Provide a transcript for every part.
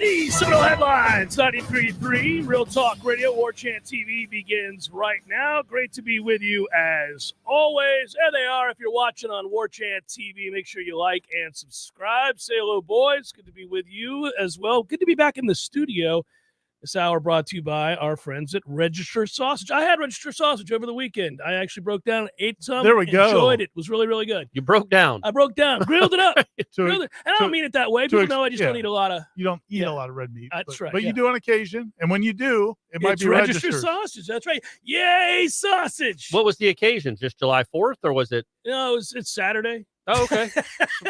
The Seminole Headlines, 93.3, Real Talk Radio, Warchant TV begins right now. Great to be with you as always. There they are. If you're watching on Warchant TV, make sure you like and subscribe. Say hello, boys. Good to be with you as well. Good to be back in the studio. This hour brought to you by our friends at Register Sausage. I had Register Sausage over the weekend. I actually broke down and ate some. There we go. Enjoyed it. It was really, really good. You broke down. I broke down. Grilled it up. Grilled it. And I don't mean it that way. People know I just don't eat a lot of. You don't eat a lot of red meat. That's right. But you do on occasion. And when you do, it might be Register Sausage. That's right. Yay, sausage. What was the occasion? Just July 4th, or was it? No, it's Saturday. Oh, okay.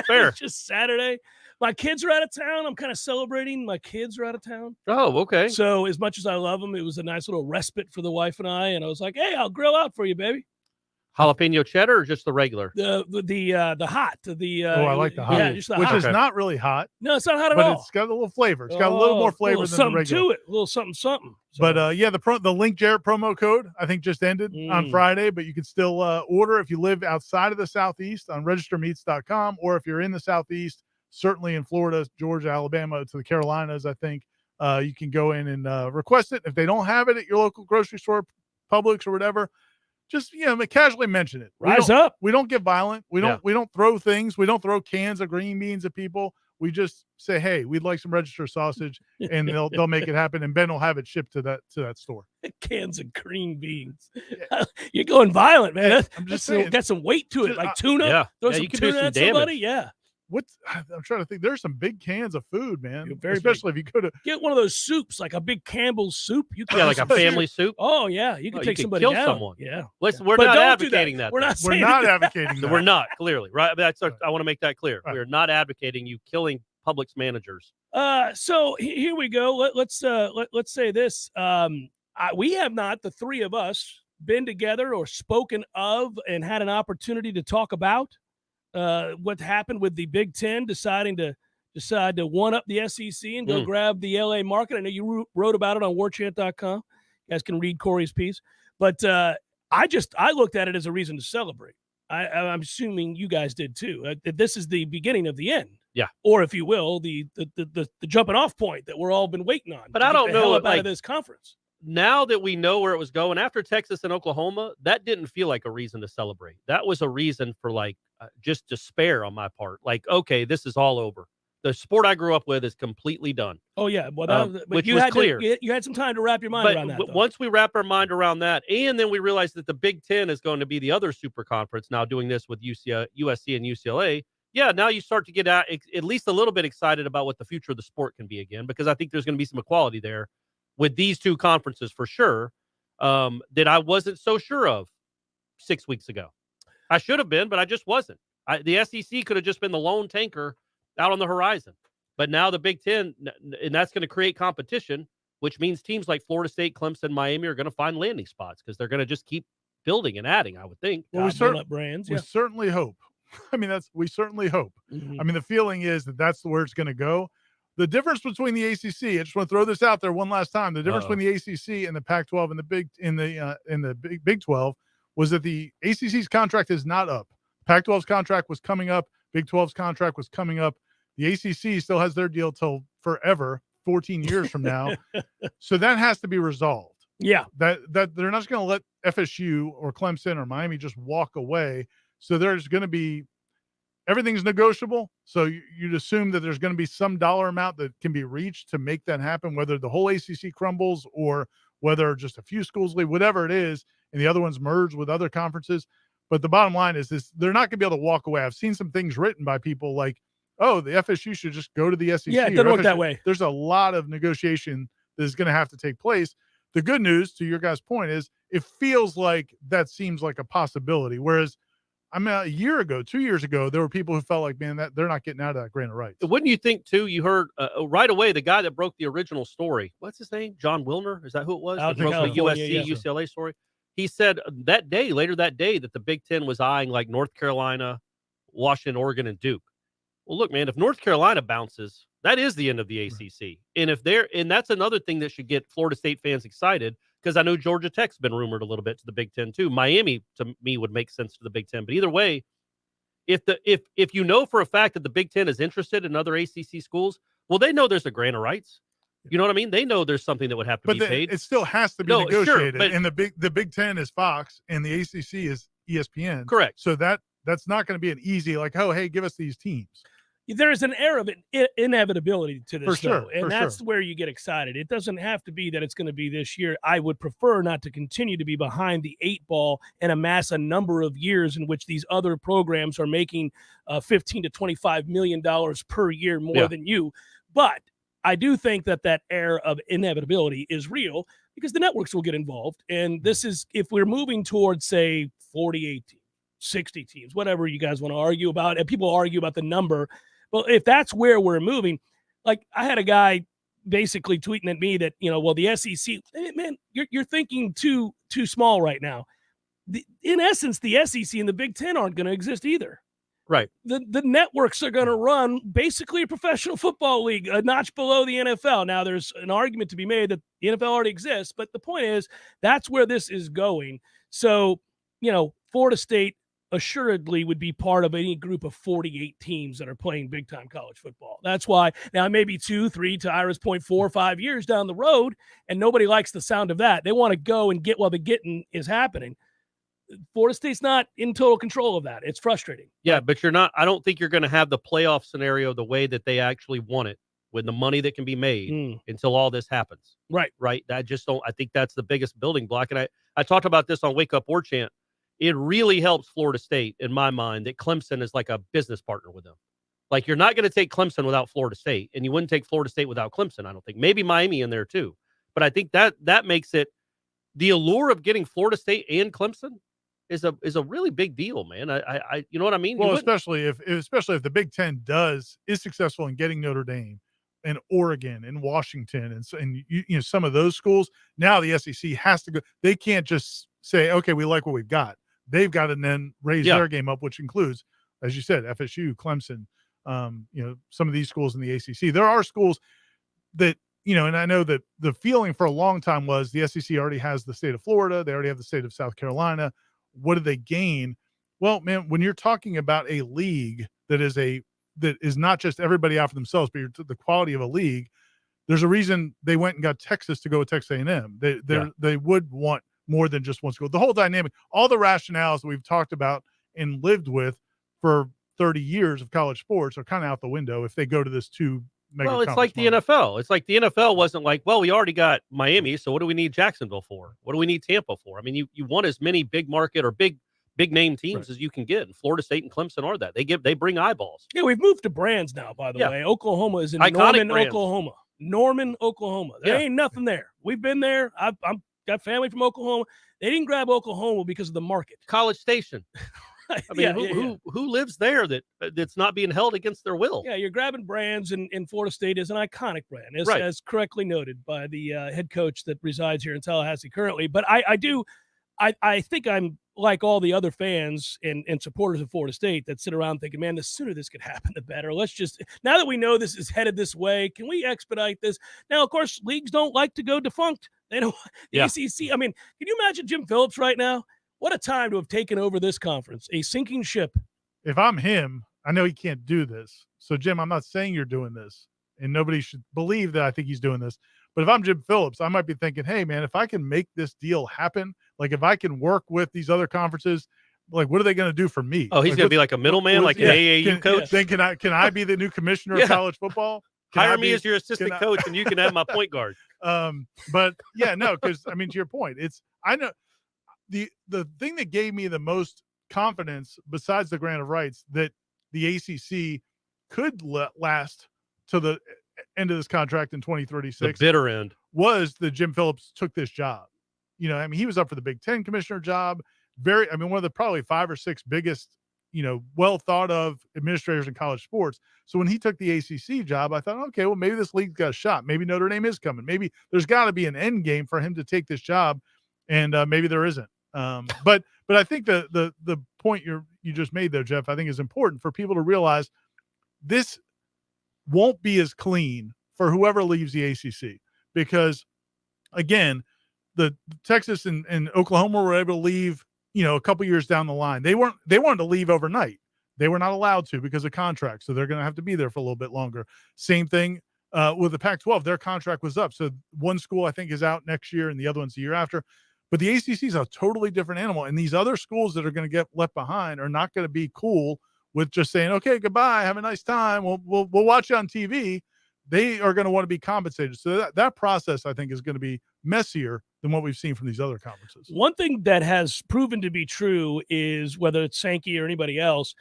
Fair. It's just Saturday. My kids are out of town. I'm kind of celebrating. My kids are out of town. Oh, okay. So as much as I love them, it was a nice little respite for the wife and I. And I was like, hey, I'll grill out for you, baby. Jalapeno cheddar or just the regular? The hot. I like the hot. Yeah, just the which hot. is not really hot. No, it's not hot at but all. It's got a little flavor. It's got a little more flavor than the regular. To it. A little something. So. But the Link Jarrett promo code I think just ended on Friday, but you can still order if you live outside of the Southeast on registermeats.com, or if you're in the Southeast, certainly in Florida, Georgia, Alabama, to the Carolinas, I think you can go in and request it. If they don't have it at your local grocery store, Publix or whatever, just casually mention it. Rise up. We don't get violent. We don't throw things. We don't throw cans of green beans at people. We just say, hey, we'd like some Register sausage, and they'll make it happen, and Ben will have it shipped to that store. Cans of green beans. You're going violent, man. I'm just saying, got some weight to it, like tuna. Yeah, Throw some you can tuna do some at damage. somebody. Yeah. I'm trying to think. There's some big cans of food, man. Especially if you go to get one of those soups, like a big Campbell's soup. You can like a family soup. Oh yeah, you can take somebody kill down. someone. Yeah. We're not advocating that. We're not advocating that. We're not, clearly, right? I want to make that clear. Right. We're not advocating you killing Publix managers. So here we go. Let's say this. We have not, the three of us, been together or spoken of and had an opportunity to talk about what happened with the Big Ten deciding to one up the SEC and go grab the LA market. I know you wrote about it on warchant.com. You guys can read Corey's piece, but I looked at it as a reason to celebrate. I'm assuming you guys did too. This is the beginning of the end. Yeah. Or if you will, the jumping off point that we're all been waiting on. But I don't know out of this conference. Now that we know where it was going after Texas and Oklahoma, that didn't feel like a reason to celebrate. That was a reason for just despair on my part. Like, okay, this is all over. The sport I grew up with is completely done. Oh yeah, well, which was clear. You had some time to wrap your mind around that. But once we wrap our mind around that, and then we realized that the Big Ten is going to be the other super conference now, doing this with USC and UCLA. Yeah, now you start to get at least a little bit excited about what the future of the sport can be again, because I think there's going to be some equality there with these two conferences for sure, that I wasn't so sure of 6 weeks ago. I should have been, but I just wasn't. The SEC could have just been the lone tanker out on the horizon. But now the Big Ten, and that's going to create competition, which means teams like Florida State, Clemson, Miami are going to find landing spots because they're going to just keep building and adding, I would think. Well, we certainly hope. I mean, we certainly hope. Mm-hmm. I mean, the feeling is that that's where it's going to go. The difference between the ACC, I just want to throw this out there one last time. The difference between the ACC and the Pac-12 and the Big 12 was that the ACC's contract is not up. Pac-12's contract was coming up. Big 12's contract was coming up. The ACC still has their deal till forever, 14 years from now. So that has to be resolved. Yeah. That they're not just going to let FSU or Clemson or Miami just walk away. So there's going to be everything's negotiable. So you'd assume that there's going to be some dollar amount that can be reached to make that happen, whether the whole ACC crumbles or whether just a few schools leave, whatever it is, and the other ones merge with other conferences. But the bottom line is this: they're not going to be able to walk away. I've seen some things written by people like, oh, the FSU should just go to the SEC. Yeah, it doesn't work that way. There's a lot of negotiation that is going to have to take place. The good news, to your guys' point, is it feels like that seems like a possibility. Whereas, I mean, 2 years ago, there were people who felt like, man, that they're not getting out of that grant of rights. Wouldn't you think, too, you heard right away the guy that broke the original story. What's his name? John Wilner? Is that who it was? That broke the USC, UCLA story. He said later that day, that the Big Ten was eyeing like North Carolina, Washington, Oregon, and Duke. Well, look, man, if North Carolina bounces, that is the end of the ACC. And that's another thing that should get Florida State fans excited, because I know Georgia Tech's been rumored a little bit to the Big Ten too. Miami, to me, would make sense to the Big Ten. But either way, if you know for a fact that the Big Ten is interested in other ACC schools, Well, they know there's a grant of rights. You know what I mean? They know there's something that would have to But be paid. it still has to be No, sure, negotiated. but- and the Big Ten is Fox, and the ACC is ESPN. Correct. So that's not going to be an easy like, oh, hey, give us these teams. There's an air of inevitability to this, For sure, though, and for that's sure. where you get excited. It doesn't have to be that it's going to be this year. I would prefer not to continue to be behind the 8 ball and amass a number of years in which these other programs are making $15 to $25 million per year more than you. But I do think that air of inevitability is real because the networks will get involved. And this is, if we're moving towards, say, 48 teams, 60 teams, whatever you guys want to argue about, and people argue about the number. Well, if that's where we're moving, like I had a guy basically tweeting at me that, well, the SEC, man, you're thinking too small right now. In essence, the SEC and the Big Ten aren't going to exist either. Right. The networks are going to run basically a professional football league, a notch below the NFL. Now, there's an argument to be made that the NFL already exists, but the point is that's where this is going. So, Florida State assuredly would be part of any group of 48 teams that are playing big-time college football. That's why now maybe 2, 3, to Ira's point, 4 or 5 years down the road, and nobody likes the sound of that. They want to go and get while the getting is happening. Florida State's not in total control of that. It's frustrating. Yeah, but you're not. I don't think you're going to have the playoff scenario the way that they actually want it with the money that can be made until all this happens. Right. I just don't. I think that's the biggest building block. And I talked about this on Wake Up Warchant. It really helps Florida State, in my mind, that Clemson is like a business partner with them. Like, you're not going to take Clemson without Florida State, and you wouldn't take Florida State without Clemson, I don't think. Maybe Miami in there, too. But I think that makes it the allure of getting Florida State and Clemson is a really big deal, man. I you know what I mean? Well, especially if the Big Ten is successful in getting Notre Dame and Oregon and Washington and some of those schools. Now the SEC has to go. They can't just say, okay, we like what we've got. They've got to then raise their game up, which includes, as you said, FSU, Clemson, some of these schools in the ACC. There are schools that, and I know that the feeling for a long time was the SEC already has the state of Florida. They already have the state of South Carolina. What do they gain? Well, man, when you're talking about a league that is not just everybody out for themselves, but the quality of a league, there's a reason they went and got Texas to go with Texas A&M. They would want more than just one school. The whole dynamic, all the rationales that we've talked about and lived with for 30 years of college sports are kind of out the window if they go to this mega. Well, it's like the NFL. It's like the NFL wasn't like, well, we already got Miami, so what do we need Jacksonville for? What do we need Tampa for? I mean, you want as many big market or big name teams as you can get. And Florida State and Clemson are that. They bring eyeballs. Yeah, we've moved to brands now, by the way. Oklahoma is in Iconic Norman, brands. Oklahoma. Norman, Oklahoma. There ain't nothing there. We've been there. I'm got family from Oklahoma. They didn't grab Oklahoma because of the market. College Station. I mean, who lives there that's not being held against their will? Yeah, you're grabbing brands, and Florida State is an iconic brand, as correctly noted by the head coach that resides here in Tallahassee currently. But I think I'm like all the other fans and supporters of Florida State that sit around thinking, man, the sooner this could happen, the better. Let's just, now that we know this is headed this way, can we expedite this? Now, of course, leagues don't like to go defunct. They don't. The ACC. I mean, can you imagine Jim Phillips right now? What a time to have taken over this conference, a sinking ship. If I'm him, I know he can't do this. So, Jim, I'm not saying you're doing this, and nobody should believe that I think he's doing this. But if I'm Jim Phillips, I might be thinking, hey, man, if I can make this deal happen, like if I can work with these other conferences, like what are they going to do for me? Oh, he's going to be like a middleman, like an AAU coach? Then can I be the new commissioner of college football? Hire me as your assistant coach, and you can have my point guard. But yeah, no, because I mean, to your point, I know the thing that gave me the most confidence, besides the grant of rights, that the ACC could last to the end of this contract in 2036, the bitter end, was that Jim Phillips took this job. I mean, he was up for the Big Ten commissioner job. One of the probably 5 or 6 biggest, well thought of administrators in college sports. So when he took the ACC job, I thought, okay, well, maybe this league's got a shot. Maybe Notre Dame is coming. Maybe there's got to be an end game for him to take this job, and maybe there isn't. But I think the point you just made there, Jeff, I think is important for people to realize this won't be as clean for whoever leaves the ACC, because again, the Texas and Oklahoma were able to leave, a couple years down the line. They wanted to leave overnight. They were not allowed to because of contracts. So they're going to have to be there for a little bit longer. Same thing. with the Pac-12, their contract was up. So one school I think is out next year and the other one's the year after. But the ACC is a totally different animal. And these other schools that are going to get left behind are not going to be cool with just saying, okay, goodbye, have a nice time. We'll watch you on TV. They are going to want to be compensated. So that process, I think, is going to be messier than what we've seen from these other conferences. One thing that has proven to be true is, whether it's Sankey or anybody else,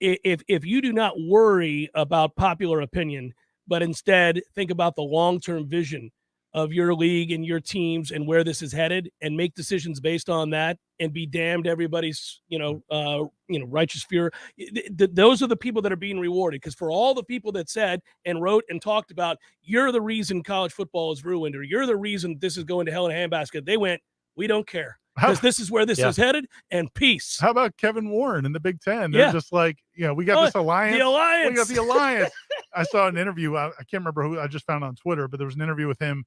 if you do not worry about popular opinion, but instead think about the long-term vision of your league and your teams and where this is headed, and make decisions based on that, and be damned everybody's righteous fear. Those are the people that are being rewarded, because for all the people that said and wrote and talked about, you're the reason college football is ruined, or you're the reason this is going to hell in a handbasket, they went, we don't care, because this is where this is headed, and peace. How about Kevin Warren in the Big Ten? They're just like, we got this alliance. The alliance. We got the alliance. I saw an interview. I can't remember who I just found on Twitter, but there was an interview with him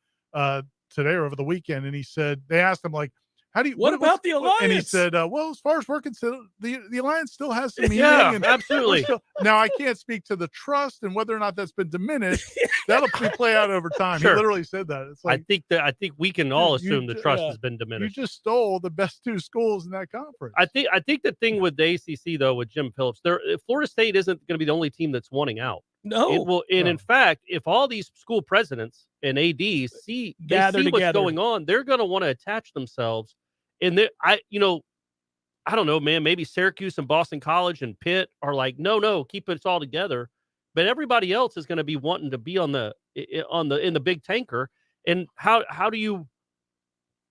today or over the weekend, and he said, they asked him, like, how do you, what about the alliance? And he said, well, as far as we're concerned, the alliance still has some meaning. Yeah, and absolutely. Now, I can't speak to the trust and whether or not that's been diminished. That'll play out over time. Sure. He literally said that. It's like, I think we can all assume the trust has been you diminished. just stole the best two schools in that conference. I think the thing with the ACC, though, with Jim Phillips, Florida State isn't going to be the only team that's wanting out. No. It will, and in fact, if all these school presidents and ADs see Gather what's together. going on, they're going to want to attach themselves. And I don't know, man, maybe Syracuse and Boston College and Pitt are like, no, keep it all together. But everybody else is going to be wanting to be in the big tanker. And how do you?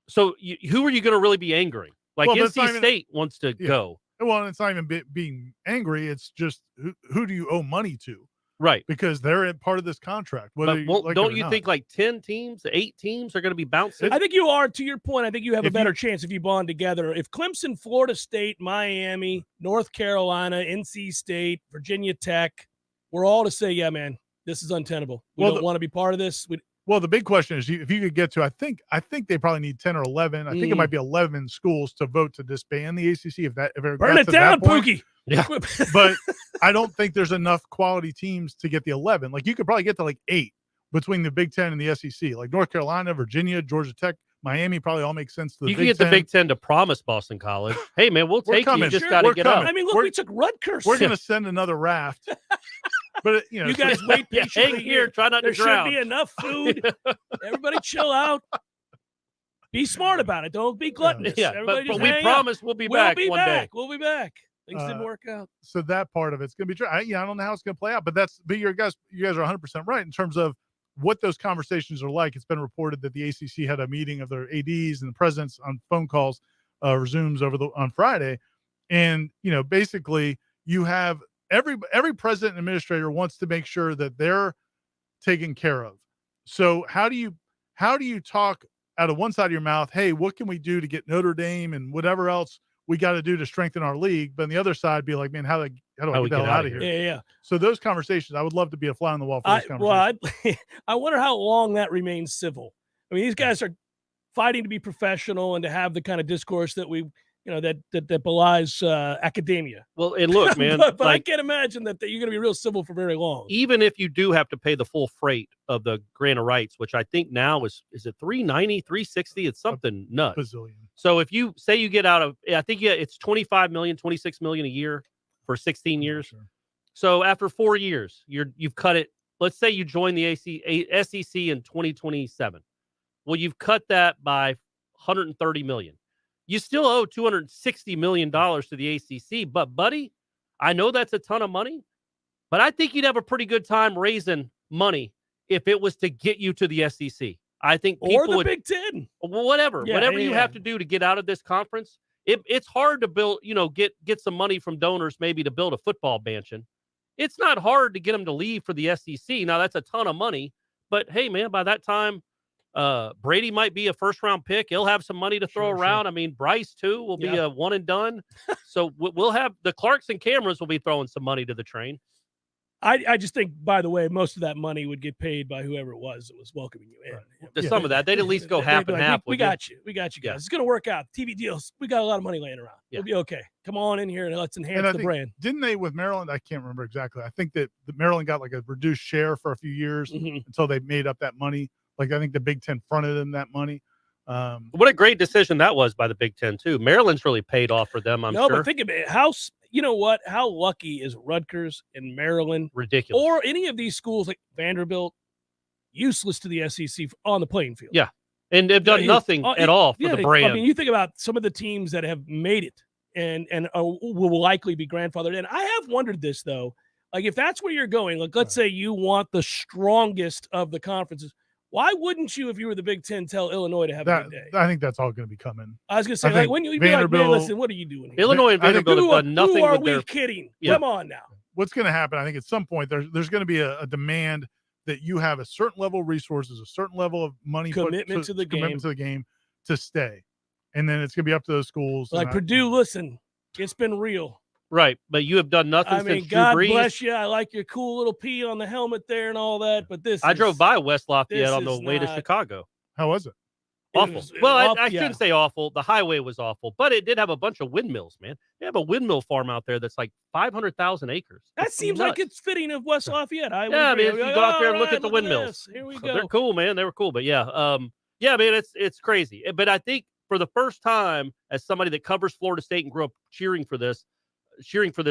So who are you going to really be angering? Like, NC State wants to go. Well, it's not even being angry. It's just who do you owe money to? Right. Because they're part of this contract. But don't you think like 10 teams, 8 teams are going to be bouncing? I think you are, to your point. I think you have a better chance if you bond together. If Clemson, Florida State, Miami, North Carolina, NC State, Virginia Tech, we're all to say, yeah, man, this is untenable. We don't want to be part of this. Well, the big question is, if you could get to, I think they probably need 10 or 11. I think it might be 11 schools to vote to disband the ACC. If it burn it down, Pookie. Yeah. But I don't think there's enough quality teams to get the 11. Like, you could probably get to like 8 between the Big Ten and the SEC. Like North Carolina, Virginia, Georgia Tech, Miami probably all make sense to the You Big can get Ten. the Big Ten to promise Boston College, hey, man, we'll take coming. you. You just Sure, got to get up. I mean, look, we took Rutgers. We're going to send another raft. But you guys wait patiently. Hang here, try not to drown. There should be enough food. Everybody chill out. Be smart about it. Don't be gluttonous. But we promise we'll be back one day. We'll be back. Things didn't work out. So that part of it's going to be true. I don't know how it's going to play out, but you guys are 100% right in terms of what those conversations are like. It's been reported that the ACC had a meeting of their ADs and the presidents on phone calls, resumes on Friday. And, basically you have every president and administrator wants to make sure that they're taken care of. So how do you talk out of one side of your mouth, hey, what can we do to get Notre Dame and whatever else we got to do to strengthen our league? But on the other side, be like, man, how do I get the hell out of here? Yeah. So those conversations, I would love to be a fly on the wall for those conversations. I wonder how long that remains civil. I mean, these guys are fighting to be professional and to have the kind of discourse that we, that belies academia. Well, and look, man, but I can't imagine that you're going to be real civil for very long. Even if you do have to pay the full freight of the grant of rights, which I think now is it $390, $360? It's something nuts. Bazillion. So if you say you get out of, I think it's $25 million, $26 million a year for 16 years. Sure. So after 4 years, you've cut it. Let's say you join the SEC in 2027. Well, you've cut that by $130 million. You still owe $260 million to the ACC. But, buddy, I know that's a ton of money, but I think you'd have a pretty good time raising money if it was to get you to the SEC. I think people or the Big Ten. Whatever you have to do to get out of this conference. It's hard to build, get some money from donors maybe to build a football mansion. It's not hard to get them to leave for the SEC. Now, that's a ton of money. But, hey, man, by that time, Brady might be a first-round pick. He'll have some money to throw around. Sure. I mean, Bryce, too, will be a one and done. So we'll have the Clarkson cameras will be throwing some money to the train. I just think, by the way, most of that money would get paid by whoever it was that was welcoming you in. Right. Some of that, they'd at least go half and half. We got you. We got you guys. It's going to work out. TV deals. We got a lot of money laying around. It'll be okay. Come on in here and let's enhance the brand. Didn't they with Maryland? I can't remember exactly. I think that the Maryland got like a reduced share for a few years until they made up that money. Like I think the Big Ten fronted them that money. What a great decision that was by the Big Ten too. Maryland's really paid off for them. I'm sure. But think of it. You know what? How lucky is Rutgers and Maryland? Ridiculous. Or any of these schools like Vanderbilt, useless to the SEC on the playing field. Yeah. And they've done nothing at all for the brand. I mean, you think about some of the teams that have made it and will likely be grandfathered in. I have wondered this, though. Like, if that's where you're going, like, let's say you want the strongest of the conferences. Why wouldn't you, if you were the Big Ten, tell Illinois to have a good day? I think that's all going to be coming. I was going to say, like, when you'd be like, man, listen, what are you doing here? Illinois and Vanderbilt have done nothing who are with we their kidding? Yeah. Come on now. What's going to happen, I think at some point, there's going to be a demand that you have a certain level of resources, a certain level of money commitment to the game to stay. And then it's going to be up to those schools. Like Purdue, listen, it's been real. Right, but you have done nothing I mean, since God Drew Brees. bless you. I like your cool little P on the helmet there and all that, but I drove by West Lafayette on the way to Chicago. How was it? Awful. I shouldn't say awful. The highway was awful, but it did have a bunch of windmills, man. They have a windmill farm out there that's like 500,000 acres. That seems like it's fitting of West Lafayette. I mean, you go out there and look at the windmills. Here we go. They're cool, man. They were cool, but yeah, man, it's crazy. But I think for the first time, as somebody that covers Florida State and grew up cheering for this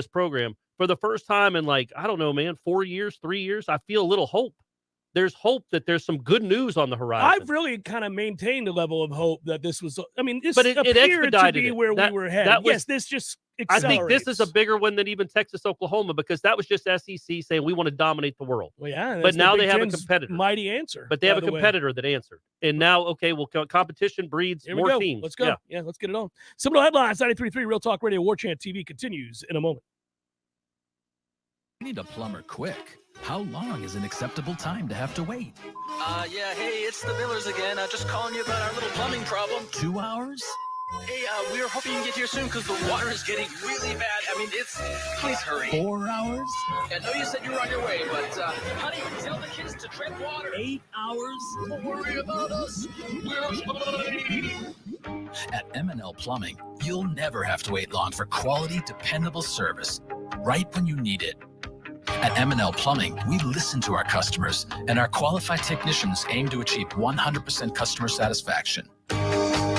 program, for the first time in like, I don't know, man, 4 years, 3 years, I feel a little hope. There's hope that there's some good news on the horizon. I've really kind of maintained a level of hope that this was, I mean, this it appeared to be it. where we were headed. Yes, this just accelerates. I think this is a bigger one than even Texas, Oklahoma, because that was just SEC saying we want to dominate the world. Well, yeah, but now they have a competitor. Mighty answer. But they have a competitor that answered. And now, okay, well, competition breeds more teams. Let's go. Yeah, let's get it on. Seminole Headlines, 93.3 Real Talk Radio, Warchant TV continues in a moment. We need a plumber quick. How long is an acceptable time to have to wait? Yeah, hey, it's the Millers again. Just calling you about our little plumbing problem. 2 hours? Hey, we were hoping you can get here soon because the water is getting really bad. I mean, please hurry. 4 hours? I know you said you were on your way, but, honey, tell the kids to tread water. 8 hours? Don't worry about us. We're fine. At M&L Plumbing, you'll never have to wait long for quality, dependable service right when you need it. At M&L Plumbing, we listen to our customers, and our qualified technicians aim to achieve 100% customer satisfaction.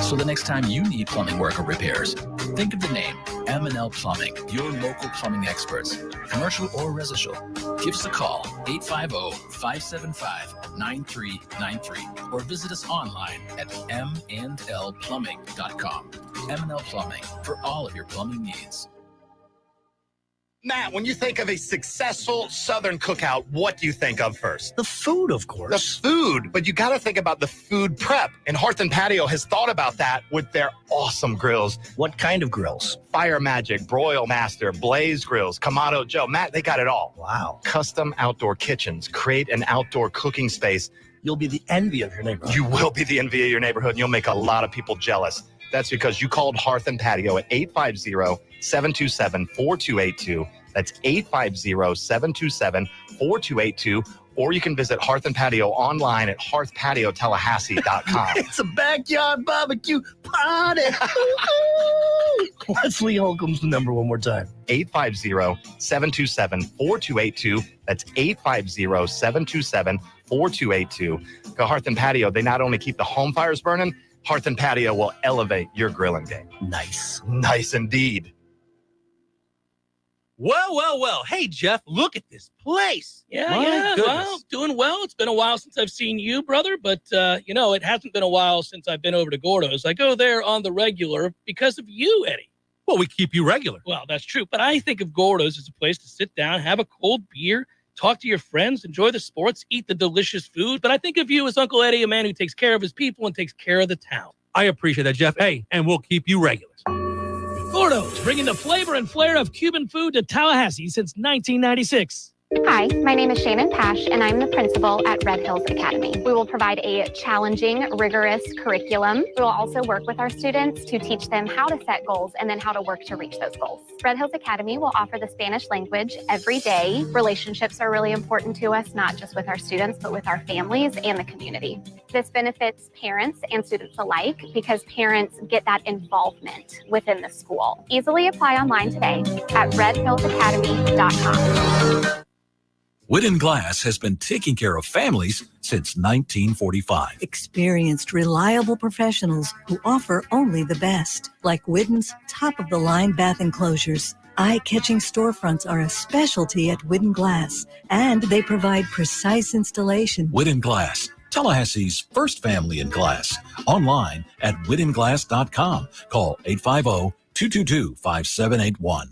So the next time you need plumbing work or repairs, think of the name M&L Plumbing, your local plumbing experts, commercial or residential. Give us a call, 850-575-9393, or visit us online at mndlplumbing.com. M&L Plumbing, for all of your plumbing needs. Matt, when you think of a successful Southern cookout, what do you think of first? The food, of course. The food, but you got to think about the food prep. And Hearth and Patio has thought about that with their awesome grills. What kind of grills? Fire Magic, Broil Master, Blaze Grills, Kamado Joe. Matt, they got it all. Wow. Custom outdoor kitchens. Create an outdoor cooking space. You'll be the envy of your neighborhood. You will be the envy of your neighborhood, and you'll make a lot of people jealous. That's because you called Hearth and Patio at 850-727-4282. That's 850-727-4282. Or you can visit Hearth and Patio online at hearthpatiotallahassee.com. It's a backyard barbecue party. Let's Lee Holcomb's number one more time. 850-727-4282. That's 850-727-4282. Go Hearth and Patio. They not only keep the home fires burning, Hearth and Patio will elevate your grilling game. Nice. Nice indeed. Well. Hey, Jeff, look at this place. Yeah. Well, doing well. It's been a while since I've seen you, brother, but, it hasn't been a while since I've been over to Gordo's. I go there on the regular because of you, Eddie. Well, we keep you regular. Well, that's true, but I think of Gordo's as a place to sit down, have a cold beer, talk to your friends, enjoy the sports, eat the delicious food. But I think of you as Uncle Eddie, a man who takes care of his people and takes care of the town. I appreciate that, Jeff. Hey, and we'll keep you regular. Gordo's, bringing the flavor and flair of Cuban food to Tallahassee since 1996. Hi, my name is Shannon Pash, and I'm the principal at Red Hills Academy. We will provide a challenging, rigorous curriculum. We will also work with our students to teach them how to set goals and then how to work to reach those goals. Red Hills Academy will offer the Spanish language every day. Relationships are really important to us, not just with our students, but with our families and the community. This benefits parents and students alike because parents get that involvement within the school. Easily apply online today at redhillsacademy.com. Wooden Glass has been taking care of families since 1945. Experienced, reliable professionals who offer only the best, like Wooden's top-of-the-line bath enclosures. Eye-catching storefronts are a specialty at Wooden Glass, and they provide precise installation. Wooden Glass, Tallahassee's first family in glass. Online at woodenglass.com. Call 850-222-5781.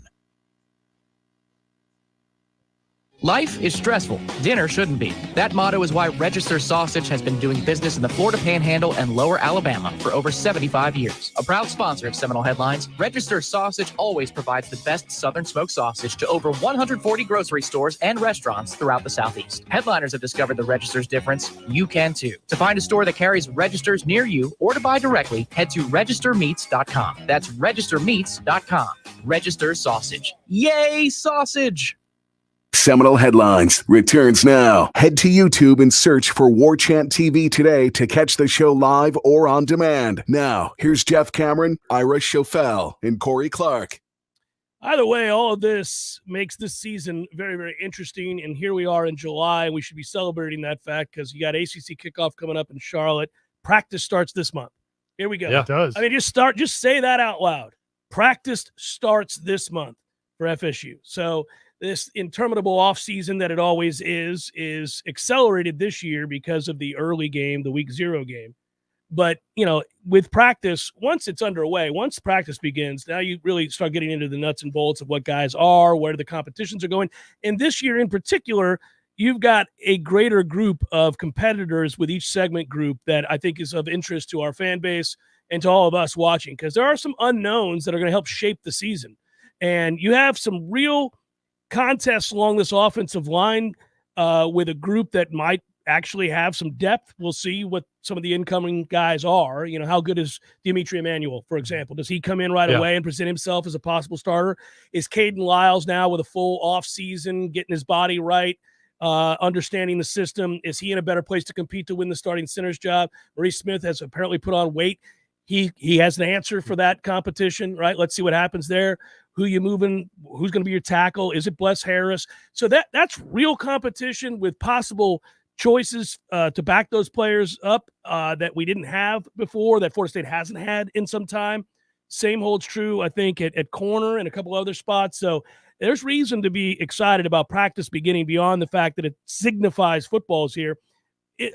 Life is stressful. Dinner shouldn't be. That motto is why Register Sausage has been doing business in the Florida Panhandle and Lower Alabama for over 75 years. A proud sponsor of Seminole Headlines, Register Sausage always provides the best Southern smoked sausage to over 140 grocery stores and restaurants throughout the Southeast. Headliners have discovered the Register's difference. You can too. To find a store that carries Registers near you or to buy directly, head to registermeats.com. That's registermeats.com. Register Sausage. Yay, sausage! Seminole Headlines returns now. Head to YouTube and search for Warchant TV today to catch the show live or on demand. Now, here's Jeff Cameron, Ira Schofel, and Corey Clark. Either way, all of this makes this season very, very interesting. And here we are in July, and we should be celebrating that fact because you got ACC kickoff coming up in Charlotte. Practice starts this month. Here we go. Yeah, it does. I mean, just say that out loud. Practice starts this month for FSU. So this interminable offseason that it always is accelerated this year because of the early game, the week 0 game. But, with practice, once it's underway, once practice begins, now you really start getting into the nuts and bolts of what guys are, where the competitions are going. And this year in particular, you've got a greater group of competitors with each segment group that I think is of interest to our fan base and to all of us watching, because there are some unknowns that are going to help shape the season. And you have some real contests along this offensive line with a group that might actually have some depth. We'll see what some of the incoming guys are. How good is Dimitri Emmanuel, for example? Does he come in right away and present himself as a possible starter? Is Caden Lyles now with a full offseason, getting his body right, understanding the system? Is he in a better place to compete to win the starting center's job? Maurice Smith has apparently put on weight. He has an answer for that competition, right? Let's see what happens there. Who you moving? Who's going to be your tackle? Is it Bless Harris? So that's real competition with possible choices to back those players up that we didn't have before, that Florida State hasn't had in some time. Same holds true, I think, at corner and a couple other spots. So there's reason to be excited about practice beginning beyond the fact that it signifies football's here.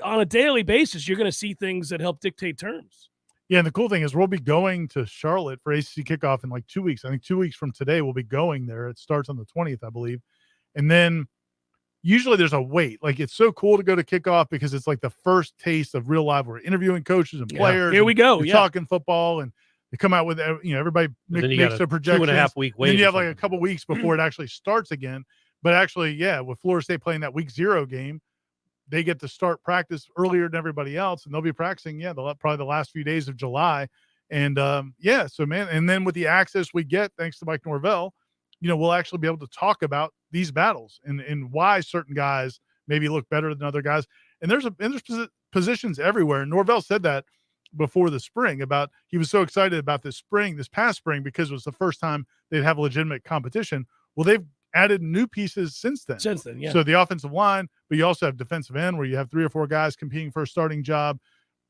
On a daily basis, you're going to see things that help dictate terms. Yeah, and the cool thing is we'll be going to Charlotte for ACC kickoff in like 2 weeks. I think 2 weeks from today we'll be going there. It starts on the 20th, I believe. And then usually there's a wait. Like, it's so cool to go to kickoff because it's like the first taste of real life. We're interviewing coaches and players. Here we go. We're talking football, and they come out with, everybody makes their projections. 2.5 week wait. Then you have like a couple weeks before it actually starts again. But actually, with Florida State playing that week 0 game, they get to start practice earlier than everybody else, and they'll be practicing, probably the last few days of July. And, so, man, and then with the access we get, thanks to Mike Norvell, we'll actually be able to talk about these battles and why certain guys maybe look better than other guys. And there's positions everywhere. And Norvell said that before the spring about he was so excited about this past spring, because it was the first time they'd have legitimate competition. Well, they've added new pieces since then. Yeah. So the offensive line, but you also have defensive end where you have 3 or 4 guys competing for a starting job.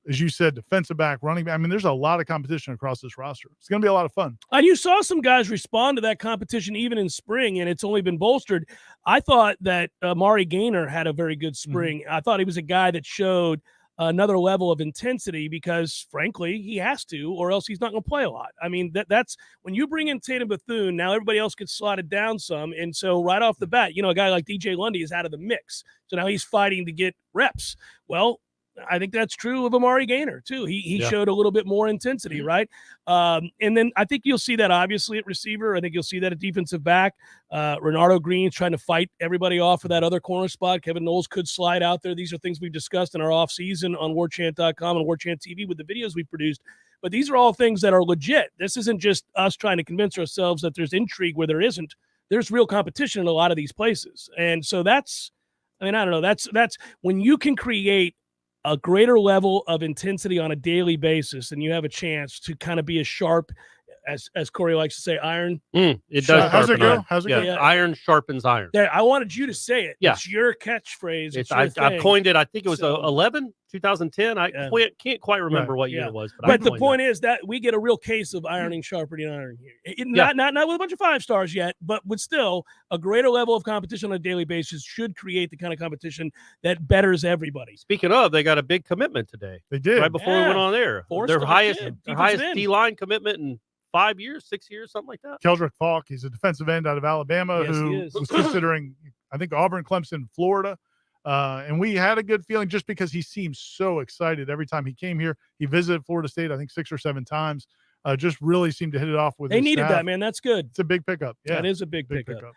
As you said, defensive back, running back. I mean, there's a lot of competition across this roster. It's going to be a lot of fun. And you saw some guys respond to that competition even in spring, and it's only been bolstered. I thought that Mari Gaynor had a very good spring. I thought he was a guy that showed another level of intensity because, frankly, he has to, or else he's not going to play a lot. I mean, that's when you bring in Tatum Bethune, now everybody else gets slotted down some. And so right off the bat, a guy like DJ Lundy is out of the mix. So now he's fighting to get reps. Well, I think that's true of Amari Gaynor too. He showed a little bit more intensity, right? And then I think you'll see that obviously at receiver. I think you'll see that at defensive back. Renardo Green's trying to fight everybody off for that other corner spot. Kevin Noles could slide out there. These are things we've discussed in our offseason on Warchant.com and Warchant TV with the videos we produced. But these are all things that are legit. This isn't just us trying to convince ourselves that there's intrigue where there isn't. There's real competition in a lot of these places. And so that's, I don't know. That's when you can create a greater level of intensity on a daily basis, and you have a chance to kind of be as sharp as Corey likes to say, iron. It does. How's it go? Iron. How's it go? go? Iron sharpens iron. There, I wanted you to say it. Yeah. It's your catchphrase. I coined it. I think it was 2010. I can't quite remember what year it was. But the point is that we get a real case of ironing, sharpening iron here. Not with a bunch of 5 stars yet, but with still a greater level of competition on a daily basis should create the kind of competition that betters everybody. Speaking of, they got a big commitment today. They did. Right before we went on there. Their highest end. D-line commitment in 5 years, 6 years, something like that. Keldrick Falk, he's a defensive end out of Alabama who was considering, I think, Auburn, Clemson, Florida. And we had a good feeling just because he seems so excited every time he came here. He visited Florida State, I think 6 or 7 times. Just really seemed to hit it off with They his needed staff. that, man. That's good. It's a big pickup. Yeah, that is a big pickup.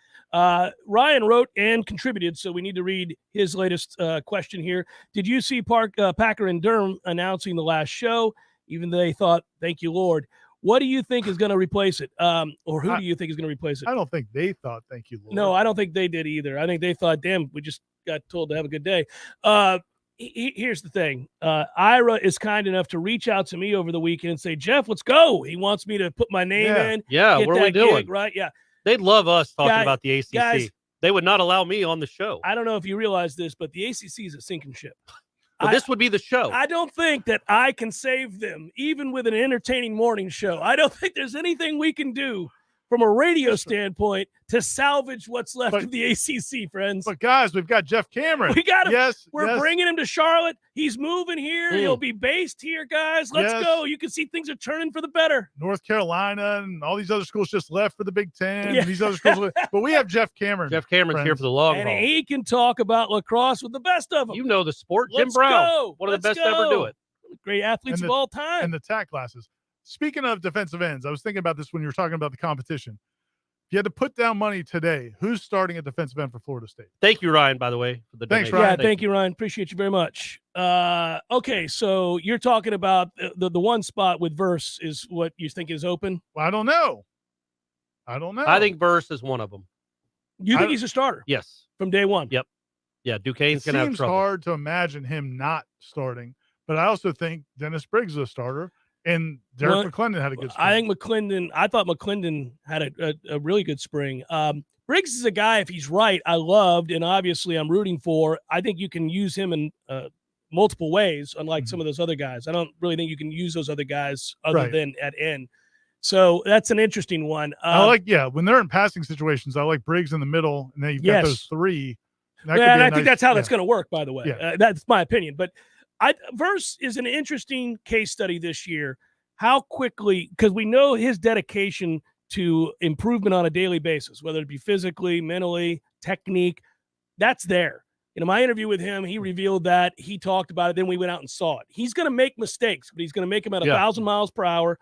Ryan wrote and contributed, so we need to read his latest question here. Did you see Packer and Durham announcing the last show, even though they thought, thank you, Lord? What do you think is going to replace it? Or who do you think is going to replace it? I don't think they thought, thank you, Lord. No, I don't think they did either. I think they thought, damn, we just got told to have a good day. Here's the thing. Ira is kind enough to reach out to me over the weekend and say, Jeff, let's go. He wants me to put my name in. Yeah, what are we doing? Gig, right? Yeah. They'd love us talking about the ACC. Guys, they would not allow me on the show. I don't know if you realize this, but the ACC is a sinking ship. But this would be the show. I don't think that I can save them, even with an entertaining morning show. I don't think there's anything we can do from a radio standpoint to salvage what's left of the ACC, friends. But guys, we've got Jeff Cameron. We got him. Yes, We're bringing him to Charlotte. He's moving here. He'll be based here, guys. Let's go. You can see things are turning for the better. North Carolina and all these other schools just left for the Big Ten. Yeah. These other schools, but we have Jeff Cameron. Jeff Cameron's here for the long haul. And he can talk about lacrosse with the best of them. You know the sport. Jim Let's Brown, go. one of the Let's best to ever do it. Great athletes of all time. And the TAC classes. Speaking of defensive ends, I was thinking about this when you were talking about the competition. If you had to put down money today, who's starting at defensive end for Florida State? Thank you, Ryan, by the way, for the Thanks, donation. Ryan. Yeah, thank you, Ryan. Appreciate you very much. Okay, so you're talking about the one spot with Verse is what you think is open? Well, I don't know. I think Verse is one of them. You think he's a starter? Yes. From day one? Yep. Yeah, Duquesne's It going to have seems trouble. hard to imagine him not starting, but I also think Dennis Briggs is a starter. And Derek McClendon had a good spring. I thought McClendon had a really good spring. Briggs is a guy, if he's right, I loved, and obviously I'm rooting for. I think you can use him in multiple ways, unlike some of those other guys. I don't really think you can use those other guys other than at end. So that's an interesting one. I like, when they're in passing situations, I like Briggs in the middle, and then you've got those three. And I think that's how that's going to work, by the way. Yeah. That's my opinion. But Verse is an interesting case study this year. How quickly, because we know his dedication to improvement on a daily basis, whether it be physically, mentally, technique, that's there. In my interview with him, he revealed that. He talked about it. Then we went out and saw it. He's going to make mistakes, but he's going to make them at 1,000 miles per hour.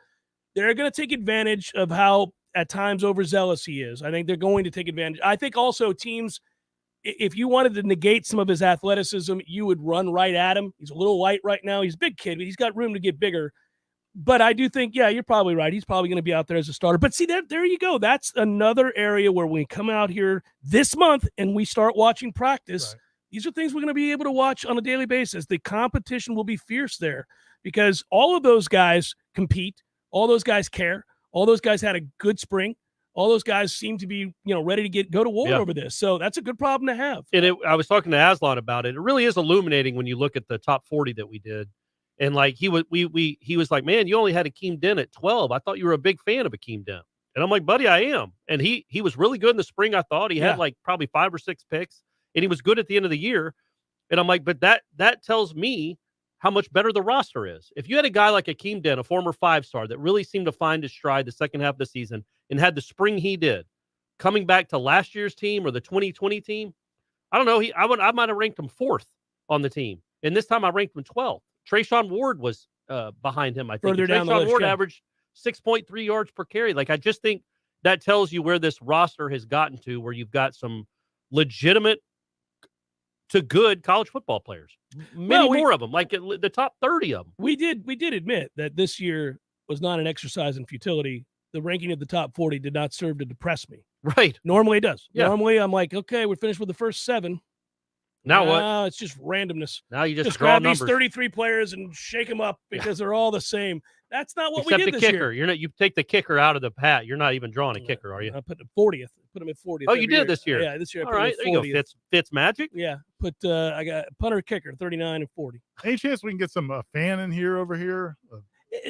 They're going to take advantage of how at times overzealous he is. I think they're going to take advantage. I think also teams, if you wanted to negate some of his athleticism, you would run right at him. He's a little light right now. He's a big kid, but he's got room to get bigger. But I do think, you're probably right. He's probably going to be out there as a starter. But see, there you go. That's another area where we come out here this month and we start watching practice. Right. These are things we're going to be able to watch on a daily basis. The competition will be fierce there because all of those guys compete. All those guys care. All those guys had a good spring. All those guys seem to be, ready to go to war over this. So that's a good problem to have. And I was talking to Aslan about it. It really is illuminating when you look at the top 40 that we did. And like he was like, man, you only had Akeem Dent at 12. I thought you were a big fan of Akeem Dent. And I'm like, buddy, I am. And he was really good in the spring. I thought he had like probably 5 or 6 picks, and he was good at the end of the year. And I'm like, but that tells me how much better the roster is. If you had a guy like Akeem Dent, a former 5-star that really seemed to find his stride the second half of the season and had the spring he did, coming back to last year's team or the 2020 team, I don't know. I might have ranked him 4th on the team and this time I ranked him 12th. Trayshawn Ward was behind him, I think. Further down the Trayshawn list, Ward yeah. averaged 6.3 yards per carry. Like, I just think that tells you where this roster has gotten to, where you've got some legitimate to good college football players. Many more of them, like the top 30 of them. We did admit that this year was not an exercise in futility. The ranking of the top 40 did not serve to depress me. Right. Normally it does. Yeah. Normally I'm like, okay, we're finished with the first 7. Now what? It's just randomness. Now you just grab draw these numbers. 33 players and shake them up because they're all the same. That's not what Except we did the this kicker. year. You're not. You take the kicker out of the hat. You're not even drawing a kicker, are you? I put him 40th. Put him at 40th. Oh, you every did this year. Yeah, this year. I All put him right, at there you 40th. go. Fitz magic. Yeah, I got punter kicker 39 and 40. Any chance we can get some fan in here over here?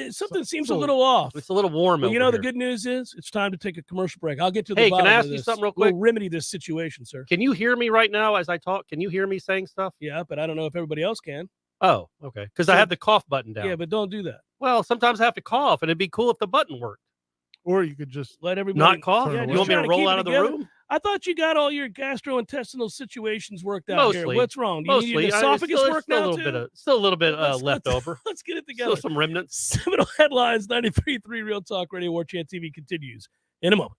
Something seems a little off. It's a little warm. But you know, over the here. good news is it's time to take a commercial break. I'll get to the Hey, bottom can I of ask you this. something real quick? We'll remedy this situation, sir. Can you hear me right now as I talk? Can you hear me saying stuff? Yeah, but I don't know if everybody else can. Oh, okay. Because I have the cough button down. Yeah, but don't do that. Well, sometimes I have to cough, and it'd be cool if the button worked. Or you could just let everybody not cough. Yeah, You want me to roll out of the room? I thought you got all your gastrointestinal situations worked out Mostly. here. What's wrong? Do you Mostly. need your esophagus work still now a little too? bit still a little bit left over. Let's get it together. Still some remnants. Seminole Headlines 93.3 Real Talk Radio Warchant TV continues in a moment.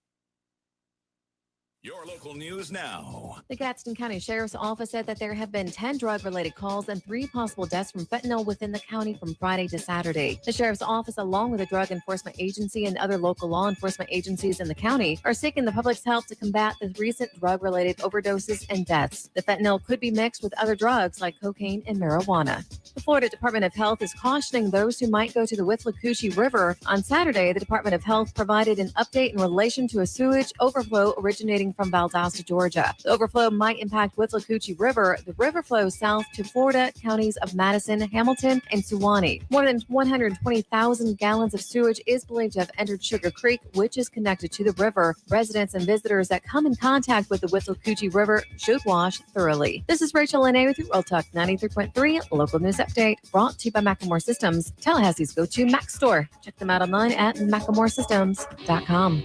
Your local news now. The Gadsden County Sheriff's Office said that there have been 10 drug-related calls and 3 possible deaths from fentanyl within the county from Friday to Saturday. The Sheriff's Office, along with the Drug Enforcement Agency and other local law enforcement agencies in the county, are seeking the public's help to combat the recent drug-related overdoses and deaths. The fentanyl could be mixed with other drugs like cocaine and marijuana. The Florida Department of Health is cautioning those who might go to the Withlacoochee River. On Saturday, the Department of Health provided an update in relation to a sewage overflow originating from Valdosta, Georgia. The overflow might impact Withlacoochee River. The river flows south to Florida counties of Madison, Hamilton, and Suwannee. More than 120,000 gallons of sewage is believed to have entered Sugar Creek, which is connected to the river. Residents and visitors that come in contact with the Withlacoochee River should wash thoroughly. This is Rachel Lene with your Real Talk 93.3 Local News Update, brought to you by Macklemore Systems, Tallahassee's go-to Mac store. Check them out online at MacklemoreSystems.com.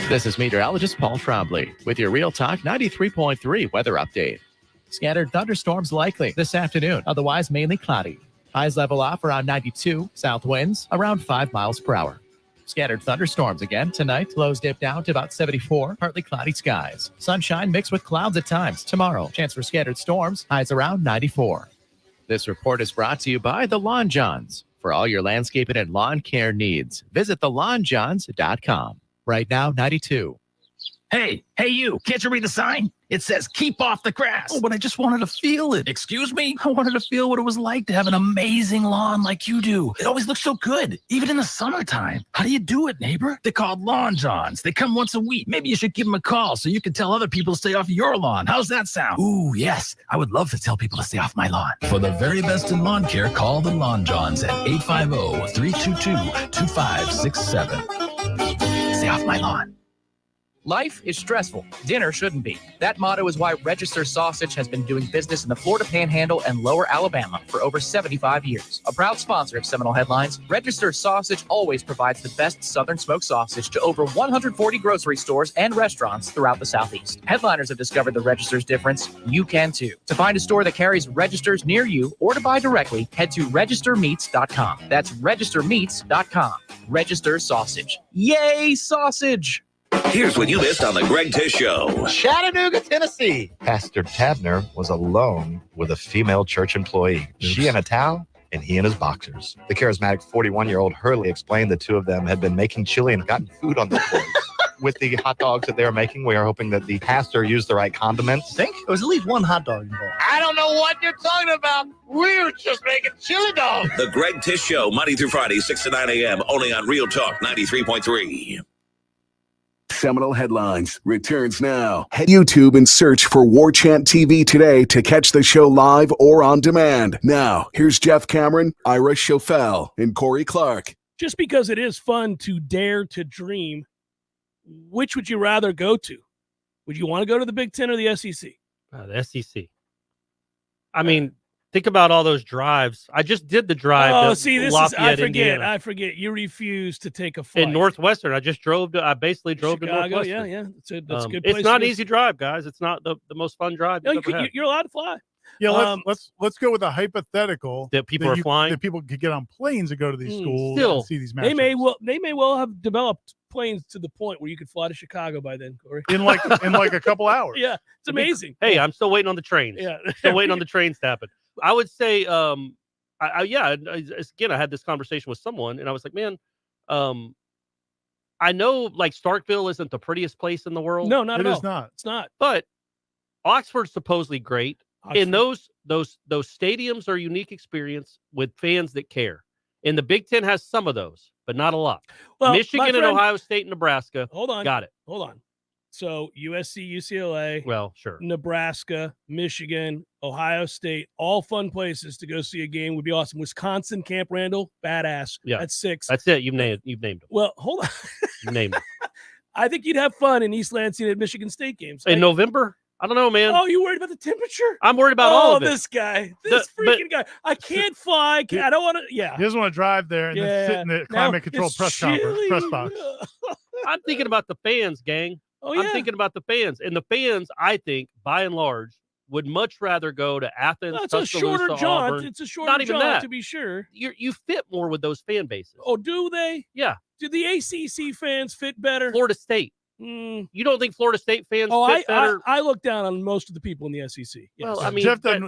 This is meteorologist Paul Trombley with your Real Talk 93.3 weather update. Scattered thunderstorms likely this afternoon, otherwise mainly cloudy. Highs level off around 92, south winds around 5 miles per hour. Scattered thunderstorms again tonight, lows dip down to about 74, partly cloudy skies. Sunshine mixed with clouds at times. Tomorrow, chance for scattered storms, highs around 94. This report is brought to you by the Lawn Johns. For all your landscaping and lawn care needs, visit thelawnjohns.com. Right now, 92. Hey, you, can't you read the sign? It says keep off the grass. Oh, but I just wanted to feel it. Excuse me? I wanted to feel what it was like to have an amazing lawn like you do. It always looks so good, even in the summertime. How do you do it, neighbor? They're called Lawn Johns. They come once a week. Maybe you should give them a call so you can tell other people to stay off your lawn. How's that sound? Ooh, yes. I would love to tell people to stay off my lawn. For the very best in lawn care, call the Lawn Johns at 850-322-2567. Stay off my lawn. Life is stressful. Dinner shouldn't be. That motto is why Register Sausage has been doing business in the Florida Panhandle and Lower Alabama for over 75 years. A proud sponsor of Seminole Headlines, Register Sausage always provides the best Southern smoked sausage to over 140 grocery stores and restaurants throughout the Southeast. Headliners have discovered the Register's difference. You can too. To find a store that carries Registers near you or to buy directly, head to registermeats.com. That's registermeats.com. Register Sausage. Yay, sausage! Here's what you missed on the Greg Tish Show. Chattanooga, Tennessee. Pastor Tabner was alone with a female church employee. She in a towel and he in his boxers. The charismatic 41-year-old Hurley explained the two of them had been making chili and gotten food on their plate. With the hot dogs that they were making, we are hoping that the pastor used the right condiments. Think? There was at least one hot dog involved. I don't know what you're talking about. We were just making chili dogs. The Greg Tish Show, Monday through Friday, 6 to 9 a.m., only on Real Talk 93.3. Seminole Headlines returns now. Head to YouTube and search for Warchant TV today to catch the show live or on demand. Now, here's Jeff Cameron, Ira Schofel, and Corey Clark. Just because it is fun to dare to dream, which would you rather go to? Would you want to go to the Big Ten or the SEC? The SEC. I mean, Think about all those drives. I just did the drive. Oh, to see, this Lafayette, is, Indiana. I forget. You refuse to take a flight. In Northwestern. I basically drove to Chicago, Northwestern. yeah. That's a good place. It's not to an easy drive, guys. It's not the most fun drive No, you've ever had. you're allowed to fly. Yeah, let's go with a hypothetical that people are flying. That people could get on planes to go to these schools and see these matchups. They may well have developed planes to the point where you could fly to Chicago by then, Corey. In like a couple hours. Yeah, it's amazing. Hey, I'm still waiting on the trains. Yeah, still waiting on the trains to happen. I would say, again, I had this conversation with someone, and I was like, man, I know like Starkville isn't the prettiest place in the world. No, not at all. It is not. It's not. But Oxford's supposedly great. And those stadiums are a unique experience with fans that care. And the Big Ten has some of those, but not a lot. Well, Michigan and Ohio State and Nebraska. Hold on. Got it. Hold on. So USC, UCLA, well, sure. Nebraska, Michigan, Ohio State, all fun places to go see a game would be awesome. Wisconsin, Camp Randall, badass. Yeah. That's 6. That's it. You've named them. Well, hold on. You named them. I think you'd have fun in East Lansing at Michigan State games. In November? I don't know, man. Oh, you worried about the temperature? I'm worried about all of it. This guy. This freaking guy. I can't fly. I don't want to. Yeah. He doesn't want to drive there and then sit in the climate control press box. I'm thinking about the fans, gang. Oh, yeah. I'm thinking about the fans. And the fans, I think, by and large, would much rather go to Athens, It's a shorter jaunt. Auburn. It's a shorter Not even jaunt, that. to be sure. You fit more with those fan bases. Oh, do they? Yeah. Do the ACC fans fit better? Florida State. You don't think Florida State fans fit better? I look down on most of the people in the SEC. Yes. Well, I mean, Jeff doesn't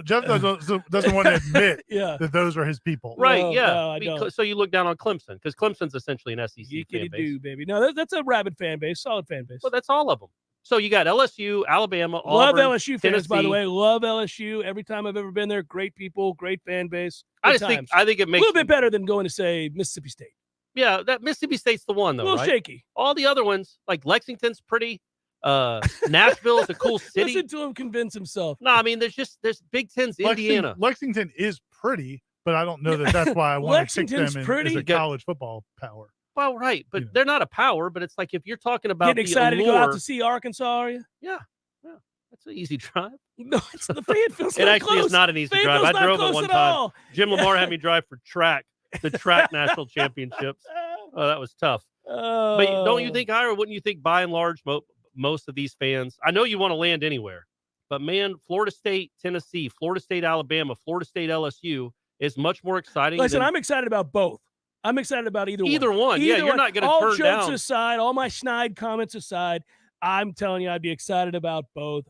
want to admit that those are his people. Right, No, yeah. no, I don't. So you look down on Clemson because Clemson's essentially an SEC fan base. Do, baby. No, that's a rabid fan base, solid fan base. Well, that's all of them. So you got LSU, Alabama, Love Auburn, LSU fans, by the Tennessee. way. Love LSU. Every time I've ever been there, great people, great fan base. I Good think times. it makes a little bit better than going to say Mississippi State. Yeah, that Mississippi State's the one though. A little right? shaky. All the other ones, like Lexington's pretty. Nashville's a cool city. Listen to him convince himself. No, I mean there's Big Ten's Indiana. Lexington is pretty, but I don't know that's why I want to pick them as a college football power. Well, right, but they're not a power. But it's like if you're talking about Getting excited the to go out allure, to see Arkansas, are you? Yeah, that's an easy drive. No, it's the Fayetteville's It not actually close. is not an easy drive. Fayetteville's I not drove it close one at time. all. Jim Lamar had me drive for the track national championships. Oh, that was tough. But don't you think, Ira? Wouldn't you think, by and large, most of these fans? I know you want to land anywhere, but man, Florida State, Tennessee, Florida State, Alabama, Florida State, LSU is much more exciting. Listen, I'm excited about both. I'm excited about either one. Yeah, you're not going to all turn jokes down. aside, all my snide comments aside, I'm telling you, I'd be excited about both.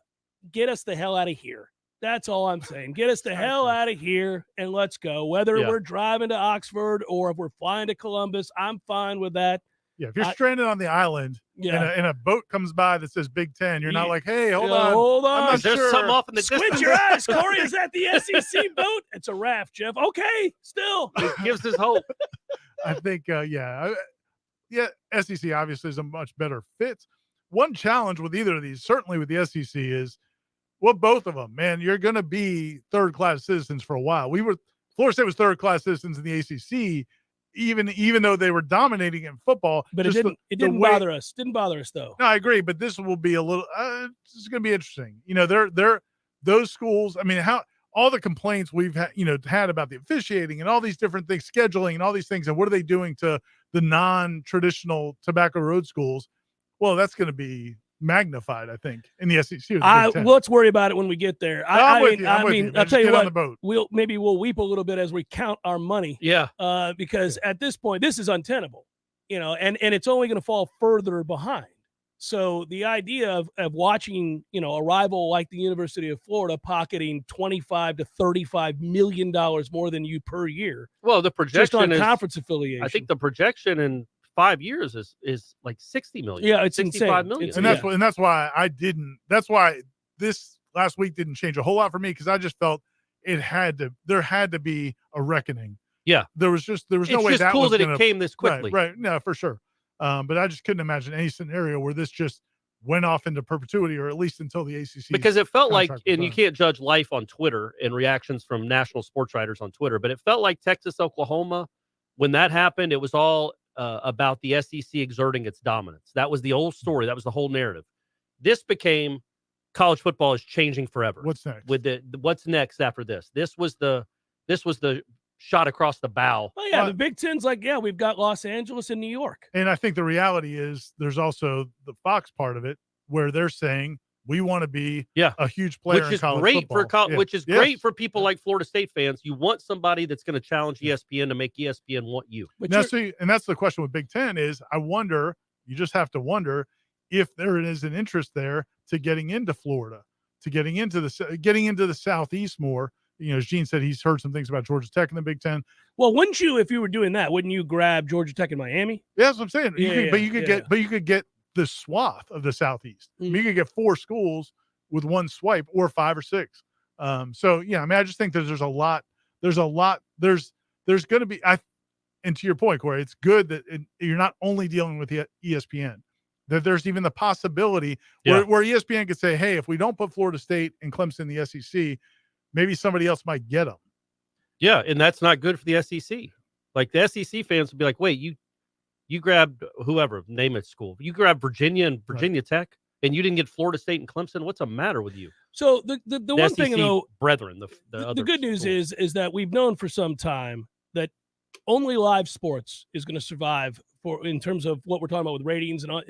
Get us the hell out of here. That's all I'm saying. Get us the hell out of here and let's go. Whether we're driving to Oxford or if we're flying to Columbus, I'm fine with that. Yeah, if you're stranded on the island and a boat comes by that says Big Ten, you're not like, hey, hold on. Hold on. I'm not There's sure. something off in the Squint distance. your eyes, Corey. Is that the SEC boat? It's a raft, Jeff. Okay, still. It gives us hope. I think, SEC obviously is a much better fit. One challenge with either of these, certainly with the SEC, is both of them, man, you're going to be third-class citizens for a while. Florida State was third-class citizens in the ACC, even though they were dominating in football. But it didn't bother us. Didn't bother us though. No, I agree. But this will be a little. This is going to be interesting. They're those schools. I mean, how all the complaints we've had about the officiating and all these different things, scheduling and all these things, and what are they doing to the non-traditional Tobacco Road schools? Well, that's going to be magnified, I think, in the SEC. Or the Big Ten. Let's worry about it when we get there. I'm with you. I'll tell you on what. the boat. We'll weep a little bit as we count our money. Yeah. Because at this point, this is untenable. And it's only going to fall further behind. So the idea of watching, a rival like the University of Florida pocketing $25 to $35 million more than you per year. Well, the projection just on is conference affiliation. I think the projection in 5 years is like 60 million. Yeah, it's 65 insane. million. And that's why this last week didn't change a whole lot for me, because I just felt there had to be a reckoning. Yeah. There was no way just that cool was that gonna, it came this quickly. Right. No, for sure. But I just couldn't imagine any scenario where this just went off into perpetuity, or at least until the ACC. Because it felt like, and you done. can't judge life on Twitter and reactions from national sports writers on Twitter, but it felt like Texas, Oklahoma, when that happened, it was all about the SEC exerting its dominance. That was the old story. That was the whole narrative. This became college football is changing forever. What's next? With what's next after this? This was the shot across the bow. Oh yeah, the Big Ten's like, yeah, we've got Los Angeles and New York. And I think the reality is there's also the Fox part of it where they're saying we want to be a huge player which in is college great football. which is great for people like Florida State fans. You want somebody that's going to challenge ESPN to make ESPN want you. And that's the question with Big Ten is you just have to wonder if there is an interest there to getting into Florida, to getting into the Southeast more. You know, as Gene said, he's heard some things about Georgia Tech in the Big Ten. Well, wouldn't you, if you were doing that, wouldn't you grab Georgia Tech and Miami? Yeah, that's what I'm saying. You could get the swath of the Southeast. I mean, you could get 4 schools with one swipe, or 5 or 6. So yeah, I mean, I just think that there's going to be. And to your point, Corey, it's good that you're not only dealing with the ESPN. That there's even the possibility where ESPN could say, hey, if we don't put Florida State and Clemson in the SEC, maybe somebody else might get them. Yeah, and that's not good for the SEC. Like the SEC fans would be like, wait, you grabbed whoever, name it school. You grabbed Virginia and Virginia Tech, and you didn't get Florida State and Clemson. What's the matter with you? So the one SEC thing, though, brethren, the good news is that we've known for some time that only live sports is going to survive in terms of what we're talking about with ratings and all.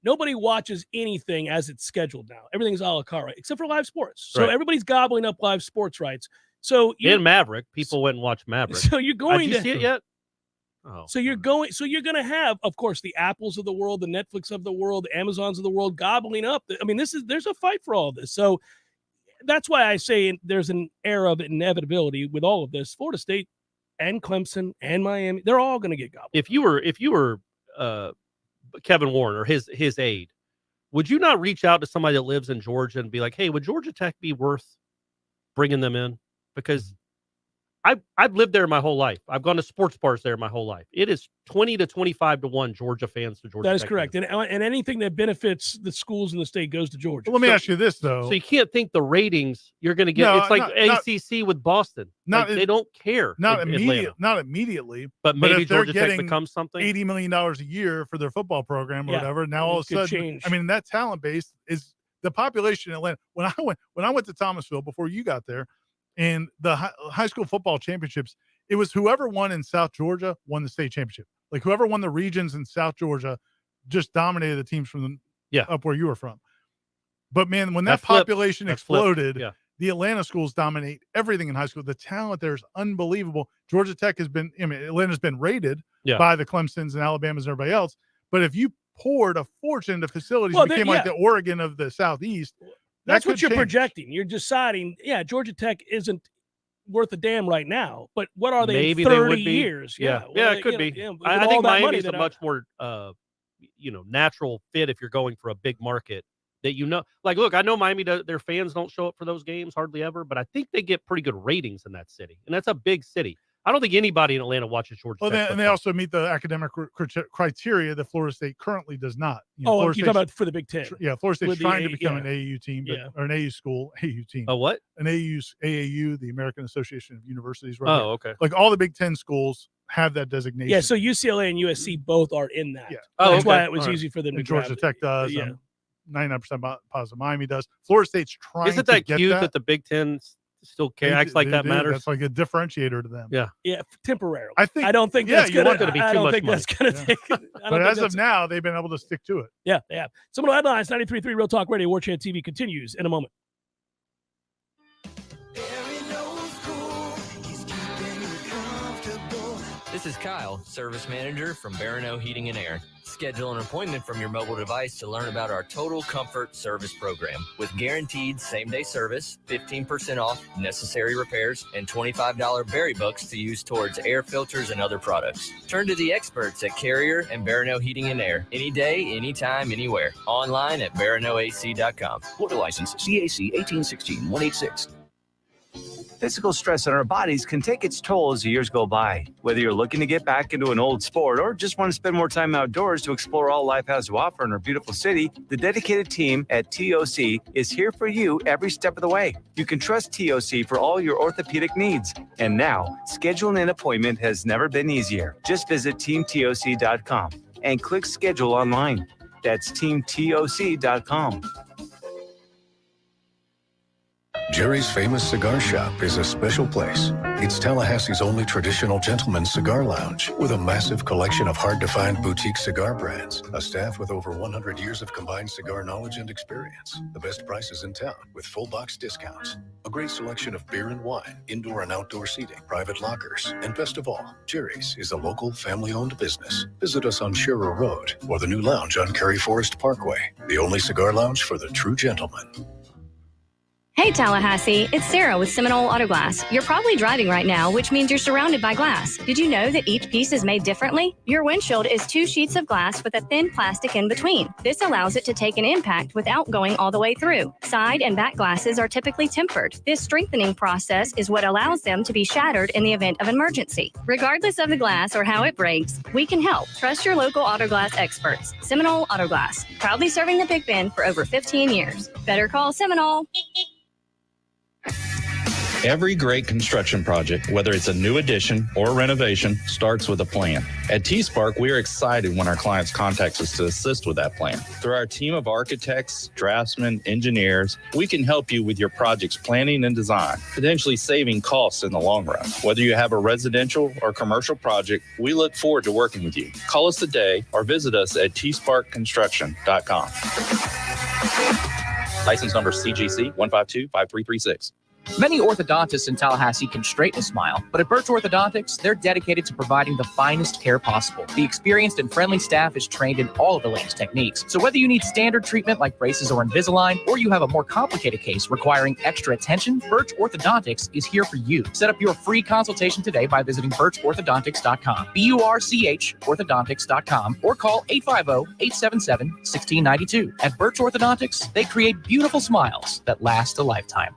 Nobody watches anything as it's scheduled now. Everything's a la carte, except for live sports. So everybody's gobbling up live sports rights. So and Maverick, people went and watched Maverick. So you're going to see it yet? Oh, so you're going to have, of course, the Apples of the world, the Netflix of the world, the Amazons of the world gobbling up. I mean, there's a fight for all of this. So that's why I say there's an air of inevitability with all of this. Florida State and Clemson and Miami, they're all going to get gobbled. If you were Kevin Warren or his aide, would you not reach out to somebody that lives in Georgia and be like, hey, would Georgia Tech be worth bringing them in? Because I've lived there my whole life. I've gone to sports bars there my whole life. It is 20 to 25 to 1 Georgia fans to Georgia Tech. That is correct. And anything that benefits the schools in the state goes to Georgia. Well, let me ask you this, though. So you can't think the ratings you're going to get. It's like ACC with Boston. They don't care. Not immediately. But maybe if Georgia they're Tech becomes something. $80 million a year for their football program or whatever. Now all of a sudden, change. I mean, that talent base is the population in Atlanta. When I went to Thomasville before you got there, and the high school football championships, it was whoever won in South Georgia won the state championship. Like whoever won the regions in South Georgia just dominated the teams from up where you were from. But man, when that population exploded, the Atlanta schools dominate everything in high school. The talent there is unbelievable. Georgia Tech has been, Atlanta's been rated by the Clemsons and Alabamas and everybody else. But if you poured a fortune into facilities, it became like the Oregon of the Southeast. That's what you're projecting. You're deciding, Georgia Tech isn't worth a damn right now, but what are they Maybe in 30 they would be. years? It could be. I think Miami's a much more, natural fit if you're going for a big market that Like, look, I know Miami, their fans don't show up for those games hardly ever, but I think they get pretty good ratings in that city, and that's a big city. I don't think anybody in Atlanta watches Georgia Tech. And they also meet the academic criteria that Florida State currently does not. You're talking about for the Big Ten. Florida State's trying to become an AAU team, or an AAU school, AAU team. A what? An AAU, the American Association of Universities. Right here. Okay. Like all the Big Ten schools have that designation. Yeah, so UCLA and USC both are in that. Yeah. That's why it was easy for them to and Georgia grab Tech does. 99% positive Miami does. Florida State's trying Isn't to that get cute that the Big Ten still acts like that matters? That's like a differentiator to them. Yeah, temporarily. I don't think that's going to be too much money. take. But as of now, they've been able to stick to it. Yeah, they have. Seminole Headlines, 93.3 Real Talk Radio, Warchant TV continues in a moment. This is Kyle, Service Manager from Barano Heating and Air. Schedule an appointment from your mobile device to learn about our Total Comfort Service Program. With guaranteed same-day service, 15% off necessary repairs, and $25 berry books to use towards air filters and other products. Turn to the experts at Carrier and Barano Heating and Air. Any day, anytime, anywhere. Online at baranoac.com. Florida license CAC 1816-186. Physical stress on our bodies can take its toll as the years go by. Whether you're looking to get back into an old sport or just want to spend more time outdoors to explore all life has to offer in our beautiful city, the dedicated team at TOC is here for you every step of the way. You can trust TOC for all your orthopedic needs. And now, scheduling an appointment has never been easier. Just visit teamtoc.com and click schedule online. That's teamtoc.com. Jerry's Famous Cigar Shop is a special place. It's Tallahassee's only traditional gentleman's cigar lounge with a massive collection of hard-to-find boutique cigar brands, a staff with over 100 years of combined cigar knowledge and experience, the best prices in town with full box discounts, a great selection of beer and wine, indoor and outdoor seating, private lockers, and best of all, Jerry's is a local family-owned business. Visit us on Sherrill Road or the new lounge on Cary Forest Parkway, the only cigar lounge for the true gentleman. Hey Tallahassee, it's Sarah with Seminole Auto Glass. You're probably driving right now, which means you're surrounded by glass. Did you know that each piece is made differently? Your windshield is 2 sheets of glass with a thin plastic in between. This allows it to take an impact without going all the way through. Side and back glasses are typically tempered. This strengthening process is what allows them to be shattered in the event of an emergency. Regardless of the glass or how it breaks, we can help. Trust your local auto glass experts. Seminole Auto Glass, proudly serving the Big Bend for over 15 years. Better call Seminole. Every great construction project, whether it's a new addition or renovation, starts with a plan. At T-Spark, we are excited when our clients contact us to assist with that plan. Through our team of architects, draftsmen, engineers, we can help you with your project's planning and design, potentially saving costs in the long run. Whether you have a residential or commercial project, we look forward to working with you. Call us today or visit us at tsparkconstruction.com. License number CGC 1525336. Many orthodontists in Tallahassee can straighten a smile, but at Birch Orthodontics, they're dedicated to providing the finest care possible. The experienced and friendly staff is trained in all of the latest techniques. So whether you need standard treatment like braces or Invisalign, or you have a more complicated case requiring extra attention, Birch Orthodontics is here for you. Set up your free consultation today by visiting birchorthodontics.com, BURCH orthodontics.com, or call 850-877-1692. At Birch Orthodontics, they create beautiful smiles that last a lifetime.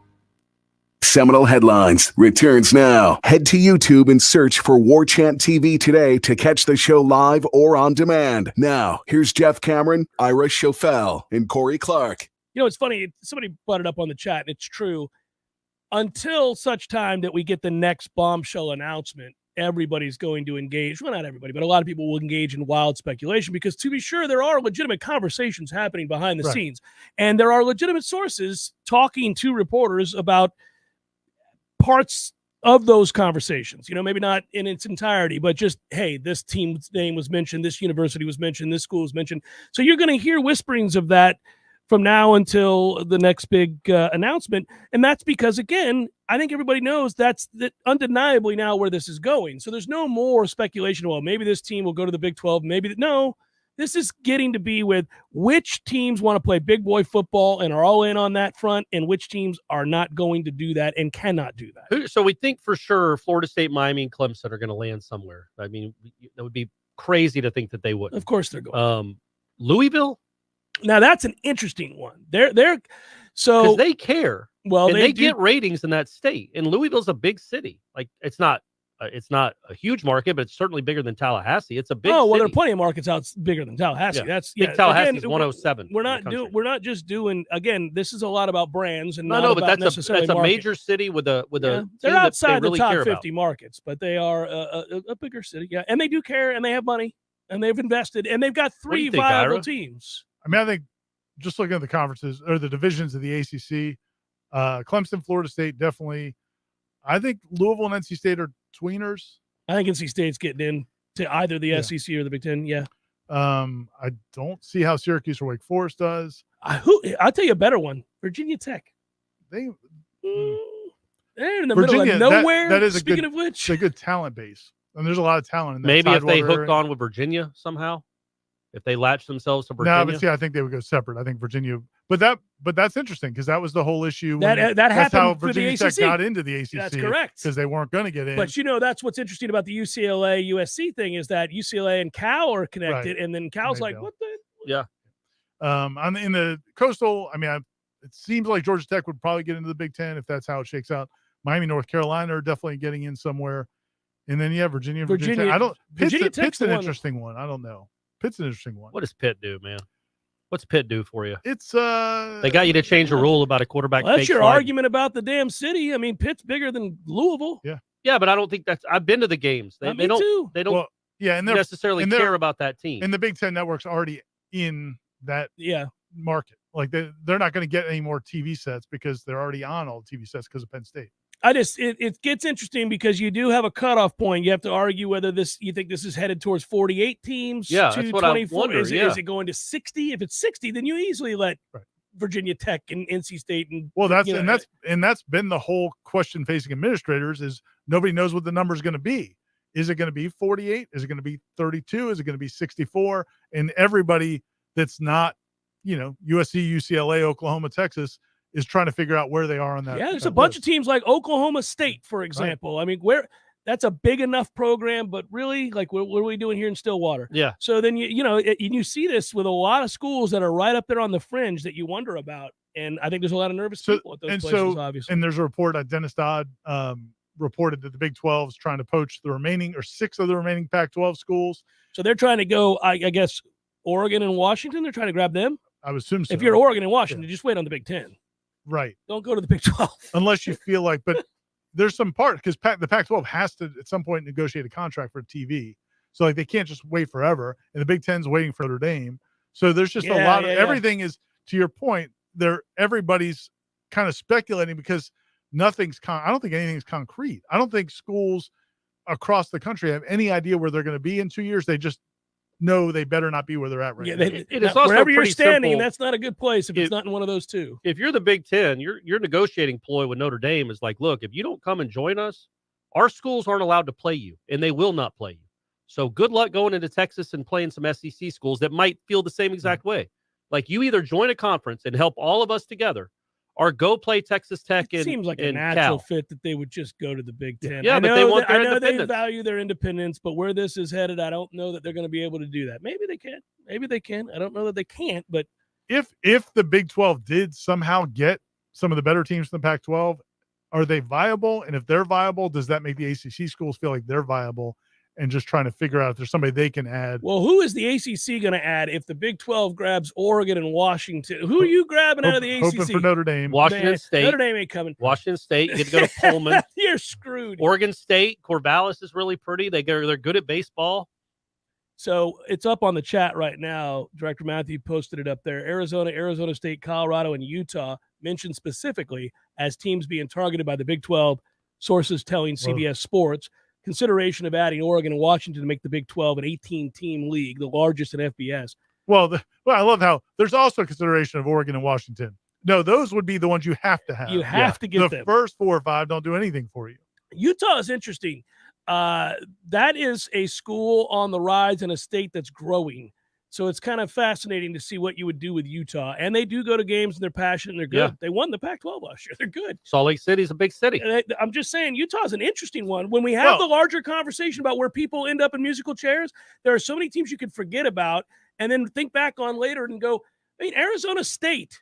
Seminole Headlines returns now. Head to YouTube and search for Warchant TV today to catch the show live or on demand. Now, here's Jeff Cameron, Ira Schofel, and Corey Clark. You know, it's funny. Somebody brought it up on the chat, and it's true. Until such time that we get the next bombshell announcement, everybody's going to engage. Well, not everybody, but a lot of people will engage in wild speculation because, to be sure, there are legitimate conversations happening behind the scenes. And there are legitimate sources talking to reporters about parts of those conversations, you know, maybe not in its entirety, but just, hey, this team's name was mentioned, this university was mentioned, this school was mentioned. So you're going to hear whisperings of that from now until the next big announcement. And that's because, again, I think everybody knows that's undeniably now where this is going. So there's no more speculation. Well, maybe this team will go to the Big 12. Maybe no. This is getting to be with which teams want to play big boy football and are all in on that front, and which teams are not going to do that and cannot do that. So we think for sure Florida State, Miami, and Clemson are going to land somewhere. I mean, that would be crazy to think that they wouldn't. Of course they're going. Louisville? Now, that's an interesting one. They're so because they care. Well, and they get ratings in that state. And Louisville's a big city. Like, it's not a huge market, but it's certainly bigger than Tallahassee. It's a big city. Well, there are plenty of markets out bigger than Tallahassee. That's Tallahassee's 107. We're not just doing, again, this is a lot lot about brands and but that's a major city with a they're outside really the top 50 about. markets, but they are a bigger city. Yeah, and they do care, and they have money, and they've invested, and they've got 3 viable teams. I mean, I think just looking at the conferences or the divisions of the ACC, Clemson, Florida State, definitely. I think Louisville and NC State are tweeners. I think NC State's getting in to either the SEC or the Big Ten. Yeah. I don't see how Syracuse or Wake Forest does. I'll tell you a better one. Virginia Tech. They're in the middle of nowhere. That is speaking of which, it's a good talent base. And there's a lot of talent in that. Maybe if they hooked area. on with Virginia somehow, if they latched themselves to Virginia. No, but see, I think they would go separate. I think Virginia, but that's interesting because that was the whole issue. That that's happened how for Virginia the ACC. Tech got into the ACC. That's correct because they weren't going to get in. But that's what's interesting about the UCLA USC thing is that UCLA and Cal are connected, and then Cal's like, what the? Yeah. In the Coastal, I mean, it seems like Georgia Tech would probably get into the Big Ten if that's how it shakes out. Miami, North Carolina are definitely getting in somewhere, and then Virginia Tech. I don't. Pitt's an interesting one. I don't know. Pitt's an interesting one. What does Pitt do, man? What's Pitt do for you? It's they got you to change a rule about a quarterback. Well, that's your argument about the damn city. I mean, Pitt's bigger than Louisville. Yeah, but I don't think that's. I've been to the games. They don't. They don't. Well, and necessarily care about that team. And the Big Ten network's already in that market. Like they're not going to get any more TV sets because they're already on all the TV sets because of Penn State. It gets interesting because you do have a cutoff point. You have to argue whether you think this is headed towards 48 teams. Yeah, to that's what 24. I wonder. Is it going to 60? If it's 60, then you easily let Virginia Tech and NC State and that's been the whole question facing administrators is nobody knows what the number is going to be. Is it going to be 48? Is it going to be 32? Is it going to be 64? And everybody that's not, USC, UCLA, Oklahoma, Texas is trying to figure out where they are on that. Yeah, there's a bunch of teams like Oklahoma State, for example. Right. I mean, that's a big enough program, but really, like, what are we doing here in Stillwater? Yeah. So then you see this with a lot of schools that are right up there on the fringe that you wonder about, and I think there's a lot of nervous people at those places. Obviously, and there's a report that Dennis Dodd reported that the Big 12 is trying to poach the remaining or 6 of the remaining Pac-12 schools. So they're trying to go, I guess, Oregon and Washington. They're trying to grab them. I would assume so. If you're Oregon and Washington, just wait on the Big 10. Right. Don't go to the Big 12. Unless you feel like, but there's some part because the Pac-12 has to at some point negotiate a contract for TV. So like they can't just wait forever. And the Big 10's waiting for Notre Dame. So there's just a lot of everything is, to your point, everybody's kind of speculating because I don't think anything's concrete. I don't think schools across the country have any idea where they're going to be in 2 years. They just know they better not be where they're at right now. It is also wherever you're standing, that's not a good place if it's not in one of those two. If you're the Big 10, your negotiating ploy with Notre Dame is like, look, if you don't come and join us, our schools aren't allowed to play you, and they will not play you. So good luck going into Texas and playing some SEC schools that might feel the same exact way. Like you either join a conference and help all of us together, or go play Texas Tech. It seems like a natural fit that they would just go to the Big 10. Yeah, but they want their independence. They value their independence, but where this is headed, I don't know that they're going to be able to do that. Maybe they can. Maybe they can. I don't know that they can't, but if the Big 12 did somehow get some of the better teams from the Pac-12, are they viable? And if they're viable, does that make the ACC schools feel like they're viable? And just trying to figure out if there's somebody they can add. Well, who is the ACC going to add if the Big 12 grabs Oregon and Washington? Who are you grabbing out of the ACC? Hoping for Notre Dame. Washington State. Notre Dame ain't coming. Washington State. You get to go to Pullman. You're screwed. Oregon State. Corvallis is really pretty. They're good at baseball. So it's up on the chat right now. Director Matthew posted it up there. Arizona, Arizona State, Colorado, and Utah mentioned specifically as teams being targeted by the Big 12, sources telling CBS Sports. Consideration of adding Oregon and Washington to make the Big 12 an 18-team league, the largest in FBS. Well, I love how there's also consideration of Oregon and Washington. No, those would be the ones you have to have. You have to get them. The first 4 or 5 don't do anything for you. Utah is interesting. That is a school on the rise in a state that's growing. So it's kind of fascinating to see what you would do with Utah. And they do go to games and they're passionate and they're good. Yeah. They won the Pac-12 last year. They're good. Salt Lake City's a big city. And I'm just saying Utah is an interesting one. When we have the larger conversation about where people end up in musical chairs, there are so many teams you could forget about and then think back on later and go, Arizona State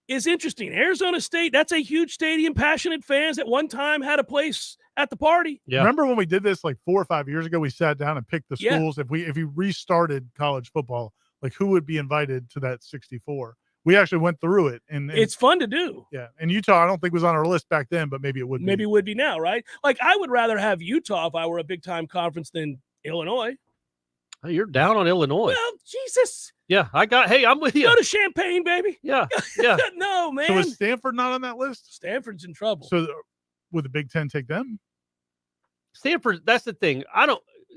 is interesting. Arizona State, that's a huge stadium, passionate fans at one time had a place at the party. Yeah. Remember when we did this like 4 or 5 years ago? We sat down and picked the schools. If you restarted college football, like who would be invited to that 64? We actually went through it, and it's fun to do. Yeah, and Utah, I don't think was on our list back then, but maybe it would. Maybe it would be now, right? Like I would rather have Utah if I were a big time conference than Illinois. Oh, you're down on Illinois. Well, Jesus. Yeah, I'm with you. Go to Champaign, baby. Yeah. No, man. So is Stanford not on that list? Stanford's in trouble. So would the Big 10 take them? Stanford, that's the thing.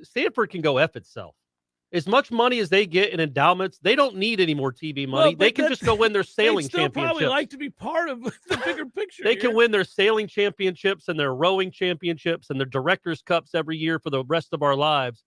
Stanford can go F itself. As much money as they get in endowments, they don't need any more TV money. Well, they can just go win their sailing still championships. Probably like to be part of the bigger picture. They can win their sailing championships and their rowing championships and their directors' cups every year for the rest of our lives.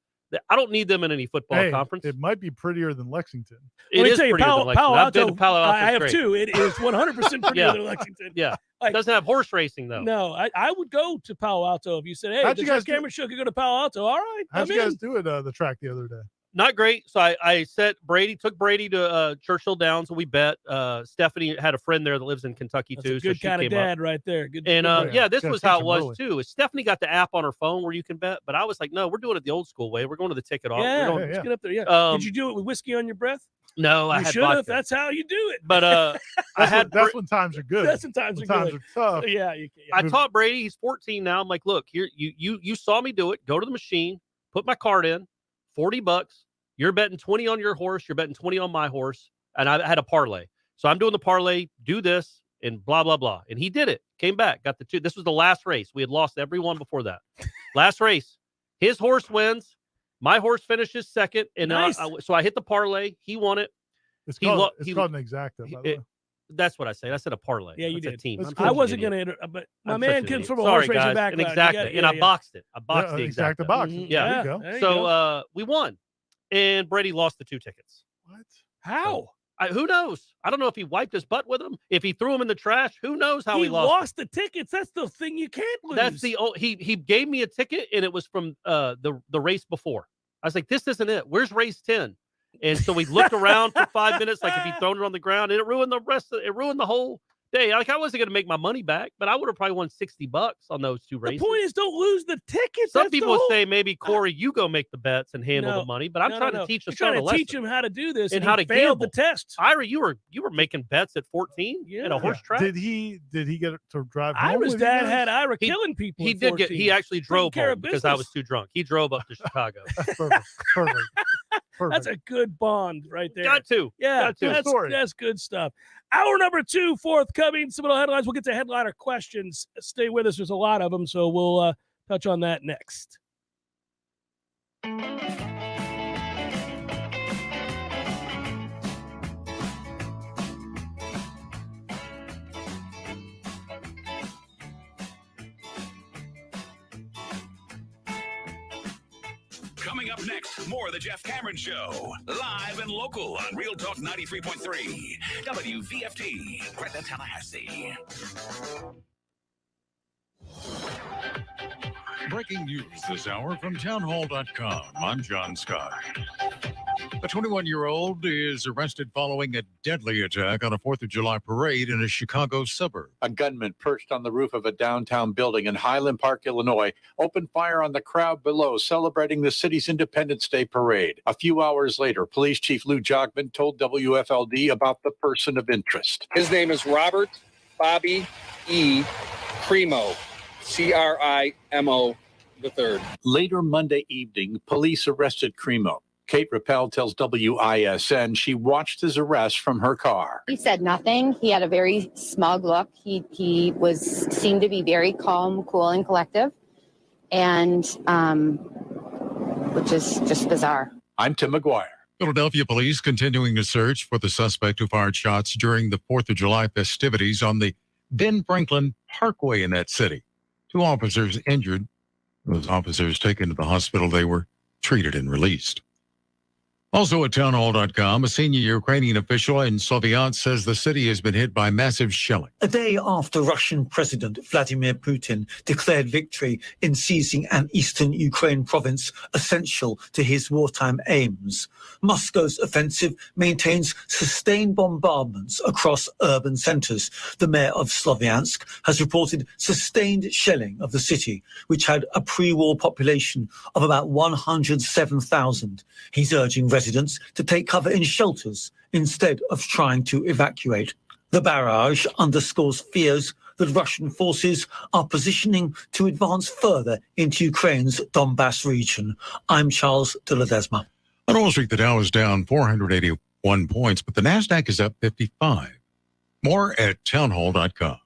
I don't need them in any football conference. It might be prettier than Lexington. It is prettier than Lexington. I've been to Palo Alto. I have too. It is 100% prettier than Lexington. Yeah. It doesn't have horse racing, though. No, I would go to Palo Alto if you said, hey, the Jeff Cameron Show could go to Palo Alto. All right. How'd you guys do it the track the other day? Not great. So I took Brady to Churchill Downs, and we bet. Stephanie had a friend there that lives in Kentucky, That's too. A good so she kind of came dad up. right there. Good. And this was how it was, too. Stephanie got the app on her phone where you can bet, but I was like, no, we're doing it the old school way. We're going to the ticket off. Yeah, let's get up there. Yeah. Did you do it with whiskey on your breath? No, I you had should have. That's how you do it. But that's when times are good. That's when times are good. Are tough. Yeah. I taught Brady. He's 14 now. I'm like, look, here, you saw me do it. Go to the machine, put my card in, $40. You're betting 20 on your horse. You're betting 20 on my horse. and I had a parlay. So I'm doing the parlay, do this, and blah, blah, blah. And he did it. Came back, got the 2. This was the last race. We had lost every one before that. Last race. His horse wins. My horse finishes second. And Nice. so I hit the parlay. He won it. It's called an exacta, by the way. That's what I say. I said a parlay. Yeah, you That's did. A team. I wasn't going to, but my man comes from a horse racing guys. background. And exactly. I boxed it. I boxed the exacta box. Yeah. There you go. So we won. And Brady lost the 2 tickets. What? How? Who knows? I don't know if he wiped his butt with them, if he threw them in the trash. Who knows how he lost the tickets. That's the thing you can't lose. That's he gave me a ticket, and it was from the race before. I was like, this isn't it. Where's race 10? And so we looked around for 5 minutes, like if he'd thrown it on the ground, and it ruined the whole day. Like I wasn't going to make my money back, but I would have probably won $60 on those 2 races. The point is, don't lose the tickets. Some people would say maybe Corey, you go make the bets and handle the money, but I'm trying to teach You're us trying to lesson. teach him how to do this, and how to fail gamble. the test. Ira, you were making bets at 14 at a horse track. Did he get to drive home? Ira's with you dad guys? had Ira killing people. He at did 14. he actually drove care home of because I was business. too drunk. He drove up to Chicago. Perfect. That's a good bond right there. Got to. Yeah, Got to. that's good stuff. Hour number 2 forthcoming. Seminole Headlines. We'll get to headliner questions. Stay with us. There's a lot of them, so we'll touch on that next. Coming up next, more of the Jeff Cameron Show. Live and local on Real Talk 93.3. WVFT, Greta, Tallahassee. Breaking news this hour from townhall.com. I'm John Scott. A 21-year-old is arrested following a deadly attack on a 4th of July parade in a Chicago suburb. A gunman perched on the roof of a downtown building in Highland Park, Illinois, opened fire on the crowd below celebrating the city's Independence Day parade. A few hours later, Police Chief Lou Jogman told WFLD about the person of interest. His name is Robert Bobby E. Crimo, Crimo III. Later Monday evening, police arrested Crimo. Kate Rappel tells WISN she watched his arrest from her car. He said nothing. He had a very smug look. He seemed to be very calm, cool, and collective, and which is just bizarre. I'm Tim McGuire. Philadelphia police continuing to search for the suspect who fired shots during the 4th of July festivities on the Ben Franklin Parkway in that city. 2 officers injured. Those officers taken to the hospital. They were treated and released. Also at townhall.com, a senior Ukrainian official in Sloviansk says the city has been hit by massive shelling. A day after Russian President Vladimir Putin declared victory in seizing an eastern Ukraine province essential to his wartime aims, Moscow's offensive maintains sustained bombardments across urban centers. The mayor of Sloviansk has reported sustained shelling of the city, which had a pre-war population of about 107,000. He's urging residents to take cover in shelters instead of trying to evacuate. The barrage underscores fears that Russian forces are positioning to advance further into Ukraine's Donbass region. I'm Charles de Ledesma. On Wall Street, the Dow is down 481 points, but the NASDAQ is up 55. More at townhall.com.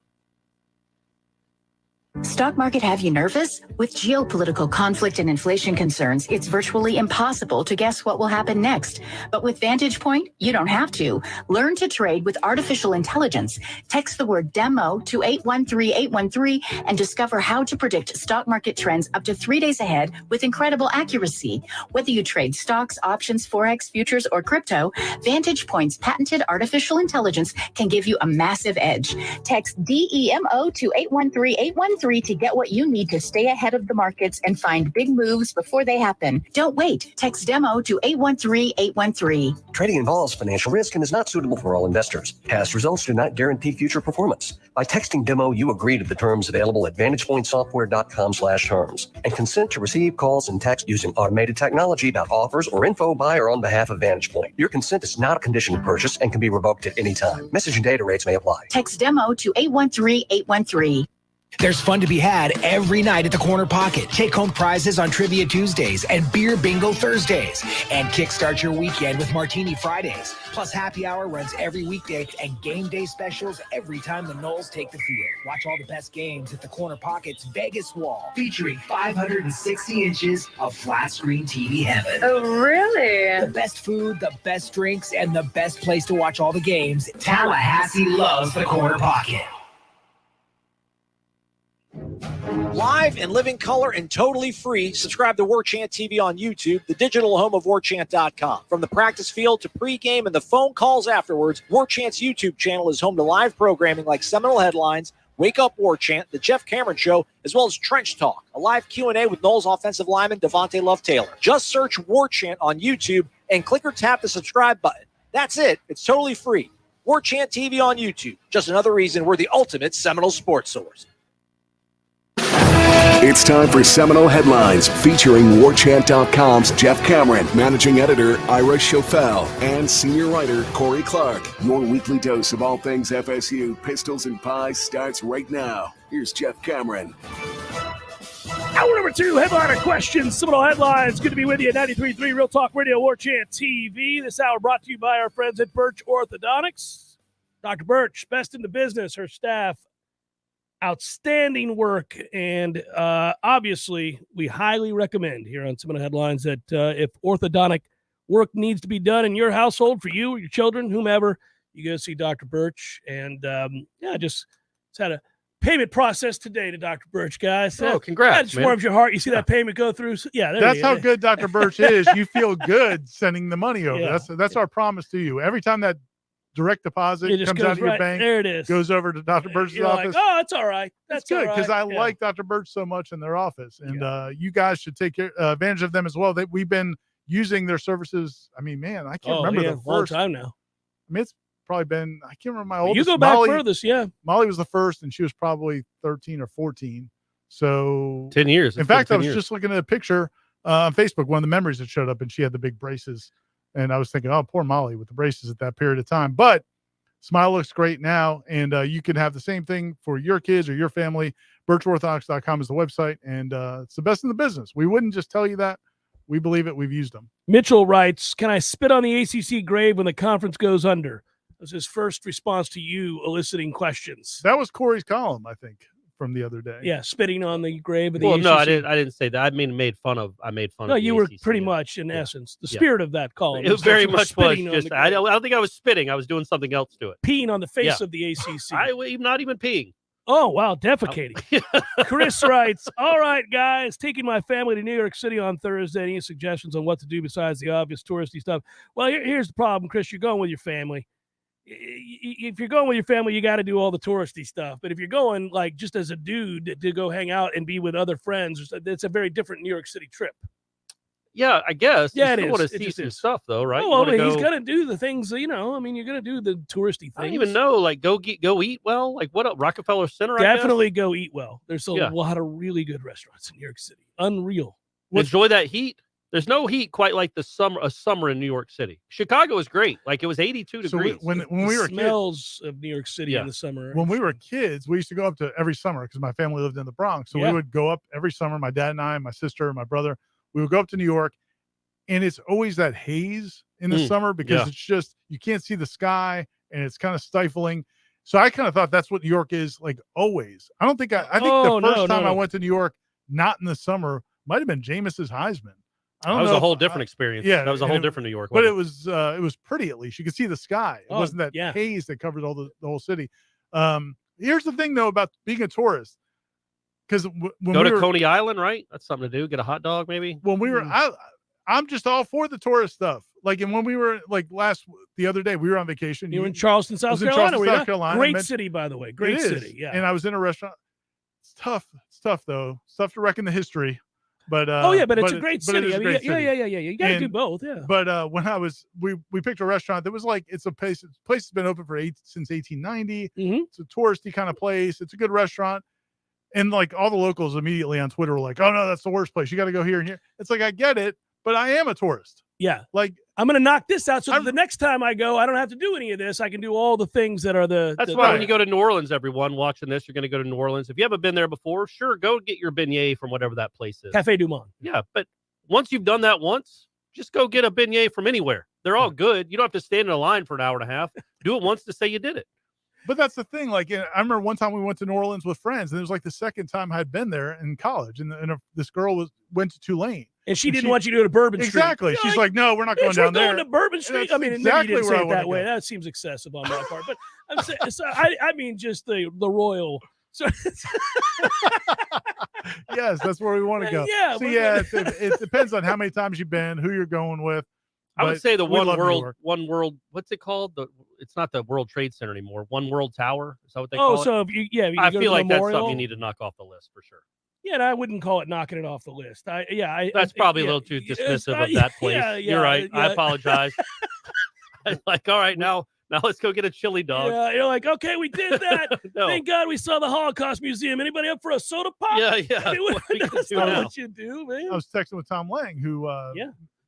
Stock market have you nervous? With geopolitical conflict and inflation concerns, it's virtually impossible to guess what will happen next. But with Vantage Point, you don't have to. Learn to trade with artificial intelligence. Text the word DEMO to 813813 and discover how to predict stock market trends up to 3 days ahead with incredible accuracy. Whether you trade stocks, options, forex, futures, or crypto, Vantage Point's patented artificial intelligence can give you a massive edge. Text DEMO to 813813 to get what you need to stay ahead of the markets and find big moves before they happen. Don't wait. Text DEMO to 813813. Trading involves financial risk and is not suitable for all investors. Past results do not guarantee future performance. By texting DEMO, you agree to the terms available at VantagePointSoftware.com/terms and consent to receive calls and text using automated technology that offers or info by or on behalf of VantagePoint. Your consent is not a condition of purchase and can be revoked at any time. Message and data rates may apply. Text DEMO to 813813. There's fun to be had every night at the Corner Pocket. Take home prizes on Trivia Tuesdays and Beer Bingo Thursdays. And kickstart your weekend with Martini Fridays. Plus, happy hour runs every weekday and game day specials every time the Noles take the field. Watch all the best games at the Corner Pocket's Vegas Wall, featuring 560 inches of flat screen TV heaven. Oh, really? The best food, the best drinks, and the best place to watch all the games. Tallahassee loves the Corner Pocket. Live and living color and totally free. Subscribe to Warchant TV on YouTube, the digital home of Warchant.com. From the practice field to pregame and the phone calls afterwards, Warchant's YouTube channel is home to live programming like Seminole Headlines, Wake Up Warchant, The Jeff Cameron Show, as well as Trench Talk, a live Q&A with Noles offensive lineman Devontae Love-Taylor. Just search Warchant on YouTube and click or tap the subscribe button. That's it. It's totally free. Warchant TV on YouTube. Just another reason we're the ultimate Seminole sports source. It's time for Seminole Headlines, featuring Warchant.com's Jeff Cameron, managing editor Ira Schofel, and senior writer Corey Clark. Your weekly dose of all things FSU, pistols, and pies starts right now. Here's Jeff Cameron. Hour number 2, headliner questions. Seminole Headlines. Good to be with you at 93.3 Real Talk Radio, Warchant TV. This hour brought to you by our friends at Birch Orthodontics. Dr. Birch, best in the business. Her staff, outstanding work, and obviously we highly recommend here on Seminole Headlines that if orthodontic work needs to be done in your household for you or your children, whomever, you go see Dr. Birch. And just had a payment process today to Dr. Birch, guys. Oh, congrats, that just warms your heart. You see that payment go through. So, that's how good Dr. Birch is. You feel good sending the money over. Yeah. That's our promise to you. Every time that direct deposit comes out of your bank, there it is, goes over to Dr. Birch's office. Like, oh, that's all right. That's good because all right. I like Dr. Birch so much in their office, and you guys should take advantage of them as well. That we've been using their services. I mean, man, I can't remember the long first time now. I mean, it's probably been, I can't remember my oldest. You go back furthest, Molly was the first, and she was probably 13 or 14. So 10 years. In fact, I was just looking at a picture on Facebook, one of the memories that showed up, and she had the big braces, and I was thinking, oh, poor Molly with the braces at that period of time. But Smile looks great now, and you can have the same thing for your kids or your family. BirchOrthodox.com is the website, and it's the best in the business. We wouldn't just tell you that. We believe it. We've used them. Mitchell writes, can I spit on the ACC grave when the conference goes under? That was his first response to you eliciting questions. That was Corey's column, I think, from the other day. Yeah, spitting on the grave of the Well, ACC. no, I didn't say that. I mean, made fun of. No, you were ACC. pretty much, in essence, the spirit of that column. It very much was spitting on just. the I grave. don't think I was spitting. I was doing something else to it. Peeing on the face of the ACC. Not even peeing. Oh, wow, defecating. Chris writes, all right, guys, taking my family to New York City on Thursday. Any suggestions on what to do besides the obvious touristy stuff? Well, here's the problem, Chris. You're going with your family. If you're going with your family, you got to do all the touristy stuff. But if you're going like just as a dude to go hang out and be with other friends, it's a very different New York City trip. Yeah, I guess. Yeah, you it is. want to It see just some is. stuff, though, right? Oh, well, he's going to do the things, you're going to do the touristy things. I don't even know. Like, go eat well. Like, what? Rockefeller Center. Definitely go eat well. There's a Yeah. lot of really good restaurants in New York City. Unreal. Enjoy that heat. There's no heat quite like a summer in New York City. Chicago is great. Like, it was 82 So degrees. when we were smells of New York City in the summer. When we were kids, we used to go up to every summer because my family lived in the Bronx. So Yeah. we would go up every summer. My dad and I, my sister, and my brother, we would go up to New York, and it's always that haze in the summer because it's just, you can't see the sky and it's kind of stifling. So I kind of thought that's what New York is like always. I don't think I think the first time I went to New York, not in the summer, might have been Jameis's Heisman. I don't That was know a whole different experience. Yeah, that was a and whole different New York. But wasn't it was pretty. At least you could see the sky. It wasn't that haze that covered all the whole city. Here's the thing though about being a tourist, because when go we to were, Coney Island, right? That's something to do. Get a hot dog, maybe. when we were, I'm just all for the tourist stuff. Like, and when we were like the other day, we were on vacation. You were in Charleston, South Carolina. were you South not? Carolina. Great city, by the way. Great It is. city. Yeah. And I was in a restaurant. It's tough. It's tough though. It's tough to reckon the hiry. But but it's a great but it city. is a I mean, great city. yeah. You got to do And- both. Yeah. But when we picked a restaurant that was like, it's a place has been open since 1890. It's a touristy kind of place. It's a good restaurant. And like all the locals immediately on Twitter were like, oh no, that's the worst place. You got to go here and here. It's like, I get it, but I am a tourist. Yeah. Like I'm going to knock this out so that the next time I go, I don't have to do any of this. I can do all the things that are That's why when you go to New Orleans, everyone watching this, you're going to go to New Orleans. If you haven't been there before, sure, go get your beignet from whatever that place is. Café Du Monde. Yeah, but once you've done that once, just go get a beignet from anywhere. They're all good. You don't have to stand in a line for an hour and a half. Do it once to say you did it. But that's the thing. Like, I remember one time we went to New Orleans with friends, and it was like the second time I had been there in college. And this girl went to Tulane. And she didn't want you to go to Bourbon Street. Exactly. She's like, no, we're not going down there. We're going to Bourbon Street. That's I mean, exactly maybe you didn't say where it I that wanna way. go. That seems excessive on my part. But I'm saying, I mean, just the royal. So yes, that's where we want to go. Yeah. So it depends on how many times you've been, who you're going with. I would say the we love New one York. world. What's it called? It's not the World Trade Center anymore. One World Tower. Is that what they Oh, call it? so if you I go to feel like that's Memorial, something you need to knock off the list for sure. Yeah, and I wouldn't call it knocking it off the list. That's probably a little too dismissive of that place. Yeah, You're right. yeah. I apologize. I'm like, all right, now let's go get a chili dog. Yeah, you're like, okay, we did that. No. Thank God we saw the Holocaust Museum. Anybody up for a soda pop? Yeah. I mean, What are we gonna that's do not now? what you do, man. I was texting with Tom Lang, who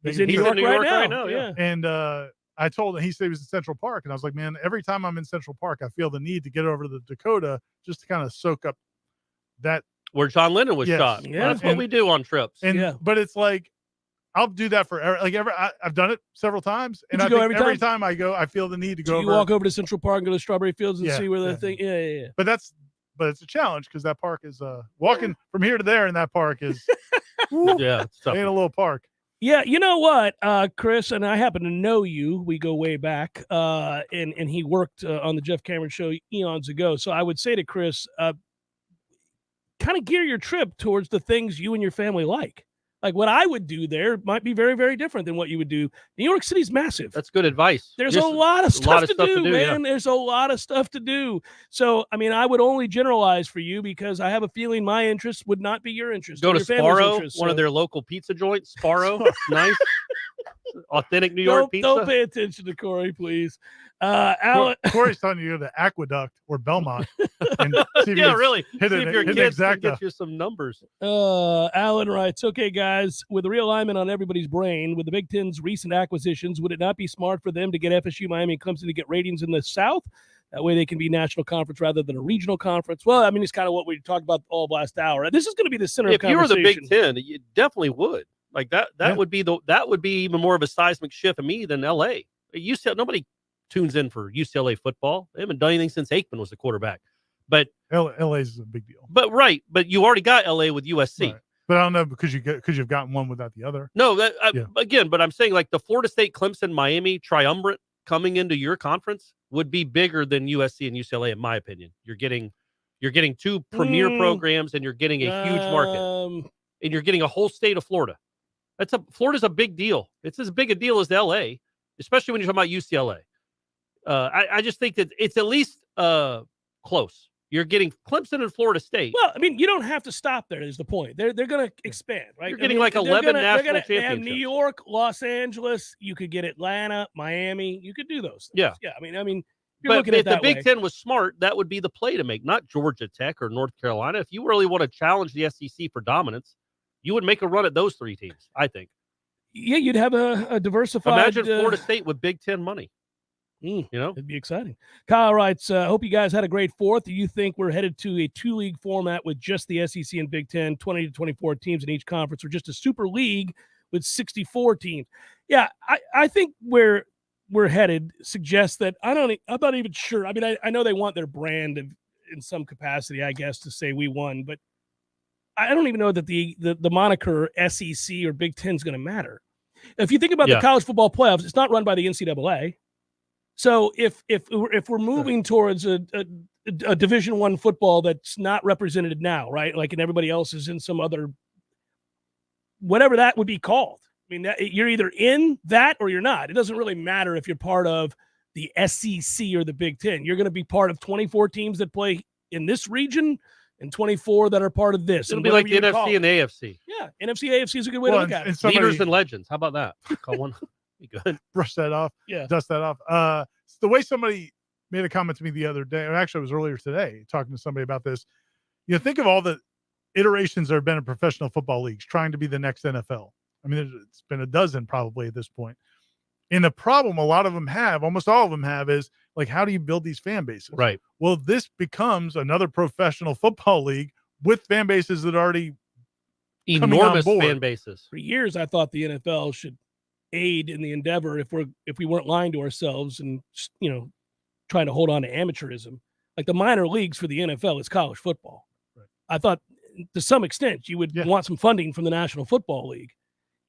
He's in New York right now. yeah. And I told him, he said he was in Central Park, and I was like, man, every time I'm in Central Park, I feel the need to get over to the Dakota just to kind of soak up that. Where John Lennon was Yes. shot. Yeah. That's what we do on trips. And but it's like, I'll do that for I've done it several times, and Would I you go think every every time I go, I feel the need to go. Do you over. walk over to Central Park and go to Strawberry Fields and Yeah, see where the yeah. thing? Yeah. But it's a challenge because that park is walking from here to there, and that park is Yeah, it's tough. ain't a little park. Yeah, you know what, Chris, and I happen to know you. We go way back, and he worked on the Jeff Cameron Show eons ago. So I would say to Chris, kind of gear your trip towards the things you and your family like. Like what I would do there might be very, very different than what you would do. New York City's massive. That's good advice. There's Just a lot of stuff to do, man. Yeah. There's a lot of stuff to do. So, I mean, I would only generalize for you because I have a feeling my interest would not be your interest. Go or to your family's Sparrow, interest, one of so- their local pizza joints. Sparrow, nice, authentic New York pizza. Don't pay attention to Corey, please. Alan, Corey's telling you to go to Aqueduct or Belmont. And see if Yeah, you really. Hit See it, if your hit kids can exacta. get you some numbers. Alan writes, okay, guys, with the realignment on everybody's brain, with the Big Ten's recent acquisitions, would it not be smart for them to get FSU, Miami, and Clemson to get ratings in the South? That way they can be national conference rather than a regional conference. Well, I mean, it's kind of what we talked about all of last hour. This is going to be the center of If you were conversation. the Big Ten, you definitely would. Like that would be that would be even more of a seismic shift in me than LA. Nobody tunes in for UCLA football. They haven't done anything since Aikman was the quarterback. But LA's a big deal. But you already got LA with USC. Right. But I don't know because you've gotten one without the other. No, again, but I'm saying like the Florida State, Clemson, Miami triumvirate coming into your conference would be bigger than USC and UCLA, in my opinion. You're getting two premier programs, and you're getting a huge market, and you're getting a whole state of Florida. Florida's a big deal. It's as big a deal as LA, especially when you're talking about UCLA. I just think that it's at least close. You're getting Clemson and Florida State. Well, I mean, you don't have to stop there. Is the point? They're going to expand, right? You're getting like 11 national They have championships. New York, Los Angeles. You could get Atlanta, Miami. You could do those things. Yeah. I mean, you're But looking if at that the Big way. Ten was smart, that would be the play to make, not Georgia Tech or North Carolina. If you really want to challenge the SEC for dominance, you would make a run at those three teams, I think. Yeah, you'd have a diversified. Imagine Florida State with Big Ten money. You know, it'd be exciting. Kyle writes, hope you guys had a great fourth. Do you think we're headed to a two-league format with just the SEC and Big Ten, 20 to 24 teams in each conference, or just a super league with 64 teams? Yeah, I think where we're headed suggests that I'm not even sure. I mean, I know they want their brand in some capacity, I guess, to say we won, but I don't even know that the moniker SEC or Big Ten is going to matter. If you think about the college football playoffs, it's not run by the NCAA. So if we're moving towards a Division I football that's not represented now, right? Like, and everybody else is in some other, whatever that would be called. I mean, you're either in that or you're not. It doesn't really matter if you're part of the SEC or the Big Ten. You're going to be part of 24 teams that play in this region and 24 that are part of this. It'll be like the NFC and the AFC. Yeah, NFC, AFC is a good way to look at it. Leaders and legends. How about that? Call one. Be good. Brush that off. Yeah. Dust that off. It's the way somebody made a comment to me the other day, or actually it was earlier today, talking to somebody about this. You know, think of all the iterations there have been in professional football leagues trying to be the next NFL. I mean, it's been a dozen probably at this point. And the problem almost all of them have is like, how do you build these fan bases? Right. Well, this becomes another professional football league with fan bases that are already enormous fan bases. For years, I thought the NFL should aid in the endeavor if we weren't lying to ourselves and, trying to hold on to amateurism. Like the minor leagues for the NFL is college football. Right. I thought to some extent you would want some funding from the National Football League.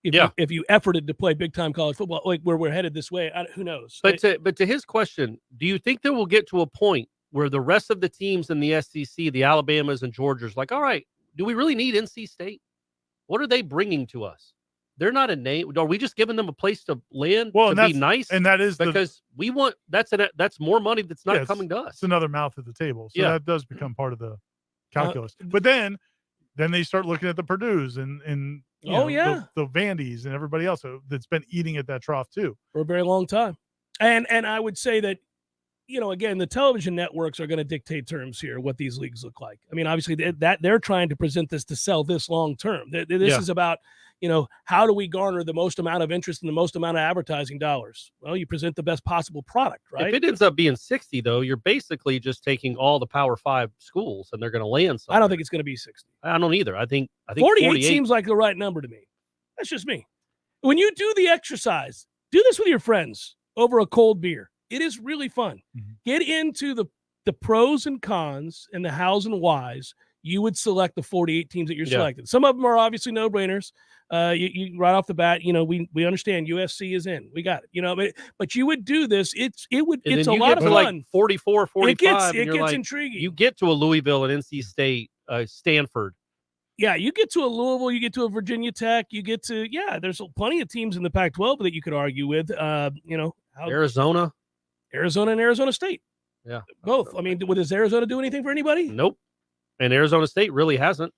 If you efforted to play big time college football, like where we're headed this way, who knows? But to his question, do you think that we'll get to a point where the rest of the teams in the SEC, the Alabamas and Georgias, like, all right, do we really need NC State? What are they bringing to us? They're not a name. Are we just giving them a place to land to be nice? And that is because we want that's more money that's not coming to us. It's another mouth at the table. So that does become part of the calculus. But then they start looking at the Purdues and the Vandys and everybody else that's been eating at that trough too for a very long time. And I would say that, again, the television networks are going to dictate terms here, what these leagues look like. I mean, obviously that they're trying to present this to sell this long term. This is about, how do we garner the most amount of interest and the most amount of advertising dollars? Well, you present the best possible product, right? If it ends up being 60, though, you're basically just taking all the Power 5 schools and they're going to land somewhere. I don't think it's going to be 60. I don't either. I think 48 seems like the right number to me. That's just me. When you do the exercise, do this with your friends over a cold beer. It is really fun. Mm-hmm. Get into the pros and cons and the hows and whys. You would select the 48 teams that you're selecting. Some of them are obviously no-brainers. You right off the bat, we understand USC is in. We got it. But you would do this. It's a lot of fun. Like 44, 45. It gets intriguing. You get to a Louisville and NC State, Stanford. Yeah, you get to a Louisville, you get to a Virginia Tech, you get to there's plenty of teams in the Pac-12 that you could argue with. Arizona and Arizona State. Yeah, both. I mean, does Arizona do anything for anybody? Nope. And Arizona State really hasn't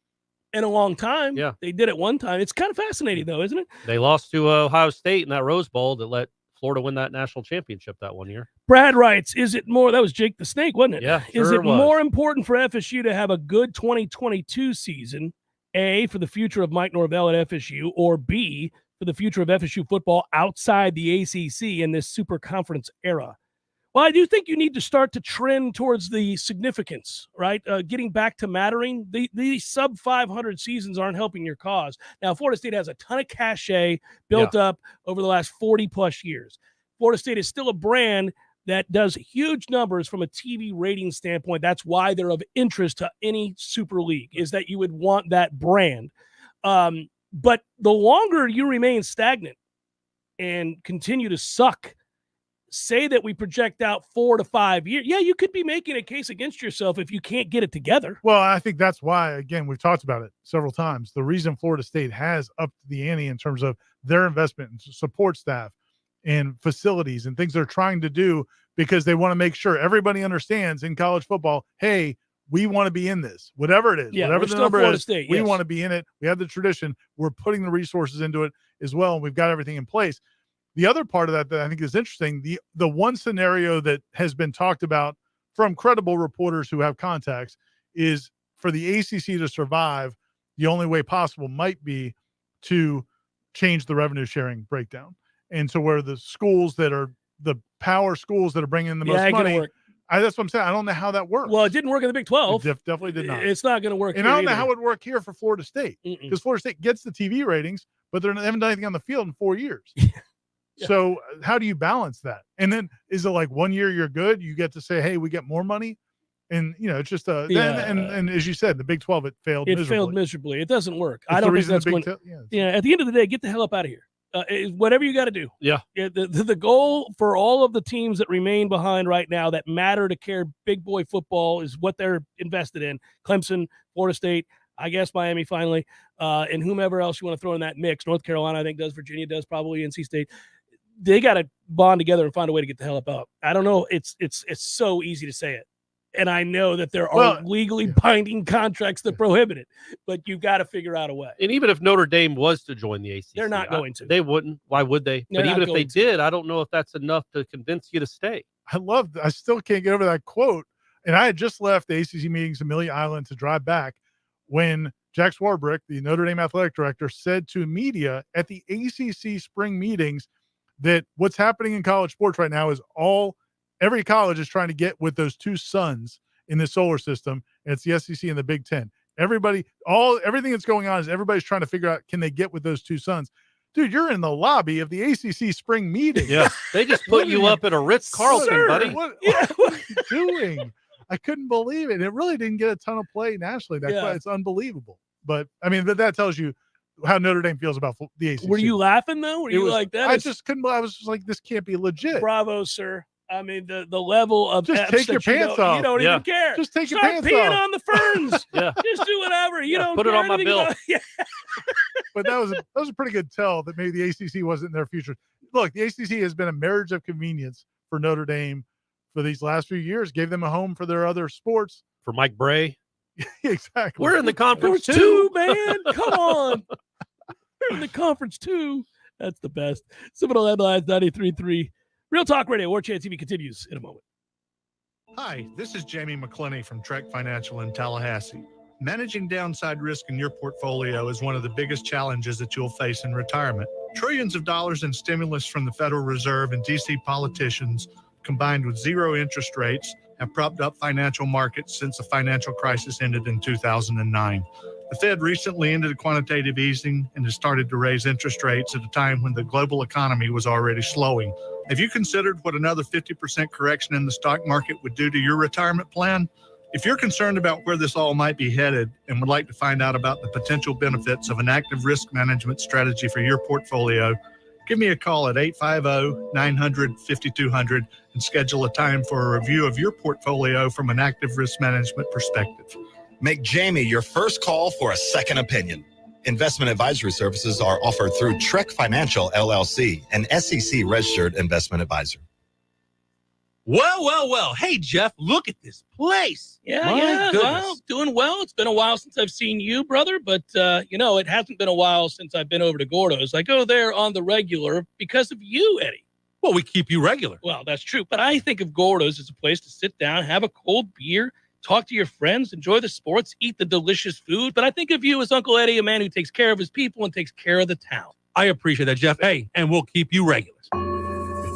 in a long time. Yeah, they did it one time. It's kind of fascinating, though, isn't it? They lost to Ohio State in that Rose Bowl that let Florida win that national championship that one year. Brad writes, is it more, that was Jake the Snake, wasn't it? Yeah, Is it more important for FSU to have a good 2022 season, A, for the future of Mike Norvell at FSU, or B, for the future of FSU football outside the ACC in this super conference era? Well, I do think you need to start to trend towards the significance, right? Getting back to mattering. The sub 500 seasons aren't helping your cause. Now, Florida State has a ton of cachet built up over the last 40 plus years. Florida State is still a brand that does huge numbers from a TV rating standpoint. That's why they're of interest to any super league, is that you would want that brand. But the longer you remain stagnant and continue to suck, say that we project out 4 to 5 years. Yeah, you could be making a case against yourself if you can't get it together. Well, I think that's why, again, we've talked about it several times. The reason Florida State has upped the ante in terms of their investment in support staff and facilities and things they're trying to do, because they want to make sure everybody understands in college football, hey, we want to be in this, whatever it is, whatever the number is, State, we want to be in it. We have the tradition. We're putting the resources into it as well, and we've got everything in place. The other part of that I think is interesting, the one scenario that has been talked about from credible reporters who have contacts is for the ACC to survive, the only way possible might be to change the revenue sharing breakdown. And so where the schools that are the power schools that are bringing in the most money, that's what I'm saying. I don't know how that works. Well, it didn't work in the Big 12. It definitely did not. It's not going to work. And I don't know how it would work here for Florida State, because Florida State gets the TV ratings, but they haven't done anything on the field in 4 years. So how do you balance that? And then is it like 1 year you're good? You get to say, hey, we get more money. And, it's just and as you said, the Big 12, it failed miserably. It doesn't work. I don't think that's going to, at the end of the day, get the hell up out of here. Whatever you got to do. Yeah. The goal for all of the teams that remain behind right now that matter to care big boy football is what they're invested in. Clemson, Florida State, I guess Miami finally, and whomever else you want to throw in that mix. North Carolina, I think, does. Virginia does, probably. NC State. They got to bond together and find a way to get the hell up out. I don't know. It's so easy to say it. And I know that there are legally binding contracts that prohibit it, but you've got to figure out a way. And even if Notre Dame was to join the ACC, they're not going to. They wouldn't. Why would they? But even if they did, I don't know if that's enough to convince you to stay. I still can't get over that quote. And I had just left the ACC meetings in Amelia Island to drive back when Jack Swarbrick, the Notre Dame athletic director, said to media at the ACC spring meetings that what's happening in college sports right now is every college is trying to get with those two suns in the solar system, and it's the SEC and the Big Ten. Everything that's going on is everybody's trying to figure out, can they get with those two suns? Dude, you're in the lobby of the ACC spring meeting. Yeah, they just put you up at a Ritz-Carlton, buddy. What are you doing? I couldn't believe it. It really didn't get a ton of play nationally. It's unbelievable. But I mean, that tells you how Notre Dame feels about the ACC. Were you laughing though? Were you like that? I just couldn't. I was just like, this can't be legit. Bravo, sir. I mean, the level of just take your pants off. You don't even care. Just take your Start pants peeing off. on the ferns. Yeah. Just do whatever. You don't put it care on my anything bill. about- Yeah. But that was a pretty good tell that maybe the ACC wasn't in their future. Look, the ACC has been a marriage of convenience for Notre Dame for these last few years. Gave them a home for their other sports. For Mike Bray. Exactly. We're in the conference too, man. Come on. We're in the conference too. That's the best. Seminole Headlines 93.3. Real Talk Radio. Warchant TV continues in a moment. Hi, this is Jamie McClenny from Trek Financial in Tallahassee. Managing downside risk in your portfolio is one of the biggest challenges that you'll face in retirement. Trillions of dollars in stimulus from the Federal Reserve and D.C. politicians, combined with zero interest rates, have propped up financial markets since the financial crisis ended in 2009. The Fed recently ended quantitative easing and has started to raise interest rates at a time when the global economy was already slowing. Have you considered what another 50% correction in the stock market would do to your retirement plan? If you're concerned about where this all might be headed and would like to find out about the potential benefits of an active risk management strategy for your portfolio, give me a call at 850-900-5200 and schedule a time for a review of your portfolio from an active risk management perspective. Make Jamie your first call for a second opinion. Investment advisory services are offered through Trek Financial, LLC, an SEC-registered investment advisor. Well. Hey, Jeff, look at this place. Yeah. Well, doing well. It's been a while since I've seen you, brother, but, it hasn't been a while since I've been over to Gordo's. I go there on the regular because of you, Eddie. Well, we keep you regular. Well, that's true, but I think of Gordo's as a place to sit down, have a cold beer, talk to your friends, enjoy the sports, eat the delicious food. But I think of you as Uncle Eddie, a man who takes care of his people and takes care of the town. I appreciate that, Jeff. Hey, and we'll keep you regular.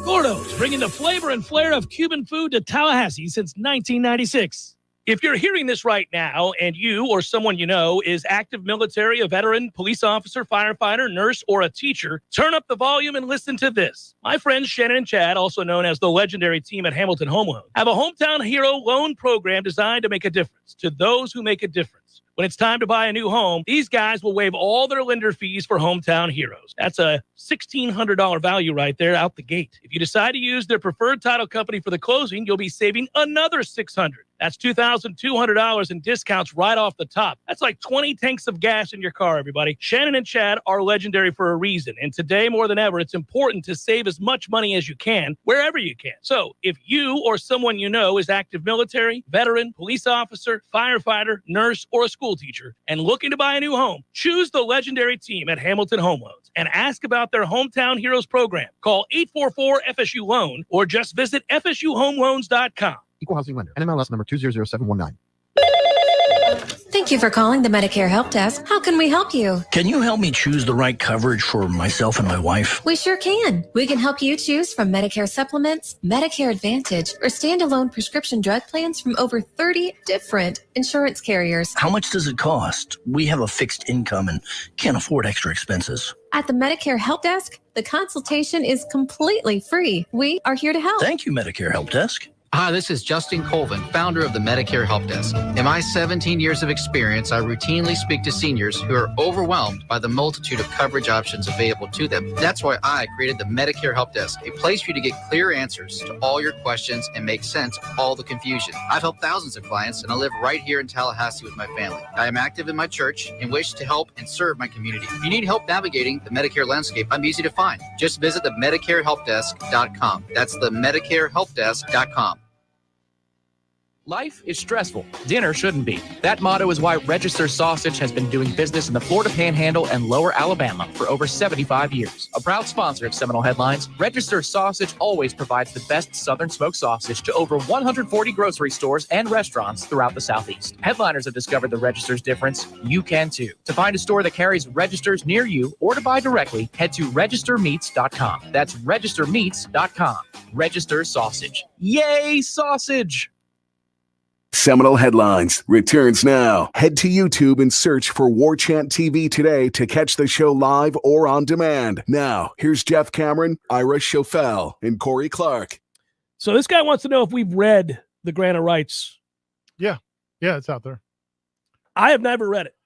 Gordo's, bringing the flavor and flair of Cuban food to Tallahassee since 1996. If you're hearing this right now and you or someone you know is active military, a veteran, police officer, firefighter, nurse, or a teacher, turn up the volume and listen to this. My friends Shannon and Chad, also known as the legendary team at Hamilton Home Loan, have a hometown hero loan program designed to make a difference to those who make a difference. When it's time to buy a new home, these guys will waive all their lender fees for hometown heroes. That's a $1,600 value right there out the gate. If you decide to use their preferred title company for the closing, you'll be saving another $600. That's $2,200 in discounts right off the top. That's like 20 tanks of gas in your car, everybody. Shannon and Chad are legendary for a reason. And today, more than ever, it's important to save as much money as you can, wherever you can. So if you or someone you know is active military, veteran, police officer, firefighter, nurse, or a school teacher, and looking to buy a new home, choose the legendary team at Hamilton Home Loans and ask about their Hometown Heroes program. Call 844-FSU-LOAN or just visit FSUHomeLoans.com. Equal housing lender. NMLS number 200719. Thank you for calling the Medicare Help Desk. How can we help you? Can you help me choose the right coverage for myself and my wife? We sure can. We can help you choose from Medicare supplements, Medicare Advantage, or standalone prescription drug plans from over 30 different insurance carriers. How much does it cost? We have a fixed income and can't afford extra expenses. At the Medicare Help Desk, the consultation is completely free. We are here to help. Thank you, Medicare Help Desk. Hi, this is Justin Colvin, founder of the Medicare Help Desk. In my 17 years of experience, I routinely speak to seniors who are overwhelmed by the multitude of coverage options available to them. That's why I created the Medicare Help Desk, a place for you to get clear answers to all your questions and make sense of all the confusion. I've helped thousands of clients, and I live right here in Tallahassee with my family. I am active in my church and wish to help and serve my community. If you need help navigating the Medicare landscape, I'm easy to find. Just visit the MedicareHelpDesk.com. That's the MedicareHelpDesk.com. Life is stressful. Dinner shouldn't be. That motto is why Register Sausage has been doing business in the Florida Panhandle and Lower Alabama for over 75 years. A proud sponsor of Seminole Headlines, Register Sausage always provides the best Southern smoked sausage to over 140 grocery stores and restaurants throughout the Southeast. Headliners have discovered the Register's difference. You can too. To find a store that carries Registers near you or to buy directly, head to registermeats.com. That's registermeats.com. Register Sausage. Yay, sausage! Seminole Headlines returns now. Head to YouTube and search for Warchant TV today to catch the show live or on demand. Now, here's Jeff Cameron, Ira Schofel, and Corey Clark. So this guy wants to know if we've read the Grant of Rights. Yeah, it's out there. I have never read it.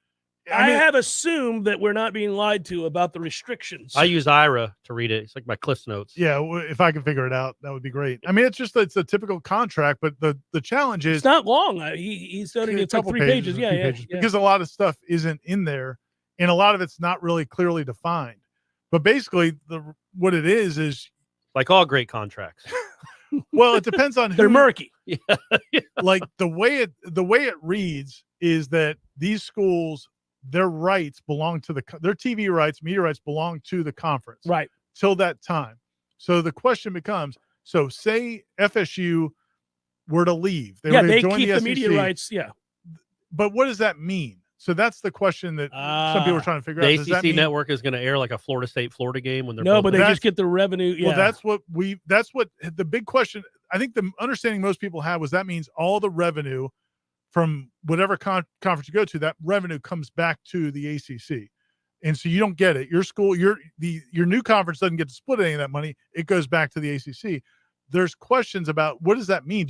I mean, have assumed that we're not being lied to about the restrictions. I use Ira to read it. It's like my Cliff's Notes. Yeah, if I can figure it out, that would be great. I mean, it's a typical contract, but the challenge is it's not long. He's done it. It's like 3 pages. Yeah. Because a lot of stuff isn't in there, and a lot of it's not really clearly defined. But basically, what it is like all great contracts. Well, it depends on who. They're murky. Yeah. Like the way it reads is that these schools, their rights belong to their TV rights, media rights belong to the conference. Right. Till that time. So the question becomes, so say FSU were to leave. They join keep the SEC, media rights. Yeah. But what does that mean? So that's the question that some people are trying to figure out. The Does that ACC mean, network is going to air like a Florida State-Florida game when they're no, but they just get the revenue. Yeah. Well, that's what the big question, I think the understanding most people have was that means all the revenue from whatever conference you go to, that revenue comes back to the ACC. And so you don't get it. Your school, your new conference doesn't get to split any of that money. It goes back to the ACC. There's questions about what does that mean?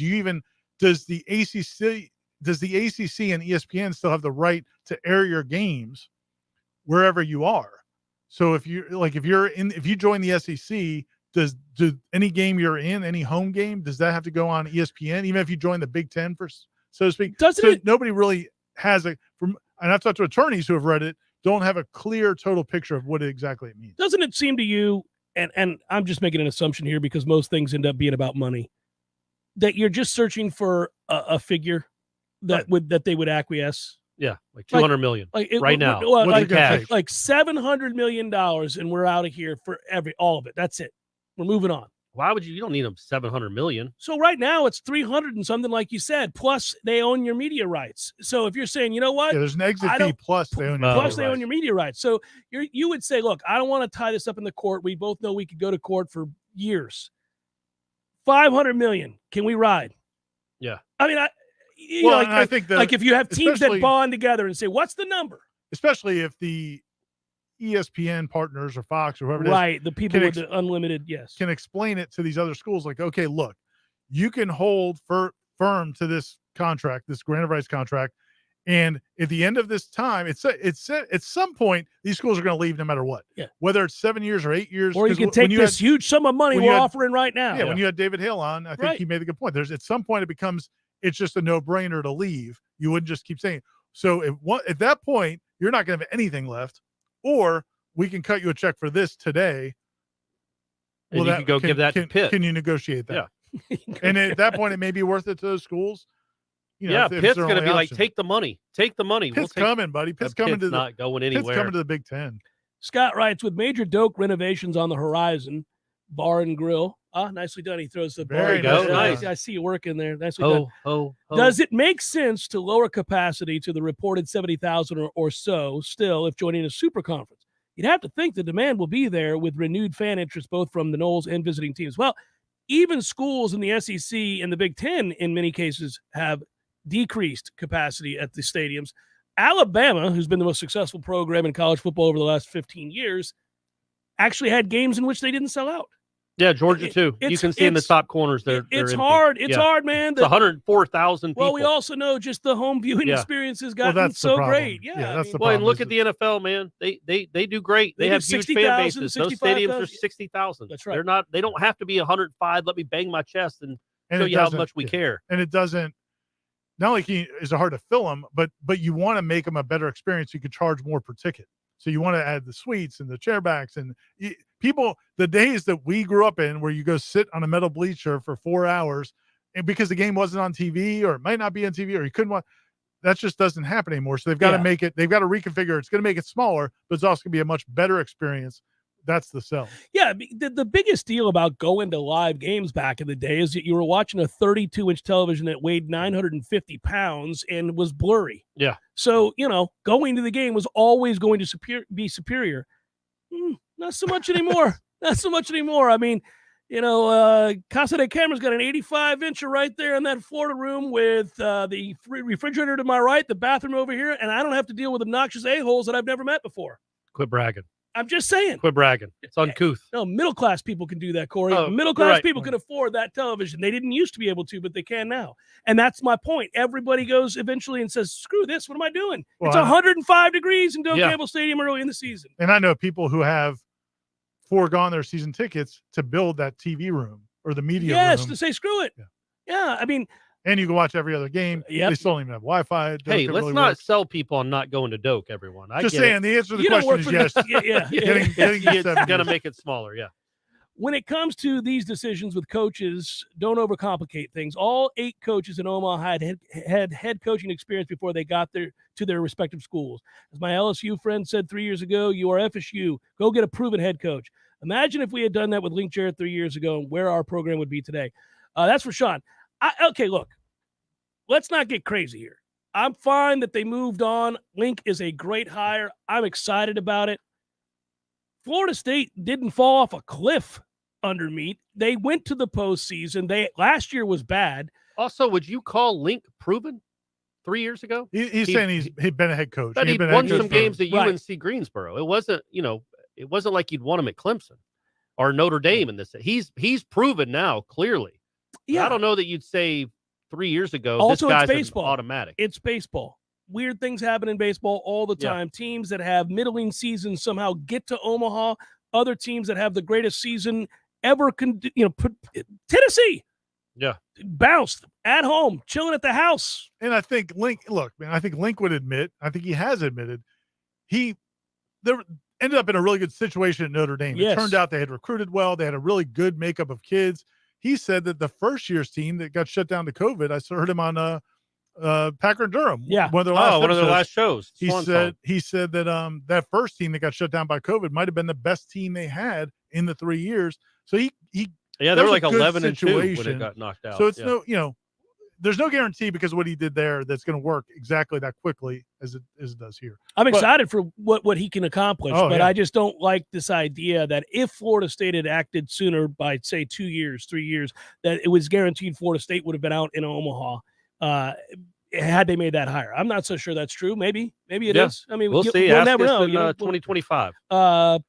Does the ACC and ESPN still have the right to air your games wherever you are? So if you join the SEC, do any game you're in, any home game, does that have to go on ESPN? Even if you join the Big Ten, so to speak, nobody really has and I've talked to attorneys who have read it, don't have a clear total picture of what exactly it means. Doesn't it seem to you, and I'm just making an assumption here because most things end up being about money, that you're just searching for a figure that they would acquiesce? Yeah, like 200 million right now. Like $700 million, and we're out of here for all of it. That's it. We're moving on. Why would you don't need them 700 million. So right now it's 300 and something, like you said, plus they own your media rights. So if you're saying, you know what? Yeah, there's an exit fee plus they own your media rights. So you would say, look, I don't want to tie this up in the court. We both know we could go to court for years. 500 million. Can we ride? Yeah. I mean, I think if you have teams that bond together and say, what's the number? Especially if the ESPN partners or Fox or whoever it is. Right, the people with the unlimited, yes. Can explain it to these other schools like, okay, look, you can hold firm to this contract, this grant of rights contract, and at the end of this time, it's at some point, these schools are going to leave no matter what. Yeah. Whether it's 7 years or 8 years. Or you can take this huge sum of money we're offering right now. Yeah, when you had David Hale on, I think he made a good point. At some point, it's just a no-brainer to leave. You wouldn't just keep saying. So at that point, you're not going to have anything left. Or we can cut you a check for this today. And you can go give that to Pitt. Can you negotiate that? Yeah. And at that point, it may be worth it to those schools. Pitt's going to be like, take the money. Take the money. Pitt's coming, buddy. Pitt's coming to not going anywhere. Pitt's coming to the Big Ten. Scott writes, with major Doak renovations on the horizon, bar and grill. Nicely done. He throws the bar. There you go. Nice. I see you working there. Nicely done. Does it make sense to lower capacity to the reported 70,000 or so still if joining a super conference? You'd have to think the demand will be there with renewed fan interest both from the Noles and visiting teams. Well, even schools in the SEC and the Big Ten in many cases have decreased capacity at the stadiums. Alabama, who's been the most successful program in college football over the last 15 years, actually had games in which they didn't sell out. Yeah, Georgia too. You can see in the top corners there. It's hard. It's hard, man. It's 104,000 people. Well, we also know just the home viewing experience has gotten so great. Yeah, that's the problem. And look at the NFL, man. They do great. They have huge fan bases. Those stadiums are 60,000. That's right. They don't have to be 105. Let me bang my chest and show you how much we care. And it doesn't. Not like is it hard to fill them, but you want to make them a better experience. You could charge more per ticket. So you want to add the suites and the chairbacks and people, the days that we grew up in where you go sit on a metal bleacher for 4 hours because the game wasn't on TV or it might not be on TV or you couldn't watch. That just doesn't happen anymore. So they've got to make it. They've got to reconfigure. It's going to make it smaller, but it's also going to be a much better experience. That's the sell. Yeah, the biggest deal about going to live games back in the day is that you were watching a 32-inch television that weighed 950 pounds and was blurry. Yeah. So, going to the game was always going to be superior. Not so much anymore. Not so much anymore. I mean, Casa de Camera's got an 85-incher right there in that Florida room with the refrigerator to my right, the bathroom over here, and I don't have to deal with obnoxious a-holes that I've never met before. Quit bragging. I'm just saying. Quit bragging. It's uncouth. No, middle-class people can do that, Corey. Oh, Middle-class people can afford that television. They didn't used to be able to, but they can now. And that's my point. Everybody goes eventually and says, screw this. What am I doing? Well, it's 105 degrees in Doak Campbell Stadium early in the season. And I know people who have foregone their season tickets to build that TV room or the media room. Yes, to say screw it. Yeah, I mean. And you can watch every other game. They still don't even have Wi-Fi. Hey, let's not sell people on not going to Doak, everyone. Just saying, the answer to the question is yes. It's going to make it smaller, yeah. When it comes to these decisions with coaches, don't overcomplicate things. All 8 coaches in Omaha had head coaching experience before they got to their respective schools. As my LSU friend said 3 years ago, you are FSU. Go get a proven head coach. Imagine if we had done that with Link Jarrett 3 years ago and where our program would be today. That's for Sean. Okay, look, let's not get crazy here. I'm fine that they moved on. Link is a great hire. I'm excited about it. Florida State didn't fall off a cliff under Meat. They went to the postseason. Last year was bad. Also, would you call Link proven 3 years ago? He's saying he'd been a head coach. But he'd won some games at UNC Greensboro. It wasn't, it wasn't like you'd want him at Clemson or Notre Dame in this. He's proven now, clearly. Yeah. I don't know that you'd say 3 years ago, also, this guy's it's baseball. Automatic. It's baseball. Weird things happen in baseball all the time. Yeah. Teams that have middling seasons somehow get to Omaha. Other teams that have the greatest season ever Tennessee. Yeah. Bounced at home, chilling at the house. And I think Link would admit, I think he has admitted, they ended up in a really good situation at Notre Dame. Yes. It turned out they had recruited well. They had a really good makeup of kids. He said that the first year's team that got shut down to COVID, I heard him on Packer and Durham. Yeah. One of their last shows. He said that that first team that got shut down by COVID might have been the best team they had in the 3 years. So he they were like 11-2 when it got knocked out. So it's there's no guarantee because of what he did there that's going to work exactly that quickly as it does here. I'm excited for what he can accomplish, but I just don't like this idea that if Florida State had acted sooner by, say, 2 years, 3 years, that it was guaranteed Florida State would have been out in Omaha had they made that hire. I'm not so sure that's true. Maybe it is. I mean, we'll see. We'll never know. In 2025.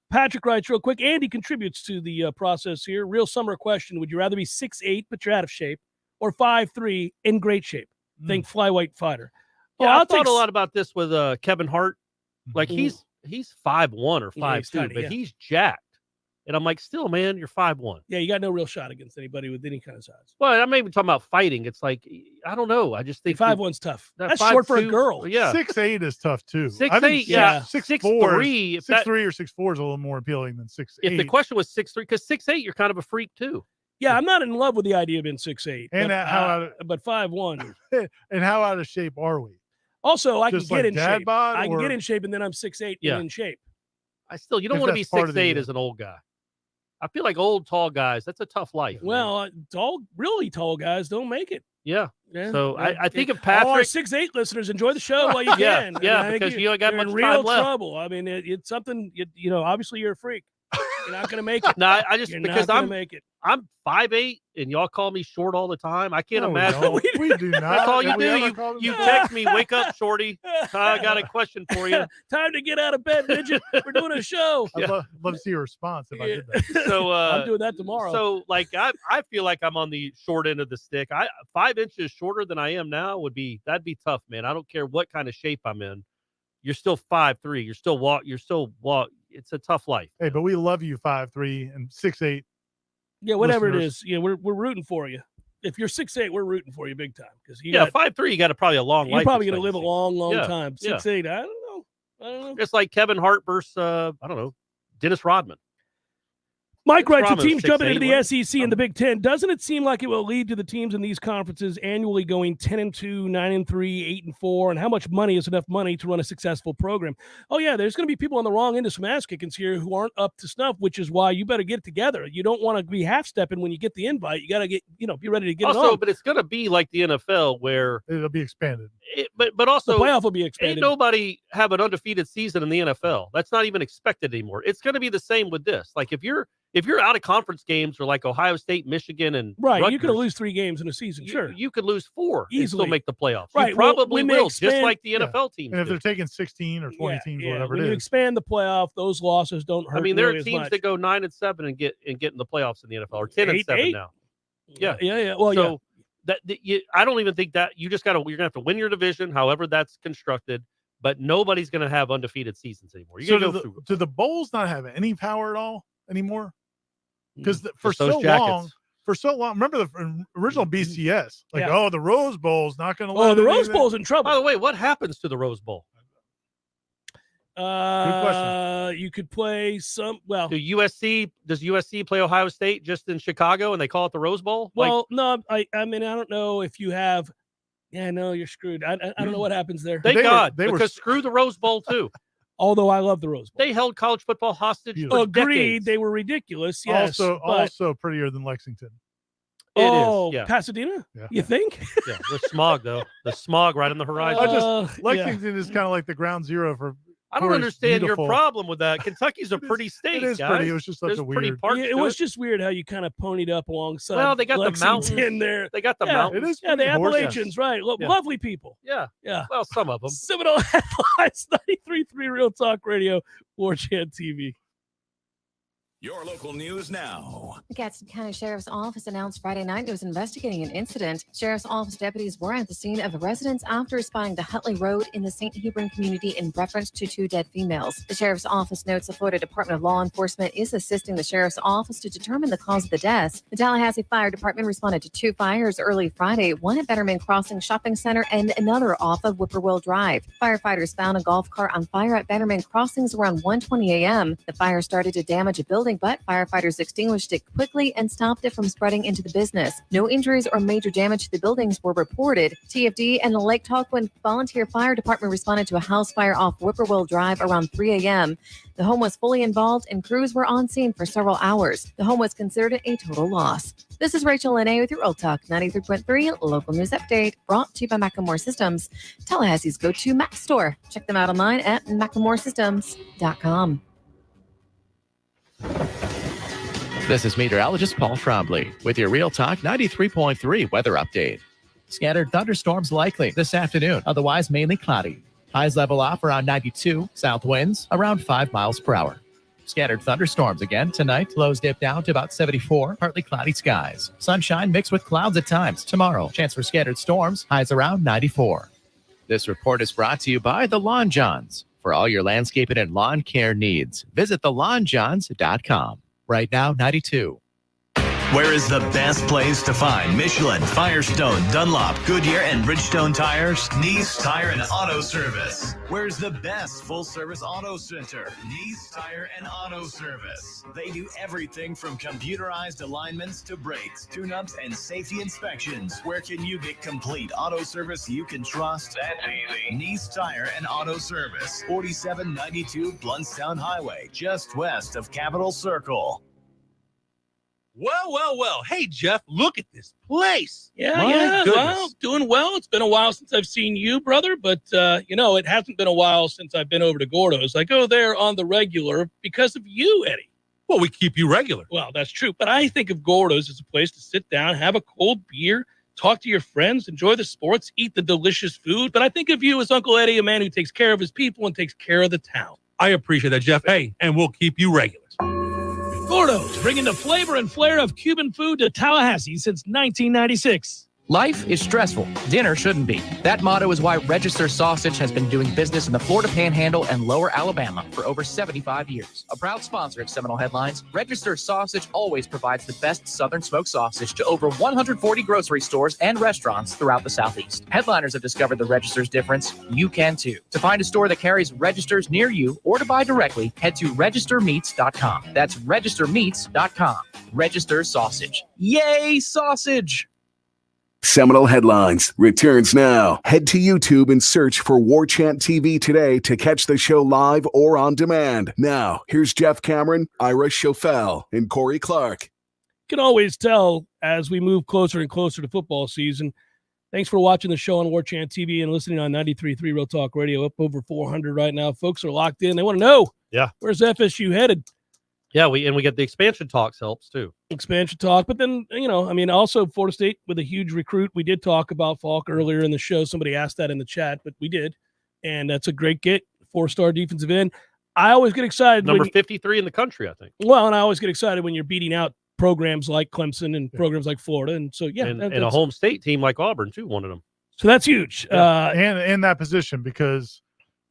Patrick writes real quick. Andy contributes to the process here. Real summer question. Would you rather be 6'8", but you're out of shape, or 5'3", in great shape? Think flyweight fighter. Yeah, I thought a lot about this with Kevin Hart. Like he's 5'1" or 5'2", but he's jacked. And I'm like, still, man, you're 5'1". Yeah, you got no real shot against anybody with any kind of size. Well, I'm even talking about fighting. It's like, I don't know. I just think 5'1's tough. That's short for a girl. Yeah, 6'8" is tough too. 6'8", yeah. 6'3", 6'3" or 6'4" is a little more appealing than 6'8". If the question was 6'3", because 6'8", you're kind of a freak too. Yeah, I'm not in love with the idea of being 6'8", but 5'1". And how out of shape are we? Also, I can Just get like in dad shape. bod, I can or- get in shape, and then I'm 6'8" and in shape. You don't If want to be that's part of the 6'8" deal. as an old guy. I feel like old, tall guys, that's a tough life. Well, really tall guys don't make it. Yeah. Yeah. So I think of all our Patrick. 6'8" listeners, enjoy the show while you can. Yeah, because you ain't got you're much in real time left. trouble. I mean, it's something. Obviously, you're a freak. You're not going to make it. No, I just You're because not gonna make it. I'm 5'8", and y'all call me short all the time. I can't No, we imagine. don't. We do not. That's all you Have we do. ever called him You that? text me, wake up, shorty. I got a question for you. Time to get out of bed, midget. We're doing a show. I'd love to see your response if I did that. So I'm doing that tomorrow. So like I feel like I'm on the short end of the stick. 5 inches shorter than I am now that'd be tough, man. I don't care what kind of shape I'm in. You're still 5'3". You're still walk. It's a tough life. Hey, but we love you 5'3" and 6'8". Yeah, whatever listeners. it is. Yeah, we're rooting for you. If you're 6'8", we're rooting for you big time because 5'3", you got probably a long life. you're probably going to live a expectancy. long Yeah, time. yeah. 6'8", I don't know. It's like Kevin Hart versus I don't know, Dennis Rodman. Mike writes, the Promise, teams jumping 6-8, into the right? SEC and the Big Ten. Doesn't it seem like it will lead to the teams in these conferences annually going 10-2, 9-3, 8-4? And how much money is enough money to run a successful program? Oh, yeah, there's going to be people on the wrong end of some ass kickings here who aren't up to snuff, which is why you better get it together. You don't want to be half-stepping when you get the invite. You got to get, be ready to get it on. But it's going to be like the NFL where it'll be expanded. But also the playoff will be expanded. Ain't nobody have an undefeated season in the NFL. That's not even expected anymore. It's going to be the same with this. Like if you're out of conference games or like Ohio State, Michigan, and right, Rutgers, you could lose 3 games in a season. Sure, you could lose 4 easily, and still make the playoffs. Right, you probably will, expand, just like the NFL teams. And if do. they're taking 16 or 20 teams, or whatever when it you is, expand the playoff, those losses don't hurt. I mean, there really are teams as much. that go 9-7 and get in the playoffs in the NFL, or 10-7 now. Yeah. Well, so I don't even think that you're gonna have to win your division, however that's constructed. But nobody's gonna have undefeated seasons anymore. You're gonna go through. Do the bowls not have any power at all anymore? Because for Just those so jackets. long, remember the original BCS? Like, Yeah. the Rose Bowl's not going to. Oh, the Rose Bowl's in trouble. By the way, what happens to the Rose Bowl? Good question. You could play some. Well, does USC play Ohio State just in Chicago and they call it the Rose Bowl? Well, no, I mean, I don't know if you have. Yeah, no, you're screwed. I don't know what happens there. Thank God, because screw the Rose Bowl too. Although I love the Rose Bowl. They held college football hostage for Agreed. decades. They were ridiculous. Yes. Also prettier than Lexington. It is, yeah. Pasadena? Yeah. You think? Yeah, the smog though. The smog right on the horizon. Lexington is kind of like the ground zero for. I don't understand your problem with that. Kentucky's a pretty state. It is guys. pretty. It was just such There's a pretty weird. parts Yeah, it to was just weird how you kind of ponied up alongside. Well, they got Lexington the mountains there. They got the Yeah, mountains. It is Yeah, the pretty gorgeous. Appalachians, right? Yeah. Lovely people. Yeah. Yeah. Well, some of them. Seminole Headlines, 93.3 Real Talk Radio, Warchant TV. Your local news now. The Gadsden County Sheriff's Office announced Friday night it was investigating an incident. Sheriff's Office deputies were at the scene of a residence after spotting the Hutley Road in the St. Hebron community in reference to 2 dead females. The Sheriff's Office notes the Florida Department of Law Enforcement is assisting the Sheriff's Office to determine the cause of the deaths. The Tallahassee Fire Department responded to 2 fires early Friday, one at Betterman Crossing Shopping Center and another off of Whippoorwill Drive. Firefighters found a golf cart on fire at Betterman Crossings around 1:20 a.m. The fire started to damage a building, but firefighters extinguished it quickly and stopped it from spreading into the business. No injuries or major damage to the buildings were reported. TFD and the Lake Talquin Volunteer Fire Department responded to a house fire off Whippoorwill Drive around 3 a.m. The home was fully involved and crews were on scene for several hours. The home was considered a total loss. This is Rachel Lene with your Real Talk 93.3 local news update, brought to you by Macklemore Systems, Tallahassee's go-to Mac store. Check them out online at MacklemoreSystems.com. This is meteorologist Paul Trombley with your Real Talk 93.3 weather update. Scattered thunderstorms likely this afternoon, otherwise mainly cloudy. Highs level off around 92, south winds around 5 miles per hour. Scattered thunderstorms again tonight, lows dip down to about 74, partly cloudy skies. Sunshine mixed with clouds at times. Tomorrow, chance for scattered storms, highs around 94. This report is brought to you by the Lawn Johns. For all your landscaping and lawn care needs, visit thelawnjohns.com. Right now, 92. Where is the best place to find Michelin, Firestone, Dunlop, Goodyear, and Bridgestone tires? Nice Tire and Auto Service. Where's the best full-service auto center? Nice Tire and Auto Service. They do everything from computerized alignments to brakes, tune-ups, and safety inspections. Where can you get complete auto service you can trust? That's easy. Nice Tire and Auto Service. 4792 Bluntstown Highway, just west of Capitol Circle. Well. Hey, Jeff, look at this place. Yeah. Well, doing well. It's been a while since I've seen you, brother, but, it hasn't been a while since I've been over to Gordo's. I go there on the regular because of you, Eddie. Well, we keep you regular. Well, that's true, but I think of Gordo's as a place to sit down, have a cold beer, talk to your friends, enjoy the sports, eat the delicious food. But I think of you as Uncle Eddie, a man who takes care of his people and takes care of the town. I appreciate that, Jeff. Hey, and we'll keep you regular. Gordo's, bringing the flavor and flair of Cuban food to Tallahassee since 1996. Life is stressful. Dinner shouldn't be. That motto is why Register Sausage has been doing business in the Florida Panhandle and Lower Alabama for over 75 years. A proud sponsor of Seminole Headlines, Register Sausage always provides the best Southern smoked sausage to over 140 grocery stores and restaurants throughout the Southeast. Headliners have discovered the Register's difference. You can too. To find a store that carries Registers near you or to buy directly, head to registermeats.com. That's registermeats.com. Register Sausage. Yay, sausage! Seminole Headlines returns now. Head to YouTube and search for Warchant TV today to catch the show live or on demand. Now, here's Jeff Cameron, Ira Schofel, and Corey Clark. Can always tell as we move closer and closer to football season. Thanks for watching the show on Warchant TV and listening on 93.3 Real Talk Radio. Up over 400 right now. Folks are locked in. They want to know, where's FSU headed? Yeah, we get the expansion talks helps too. Expansion talk, but then, also Florida State with a huge recruit. We did talk about Falk earlier in the show. Somebody asked that in the chat, but we did. And that's a great get. 4-star defensive end. I always get excited. Number 53 in the country, I think. Well, and I always get excited when you're beating out programs like Clemson and programs like Florida. And so, and a home state team like Auburn, too, one of them. So that's huge. And in that position, because,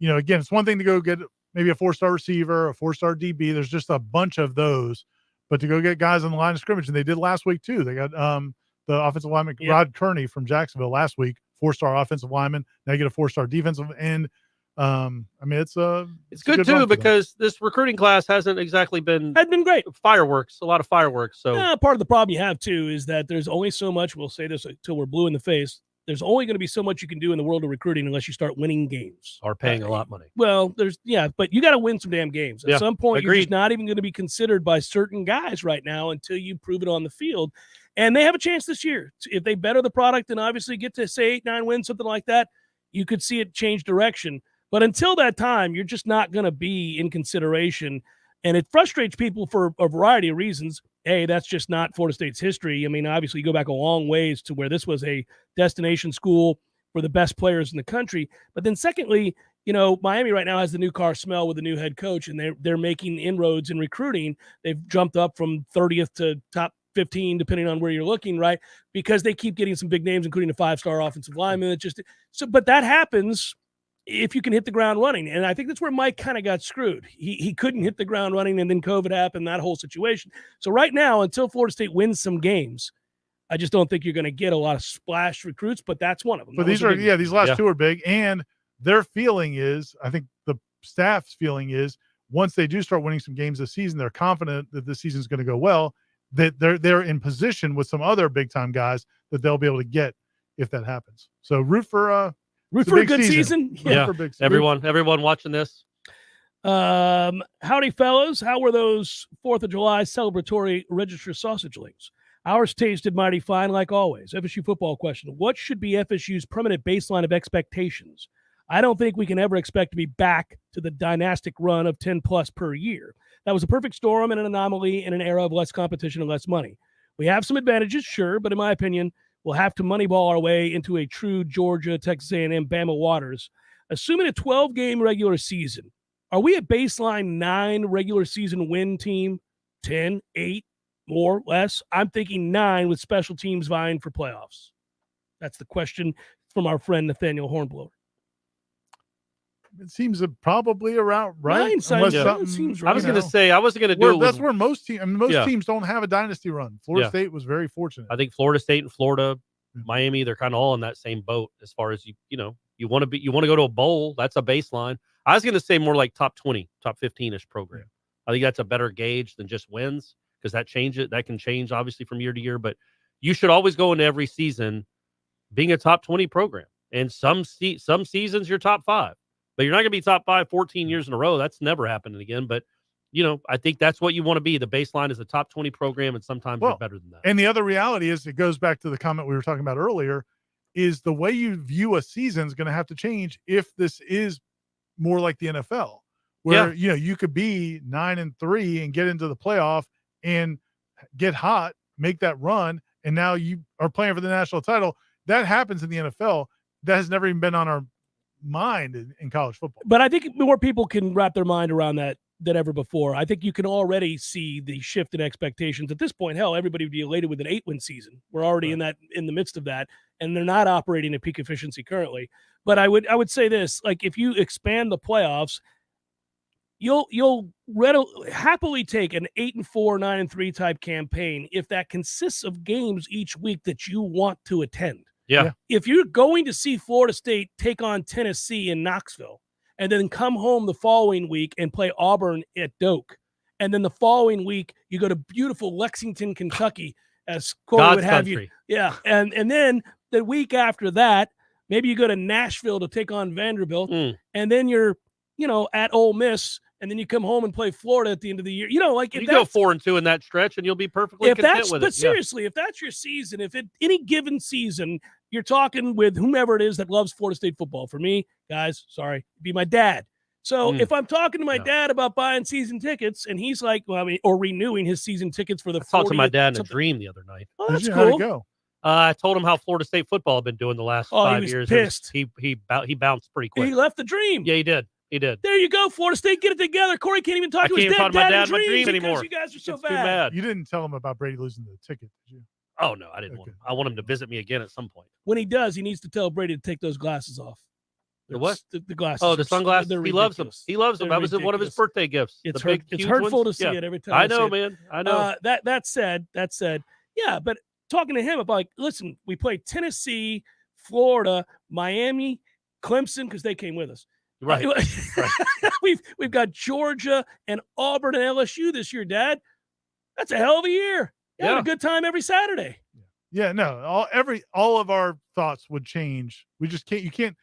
again, it's one thing to go get maybe a 4-star receiver, a 4-star DB. There's just a bunch of those. But to go get guys on the line of scrimmage, and they did last week, too. They got the offensive lineman, Rod Kearney from Jacksonville last week, 4-star offensive lineman. Now you get a 4-star defensive end. It's good too, because this recruiting class hasn't exactly been great. Fireworks, a lot of fireworks. So part of the problem you have too is that there's only so much. We'll say this until we're blue in the face. There's only going to be so much you can do in the world of recruiting unless you start winning games or paying a lot of money. Well, but you got to win some damn games. At some point, you're just not even going to be considered by certain guys right now until you prove it on the field. And they have a chance this year. If they better the product and obviously get to say 8-9 wins, something like that, you could see it change direction. But until that time, you're just not going to be in consideration. And it frustrates people for a variety of reasons. A, that's just not Florida State's history. I mean, obviously, you go back a long ways to where this was a destination school for the best players in the country. But then secondly, Miami right now has the new car smell with the new head coach, and they're making inroads in recruiting. They've jumped up from 30th to top 15, depending on where you're looking, right? Because they keep getting some big names, including a 5-star offensive lineman. But that happens if you can hit the ground running. And I think that's where Mike kind of got screwed. He couldn't hit the ground running, and then COVID happened, that whole situation. So right now, until Florida State wins some games, I just don't think you're going to get a lot of splash recruits, but that's one of them. But these last two are big. And their feeling is, I think the staff's feeling is, once they do start winning some games this season, they're confident that this season's going to go well, that they're in position with some other big-time guys that they'll be able to get if that happens. So root for a good season. Yeah. Everyone watching this. Howdy, fellas. How were those 4th of July celebratory Register sausage links? Ours tasted mighty fine, like always. FSU football question. What should be FSU's permanent baseline of expectations? I don't think we can ever expect to be back to the dynastic run of 10+ per year. That was a perfect storm and an anomaly in an era of less competition and less money. We have some advantages, sure, but in my opinion, we'll have to moneyball our way into a true Georgia, Texas A&M, Bama waters. Assuming a 12-game regular season, are we a baseline 9 regular season win team? 10, 8, more, less? I'm thinking 9 with special teams vying for playoffs. That's the question from our friend Nathaniel Hornblower. It seems probably around right. 9 seems right. I was going to say, I wasn't going to do it. That's where most teams, teams don't have a dynasty run. Florida State was very fortunate. I think Florida State and Florida, Miami, they're kind of all in that same boat as far as you want to go to a bowl. That's a baseline. I was going to say more like top 20, top 15-ish program. I think that's a better gauge than just wins, because that can change obviously from year to year. But you should always go into every season being a top 20 program. And some seasons you're top 5. But you're not going to be top 5 14 years in a row. That's never happening again. But, I think that's what you want to be. The baseline is a top 20 program, and sometimes you're better than that. And the other reality is, it goes back to the comment we were talking about earlier, is the way you view a season is going to have to change if this is more like the NFL, where, you could be 9-3 and get into the playoff and get hot, make that run, and now you are playing for the national title. That happens in the NFL. That has never even been on our mind in college football. But I think more people can wrap their mind around that than ever before. I think you can already see the shift in expectations. At this point, hell, everybody would be elated with an 8-win season. We're already in the midst of that, and they're not operating at peak efficiency currently. But I would say this, like, if you expand the playoffs, you'll happily take an 8-4, 9-3 type campaign if that consists of games each week that you want to attend. Yeah. If you're going to see Florida State take on Tennessee in Knoxville, and then come home the following week and play Auburn at Doak, and then the following week you go to beautiful Lexington, Kentucky, as Corey God's would have country. you. Yeah, and then the week after that, maybe you go to Nashville to take on Vanderbilt, and then you're at Ole Miss, and then you come home and play Florida at the end of the year. If you go 4-2 in that stretch, and you'll be perfectly content with it. But seriously, if that's your season, if any given season you're talking with whomever it is that loves Florida State football, for me, guys, sorry, it'd be my dad. So if I'm talking to my dad about buying season tickets, and he's like, or renewing his season tickets for the 40th. I talked to my dad in a dream the other night. Oh, that's How'd it cool. go? I told him how Florida State football had been doing the last 5 years. He was pissed. He bounced pretty quick. He left the dream. Yeah, he did. He did. There you go, Florida State. Get it together. Corey can't even talk to his dad. My dad in dreams anymore. You guys are so It's too bad. bad. You didn't tell him about Brady losing the ticket, did you? Oh, no, I didn't want him. I want him to visit me again at some point. When he does, he needs to tell Brady to take those glasses off. The what? The glasses. Oh, the sunglasses. They're He loves them. ridiculous. He loves them. They're That was one of his ridiculous. birthday gifts. It's the big, it's huge hurtful ones. to see it every time. I know, see it. man. I know. That said, yeah, but talking to him about, listen, we played Tennessee, Florida, Miami, Clemson, because they came with us. Right. We've got Georgia and Auburn and LSU this year, Dad. That's a hell of a year. You had a good time every Saturday. Yeah, no, all of our thoughts would change. We just can't. You can't.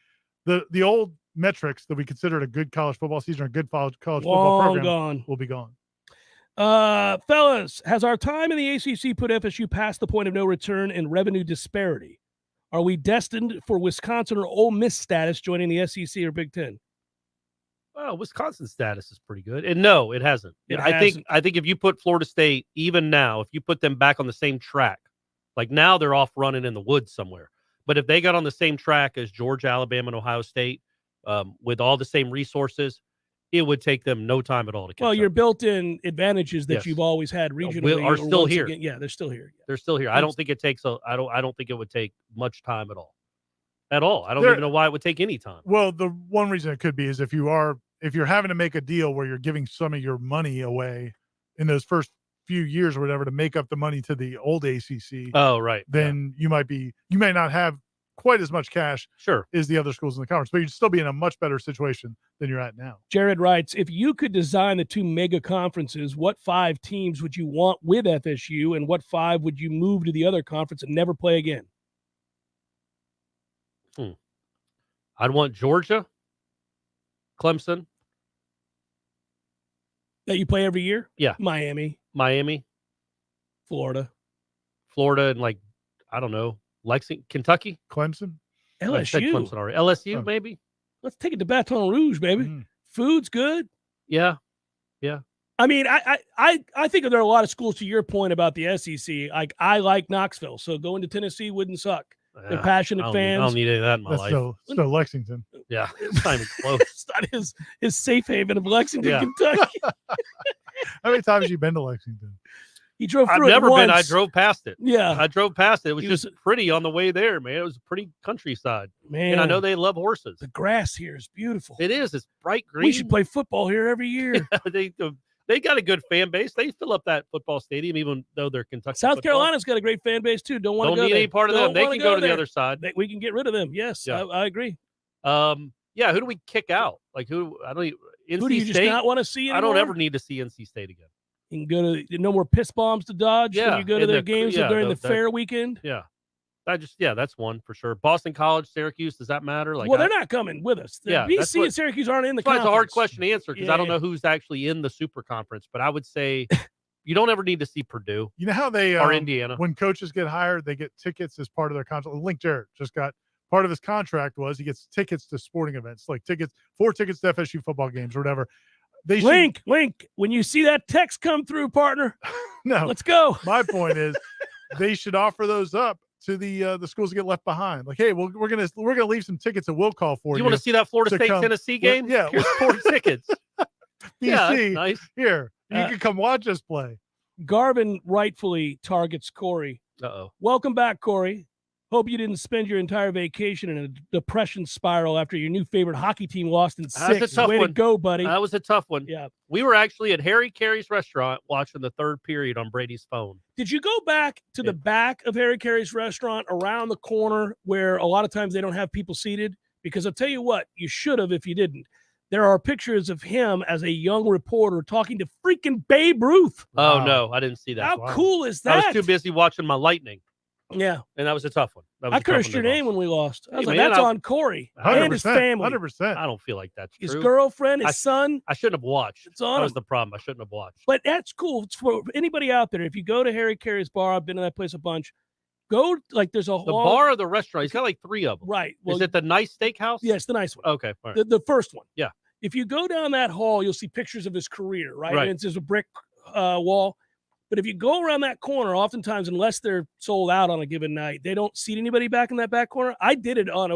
The old metrics that we considered a good college football season or a good college football program gone. will be gone. Fellas, has our time in the ACC put FSU past the point of no return in revenue disparity? Are we destined for Wisconsin or Ole Miss status joining the SEC or Big Ten? Well, Wisconsin's status is pretty good. And no, it hasn't. I think if you put Florida State, even now, if you put them back on the same track, like now they're off running in the woods somewhere. But if they got on the same track as Georgia, Alabama, and Ohio State, with all the same resources, it would take them no time at all to catch up. Your built-in advantages that you've always had regionally are still here. Again, they're still here. They're still here. I don't think it takes I don't think it would take much time at all. At all. I don't even know why it would take any time. Well, the one reason it could be is if you're having to make a deal where you're giving some of your money away in those first few years or whatever to make up the money to the old ACC. Oh, right. Then you may not have quite as much cash as the other schools in the conference, but you'd still be in a much better situation than you're at now. Jared writes, if you could design the two mega conferences, what 5 teams would you want with FSU and what 5 would you move to the other conference and never play again? I'd want Georgia, Clemson. That you play every year? Yeah. Miami, Florida, and I don't know, Lexington, Kentucky, Clemson, LSU. I said Clemson already. LSU, maybe. Let's take it to Baton Rouge, baby. Food's good. Yeah. I mean, I think there are a lot of schools, to your point about the SEC. I like Knoxville, so going to Tennessee wouldn't suck. They're passionate fans. I don't need any of that in my life. Still Lexington. Yeah, it's not even close. It's not his safe haven of Lexington, Kentucky. How many times have you been to Lexington? He drove through I've never it once. been. I drove past it. Yeah. I drove past it. It was just pretty on the way there, man. It was a pretty countryside. Man. And I know they love horses. The grass here is beautiful. It is. It's bright green. We should play football here every year. They got a good fan base. They fill up that football stadium, even though they're Kentucky. South football. Carolina's got a great fan base too. Don't need any part of them. They can go to the other side. We can get rid of them. Yes, Yeah. I agree. Yeah. Who do we kick out? Like who? I don't. NC Who do you State? just not want to see anymore? I don't ever need to see NC State again. You can go to no more piss bombs to dodge when you go to their games during the fair weekend. Yeah. That's one for sure. Boston College, Syracuse, does that matter? They're not coming with us. BC and Syracuse aren't in the conference. It's a hard question to answer because I don't know who's actually in the super conference, but I would say you don't ever need to see Purdue. You know how they or Indiana. When coaches get hired, they get tickets as part of their contract. Link Jarrett just got part of his contract was he gets tickets to sporting events, like 4 tickets to FSU football games or whatever. Link, when you see that text come through, partner, no, let's go. My point is they should offer those up to the schools that get left behind. Like, hey, we're gonna leave some tickets that we'll call for you. You want to see that Florida State Tennessee game? Yeah, here's 4 tickets. Yeah, that's PC. nice. Here, you can come watch us play. Garvin rightfully targets Corey. Uh-oh. Welcome back, Corey. Hope you didn't spend your entire vacation in a depression spiral after your new favorite hockey team lost in 6. That's a tough Way one. to go, buddy. That was a tough one. Yeah. We were actually at Harry Carey's restaurant watching the third period on Brady's phone. Did you go back to the back of Harry Carey's restaurant around the corner where a lot of times they don't have people seated? Because I'll tell you what, you should have if you didn't. There are pictures of him as a young reporter talking to freaking Babe Ruth. Oh, no, I didn't see that. How cool is that? I was too busy watching my Lightning. Yeah. And that was a tough one. I cursed your name when we lost. I was like, man, that's on Corey and his family. 100%. I don't feel like that's true. His girlfriend, his son. I shouldn't have watched. It's on That was him. the problem. I shouldn't have watched. But that's cool. It's for anybody out there. If you go to Harry Carey's bar, I've been to that place a bunch. Go, like, there's a The bar or the restaurant? He's got like 3 of them. Right. Is it the nice steakhouse? Yes, the nice one. Okay. All right. The first one. Yeah. If you go down that hall, you'll see pictures of his career, right? Right. And it's just a brick wall. But if you go around that corner, oftentimes, unless they're sold out on a given night, they don't seat anybody back in that back corner. I did it I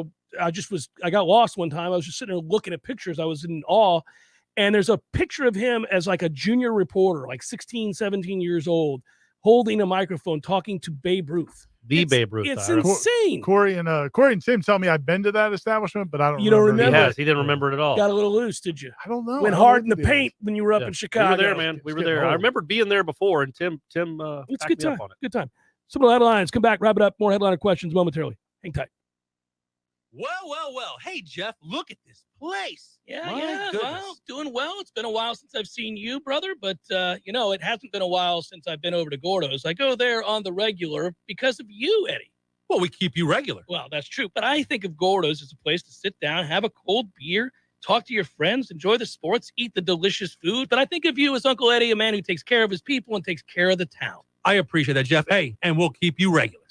got lost one time. I was just sitting there looking at pictures. I was in awe. And there's a picture of him as like a junior reporter, like 16, 17 years old, holding a microphone, talking to Babe Ruth. Babe Ruth. It's Ira. insane. Corey and Tim tell me I've been to that establishment, but I don't. You don't remember? He has. He didn't remember it at all. Got a little loose, did you? I don't know. Went I don't hard in know the what it paint when you were up in Chicago. We were there, man. We were there. I remember being there before, and Tim It's a backed good me time. up on it. Good time. Seminole Headlines. Come back, wrap it up. More headliner questions momentarily. Hang tight. Well. Hey, Jeff, look at this place. Yeah, My yeah. goodness. Well, doing well. It's been a while since I've seen you, brother, but, it hasn't been a while since I've been over to Gordo's. I go there on the regular because of you, Eddie. Well, we keep you regular. Well, that's true, but I think of Gordo's as a place to sit down, have a cold beer, talk to your friends, enjoy the sports, eat the delicious food. But I think of you as Uncle Eddie, a man who takes care of his people and takes care of the town. I appreciate that, Jeff. Hey, and we'll keep you regular.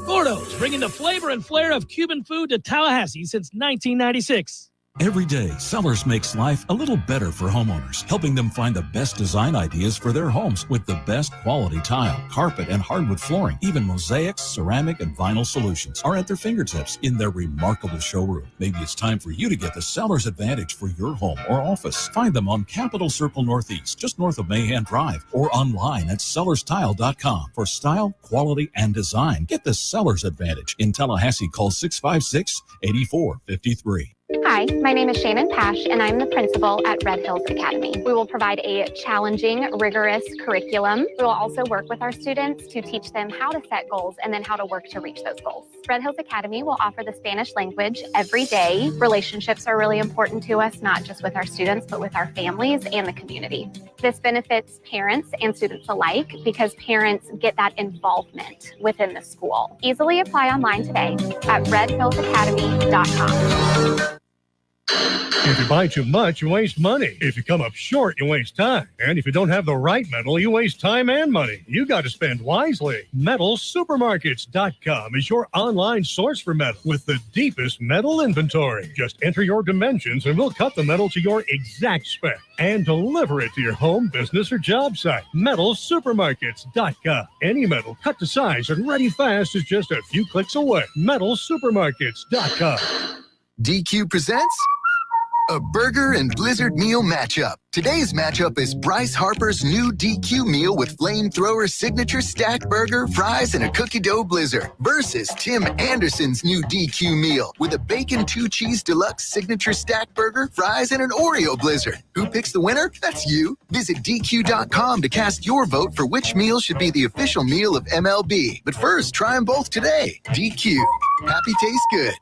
Gordo's, bringing the flavor and flair of Cuban food to Tallahassee since 1996. Every day, Sellers makes life a little better for homeowners, helping them find the best design ideas for their homes with the best quality tile, carpet, and hardwood flooring. Even mosaics, ceramic, and vinyl solutions are at their fingertips in their remarkable showroom. Maybe it's time for you to get the Sellers Advantage for your home or office. Find them on Capitol Circle Northeast, just north of Mahan Drive, or online at sellerstile.com. For style, quality, and design, get the Sellers Advantage. In Tallahassee, call 656-8453. Hi, my name is Shannon Pash, and I'm the principal at Red Hills Academy. We will provide a challenging, rigorous curriculum. We will also work with our students to teach them how to set goals and then how to work to reach those goals. Red Hills Academy will offer the Spanish language every day. Relationships are really important to us, not just with our students, but with our families and the community. This benefits parents and students alike because parents get that involvement within the school. Easily apply online today at redhillsacademy.com. If you buy too much, you waste money. If you come up short, you waste time. And if you don't have the right metal, you waste time and money. You got to spend wisely. MetalSupermarkets.com is your online source for metal with the deepest metal inventory. Just enter your dimensions and we'll cut the metal to your exact spec and deliver it to your home, business, or job site. MetalSupermarkets.com. Any metal cut to size and ready fast is just a few clicks away. MetalSupermarkets.com. DQ presents a burger and blizzard meal matchup. Today's matchup is Bryce Harper's new DQ meal with flamethrower signature stacked burger, fries, and a cookie dough blizzard versus Tim Anderson's new DQ meal with a bacon 2-cheese deluxe signature stacked burger, fries, and an Oreo blizzard. Who picks the winner? That's you. Visit DQ.com to cast your vote for which meal should be the official meal of MLB. But first, try them both today. DQ. Happy tastes good.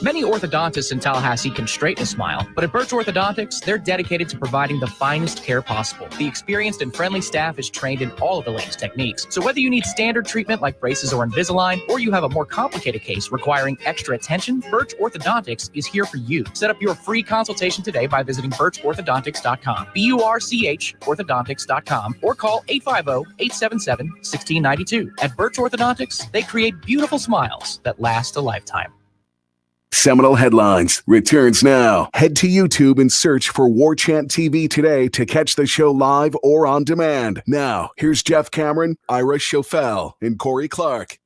Many orthodontists in Tallahassee can straighten a smile, but at Birch Orthodontics, they're dedicated to providing the finest care possible. The experienced and friendly staff is trained in all of the latest techniques. So whether you need standard treatment like braces or Invisalign, or you have a more complicated case requiring extra attention, Birch Orthodontics is here for you. Set up your free consultation today by visiting birchorthodontics.com, BURCH orthodontics.com, or call 850-877-1692. At Birch Orthodontics, they create beautiful smiles that last a lifetime. Seminole Headlines returns now. Head to YouTube and search for Warchant TV today to catch the show live or on demand. Now, here's Jeff Cameron, Ira Schofel, and Corey Clark.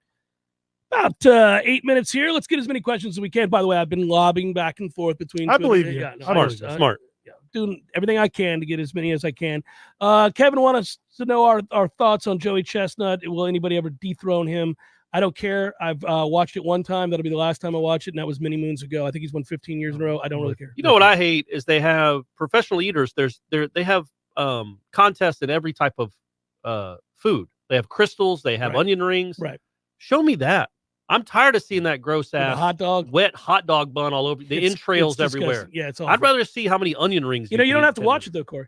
About 8 minutes here. Let's get as many questions as we can. By the way, I've been lobbing back and forth between. I believe you. Yeah, no, Smart. yeah, doing everything I can to get as many as I can. Kevin wants us to know our thoughts on Joey Chestnut. Will anybody ever dethrone him? I don't care. I've watched it one time. That'll be the last time I watch it, and that was many moons ago. I think he's won 15 years in a row. I don't really care. You know what I hate is they have professional eaters. They have contests in every type of food. They have crystals. They have onion rings. Right. Show me that. I'm tired of seeing that gross ass wet hot dog bun all over the entrails everywhere. Yeah, it's awful. I'd rather see how many onion rings. You don't have to watch it though, Corey.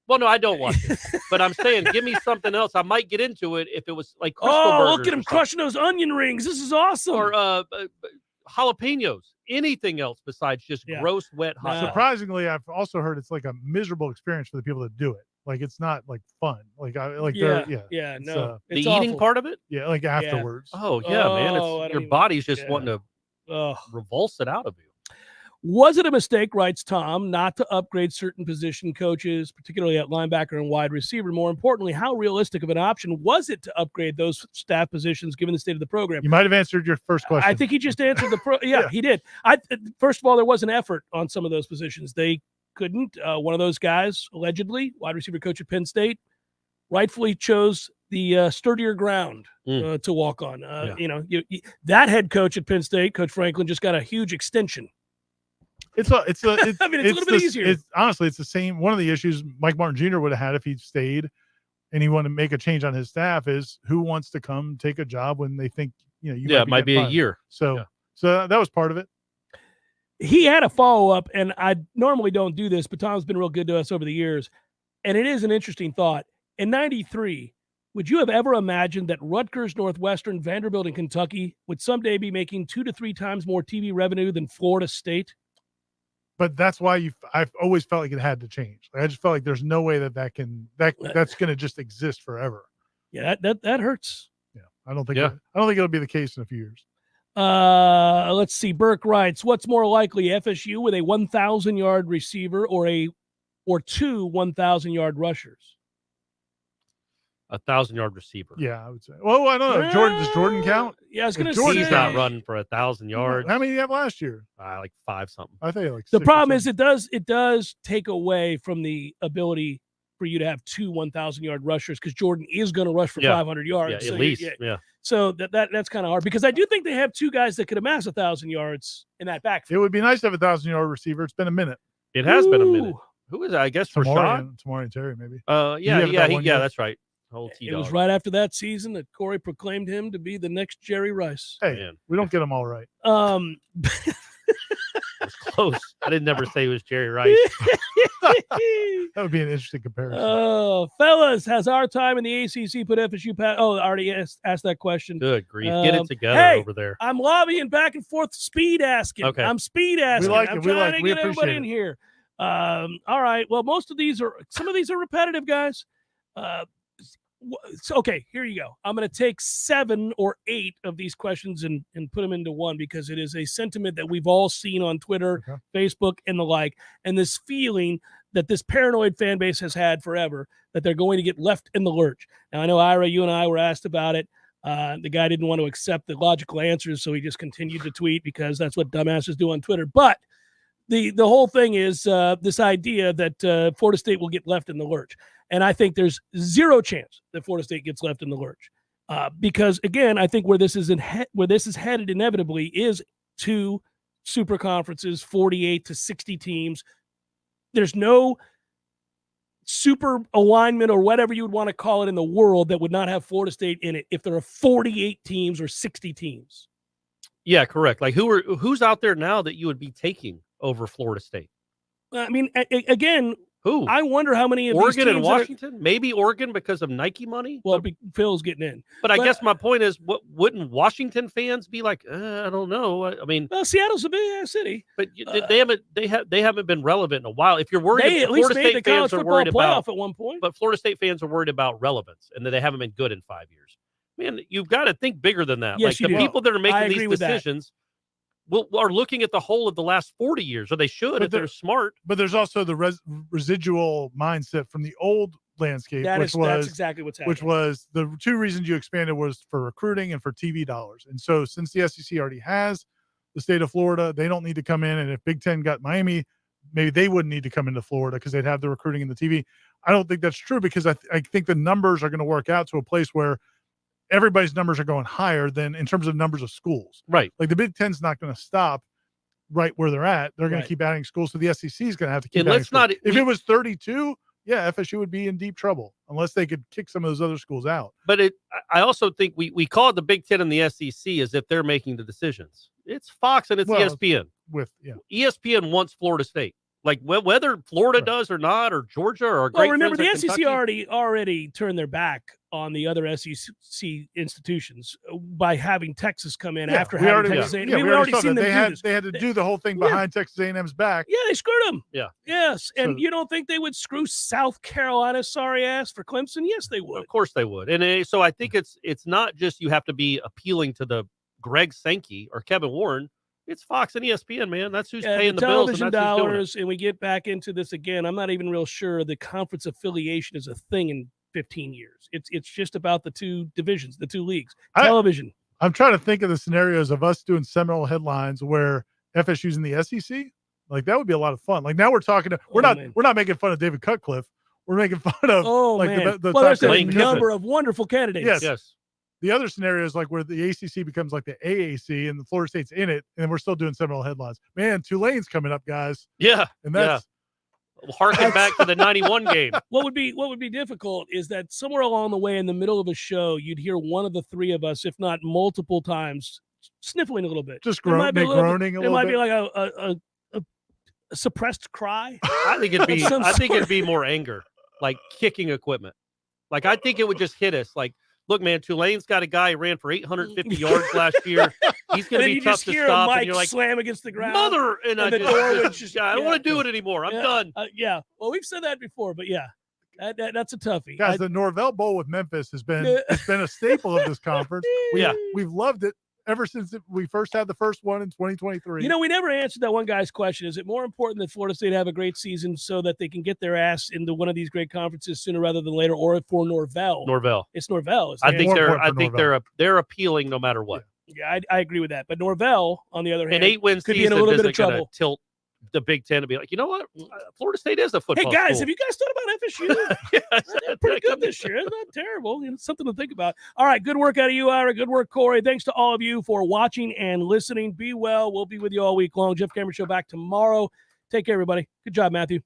Well, no, I don't watch it. But I'm saying, give me something else. I might get into it if it was like crystal burgers look at him crushing those onion rings. This is awesome. Or jalapenos. Anything else besides just gross, wet hot dogs. Surprisingly, I've also heard it's like a miserable experience for the people that do it. Like it's not like fun. No. The eating part of it? Yeah, like afterwards. Oh, yeah, man. It's your body's just wanting to revulse it out of you. Was it a mistake, writes Tom, not to upgrade certain position coaches, particularly at linebacker and wide receiver? More importantly, how realistic of an option was it to upgrade those staff positions given the state of the program? You might have answered your first question. I think he just answered the he did. First of all, there was an effort on some of those positions. They couldn't. One of those guys, allegedly, wide receiver coach at Penn State, rightfully chose the sturdier ground to walk on. That head coach at Penn State, Coach Franklin, just got a huge extension. It's a I mean, it's a little bit easier. Honestly, it's the same. One of the issues Mike Martin Jr. would have had if he stayed and he wanted to make a change on his staff is who wants to come take a job when they think, it might be a year. So that was part of it. He had a follow-up, and I normally don't do this, but Tom's been real good to us over the years. And it is an interesting thought. In 93, would you have ever imagined that Rutgers, Northwestern, Vanderbilt, and Kentucky would someday be making 2 to 3 times more TV revenue than Florida State? But that's why I've always felt like it had to change. I just felt like there's no way that's going to just exist forever. Yeah, that hurts. Yeah, I don't think it'll be the case in a few years. Let's see. Burke writes, what's more likely, FSU with a 1,000-yard receiver or two 1,000-yard rushers? 1,000-yard receiver. Yeah, I would say. Well, I don't know. Does Jordan count? Yeah, I was going to say. He's not running for 1,000 yards. How many did you have last year? Like 5 something. I think like the problem is it does take away from the ability for you to have 2 1,000-yard rushers because Jordan is going to rush for 500 yards. Yeah, at least. So that's kind of hard because I do think they have 2 guys that could amass 1,000 yards in that backfield. It would be nice to have a 1,000-yard receiver. It's been a minute. It has been a minute. Who is that? I guess Rashad? Tamari and Terry, maybe. Yeah, that's right. It was right after that season that Corey proclaimed him to be the next Jerry Rice. Hey, we don't get them all right. It's close. I didn't never say it was Jerry Rice. That would be an interesting comparison. Oh, fellas, has our time in the ACC put FSU past? Oh, I already asked that question. Good grief. Get it together over there. I'm lobbying back and forth, speed asking. Okay. I'm speed asking. We like I'm it. trying to get everybody in here. All right. Well, some of these are repetitive, guys. Okay, here you go. I'm going to take 7 or 8 of these questions and put them into one because it is a sentiment that we've all seen on Twitter, Facebook, and the like, and this feeling that this paranoid fan base has had forever that they're going to get left in the lurch. Now, I know, Ira, you and I were asked about it. The guy didn't want to accept the logical answers, so he just continued to tweet because that's what dumbasses do on Twitter. But the whole thing is this idea that Florida State will get left in the lurch. And I think there's 0 chance that Florida State gets left in the lurch because, again, I think where this is headed inevitably is to super conferences, 48 to 60 teams. There's no super alignment or whatever you would want to call it in the world that would not have Florida State in it if there are 48 teams or 60 teams. Yeah, correct. Like who's out there now that you would be taking over Florida State? I mean, again, who? I wonder how many of Oregon these and Washington? Maybe Oregon because of Nike money? Well, Phil's getting in. But I guess my point is, wouldn't Washington fans be like, I don't know. I mean, well, Seattle's a big city. But they haven't been relevant in a while. If you're worried, they at least Florida made State the college fans are football worried playoff about at one point. But Florida State fans are worried about relevance and that they haven't been good in 5 years. Man, you've got to think bigger than that. Yes, like the people that are making these that. decisions are looking at the whole of the last 40 years, or they should if they're smart. But there's also the residual mindset from the old landscape, that's exactly what's happening. Which was the 2 reasons you expanded was for recruiting and for TV dollars. And so since the SEC already has the state of Florida, they don't need to come in. And if Big Ten got Miami, maybe they wouldn't need to come into Florida because they'd have the recruiting and the TV. I don't think that's true because I think the numbers are going to work out to a place where everybody's numbers are going higher than in terms of numbers of schools. Right. Like the Big Ten's not going to stop right where they're at. They're going to keep adding schools. So the SEC is going to have to keep adding schools. If it was 32, yeah, FSU would be in deep trouble unless they could kick some of those other schools out. But I also think we call it the Big Ten and the SEC as if they're making the decisions. It's Fox and it's ESPN. ESPN wants Florida State. Like whether Florida does or not, or Georgia or well, remember the SEC already turned their back on the other SEC institutions by having Texas come in after having Texas A&M. We've already seen them do this. They had to do the whole thing behind Texas A&M's back. Yeah, they screwed them. Yeah. Yes, and you don't think they would screw South Carolina's sorry ass for Clemson? Yes, they would. Of course they would. And so I think it's not just you have to be appealing to the Greg Sankey or Kevin Warren. It's Fox and ESPN, man. That's who's paying the bills. Television dollars, and we get back into this again. I'm not even real sure the conference affiliation is a thing in 15 years. It's just about the two divisions, the two leagues. Television. I'm trying to think of the scenarios of us doing Seminole Headlines where FSU's in the SEC. Like that would be a lot of fun. Like now we're talking to we're not making fun of David Cutcliffe. We're making fun of there's a number of wonderful candidates. Yes. The other scenario is like where the ACC becomes like the AAC and the Florida State's in it, and we're still doing Seminole Headlines. Man, Tulane's coming up, guys. Yeah, and that's harken back to the 91 game. What would be difficult is that somewhere along the way in the middle of a show, you'd hear one of the three of us, if not multiple times, sniffling a little bit, just groaning a little bit. It might be like a suppressed cry. I think it'd be more anger, like kicking equipment. Like I think it would just hit us like. Look, man, Tulane's got a guy who ran for 850 yards last year. He's going to be tough to stop. And you're like, slam against the ground. Mother! And the door would just, I don't want to do it anymore. I'm done. Yeah. Well, we've said that before, but yeah, that's a toughie. Guys, the Norvell Bowl with Memphis has been a staple of this conference. We've loved it ever since we first had the first one in 2023. You know, we never answered that one guy's question. Is it more important that Florida State have a great season so that they can get their ass into one of these great conferences sooner rather than later, or for Norvell? Norvell. It's Norvell. I think they're appealing no matter what. Yeah, I agree with that. But Norvell, on the other hand, an 8-win could be in a little bit of trouble. Tilt the Big Ten to be like, you know what? Florida State is a football. Hey guys, school. have you guys thought about FSU? They're pretty good this year. It's not terrible. It's something to think about. All right, good work out of you, Ira. Good work, Corey. Thanks to all of you for watching and listening. Be well. We'll be with you all week long. Jeff Cameron Show back tomorrow. Take care, everybody. Good job, Matthew.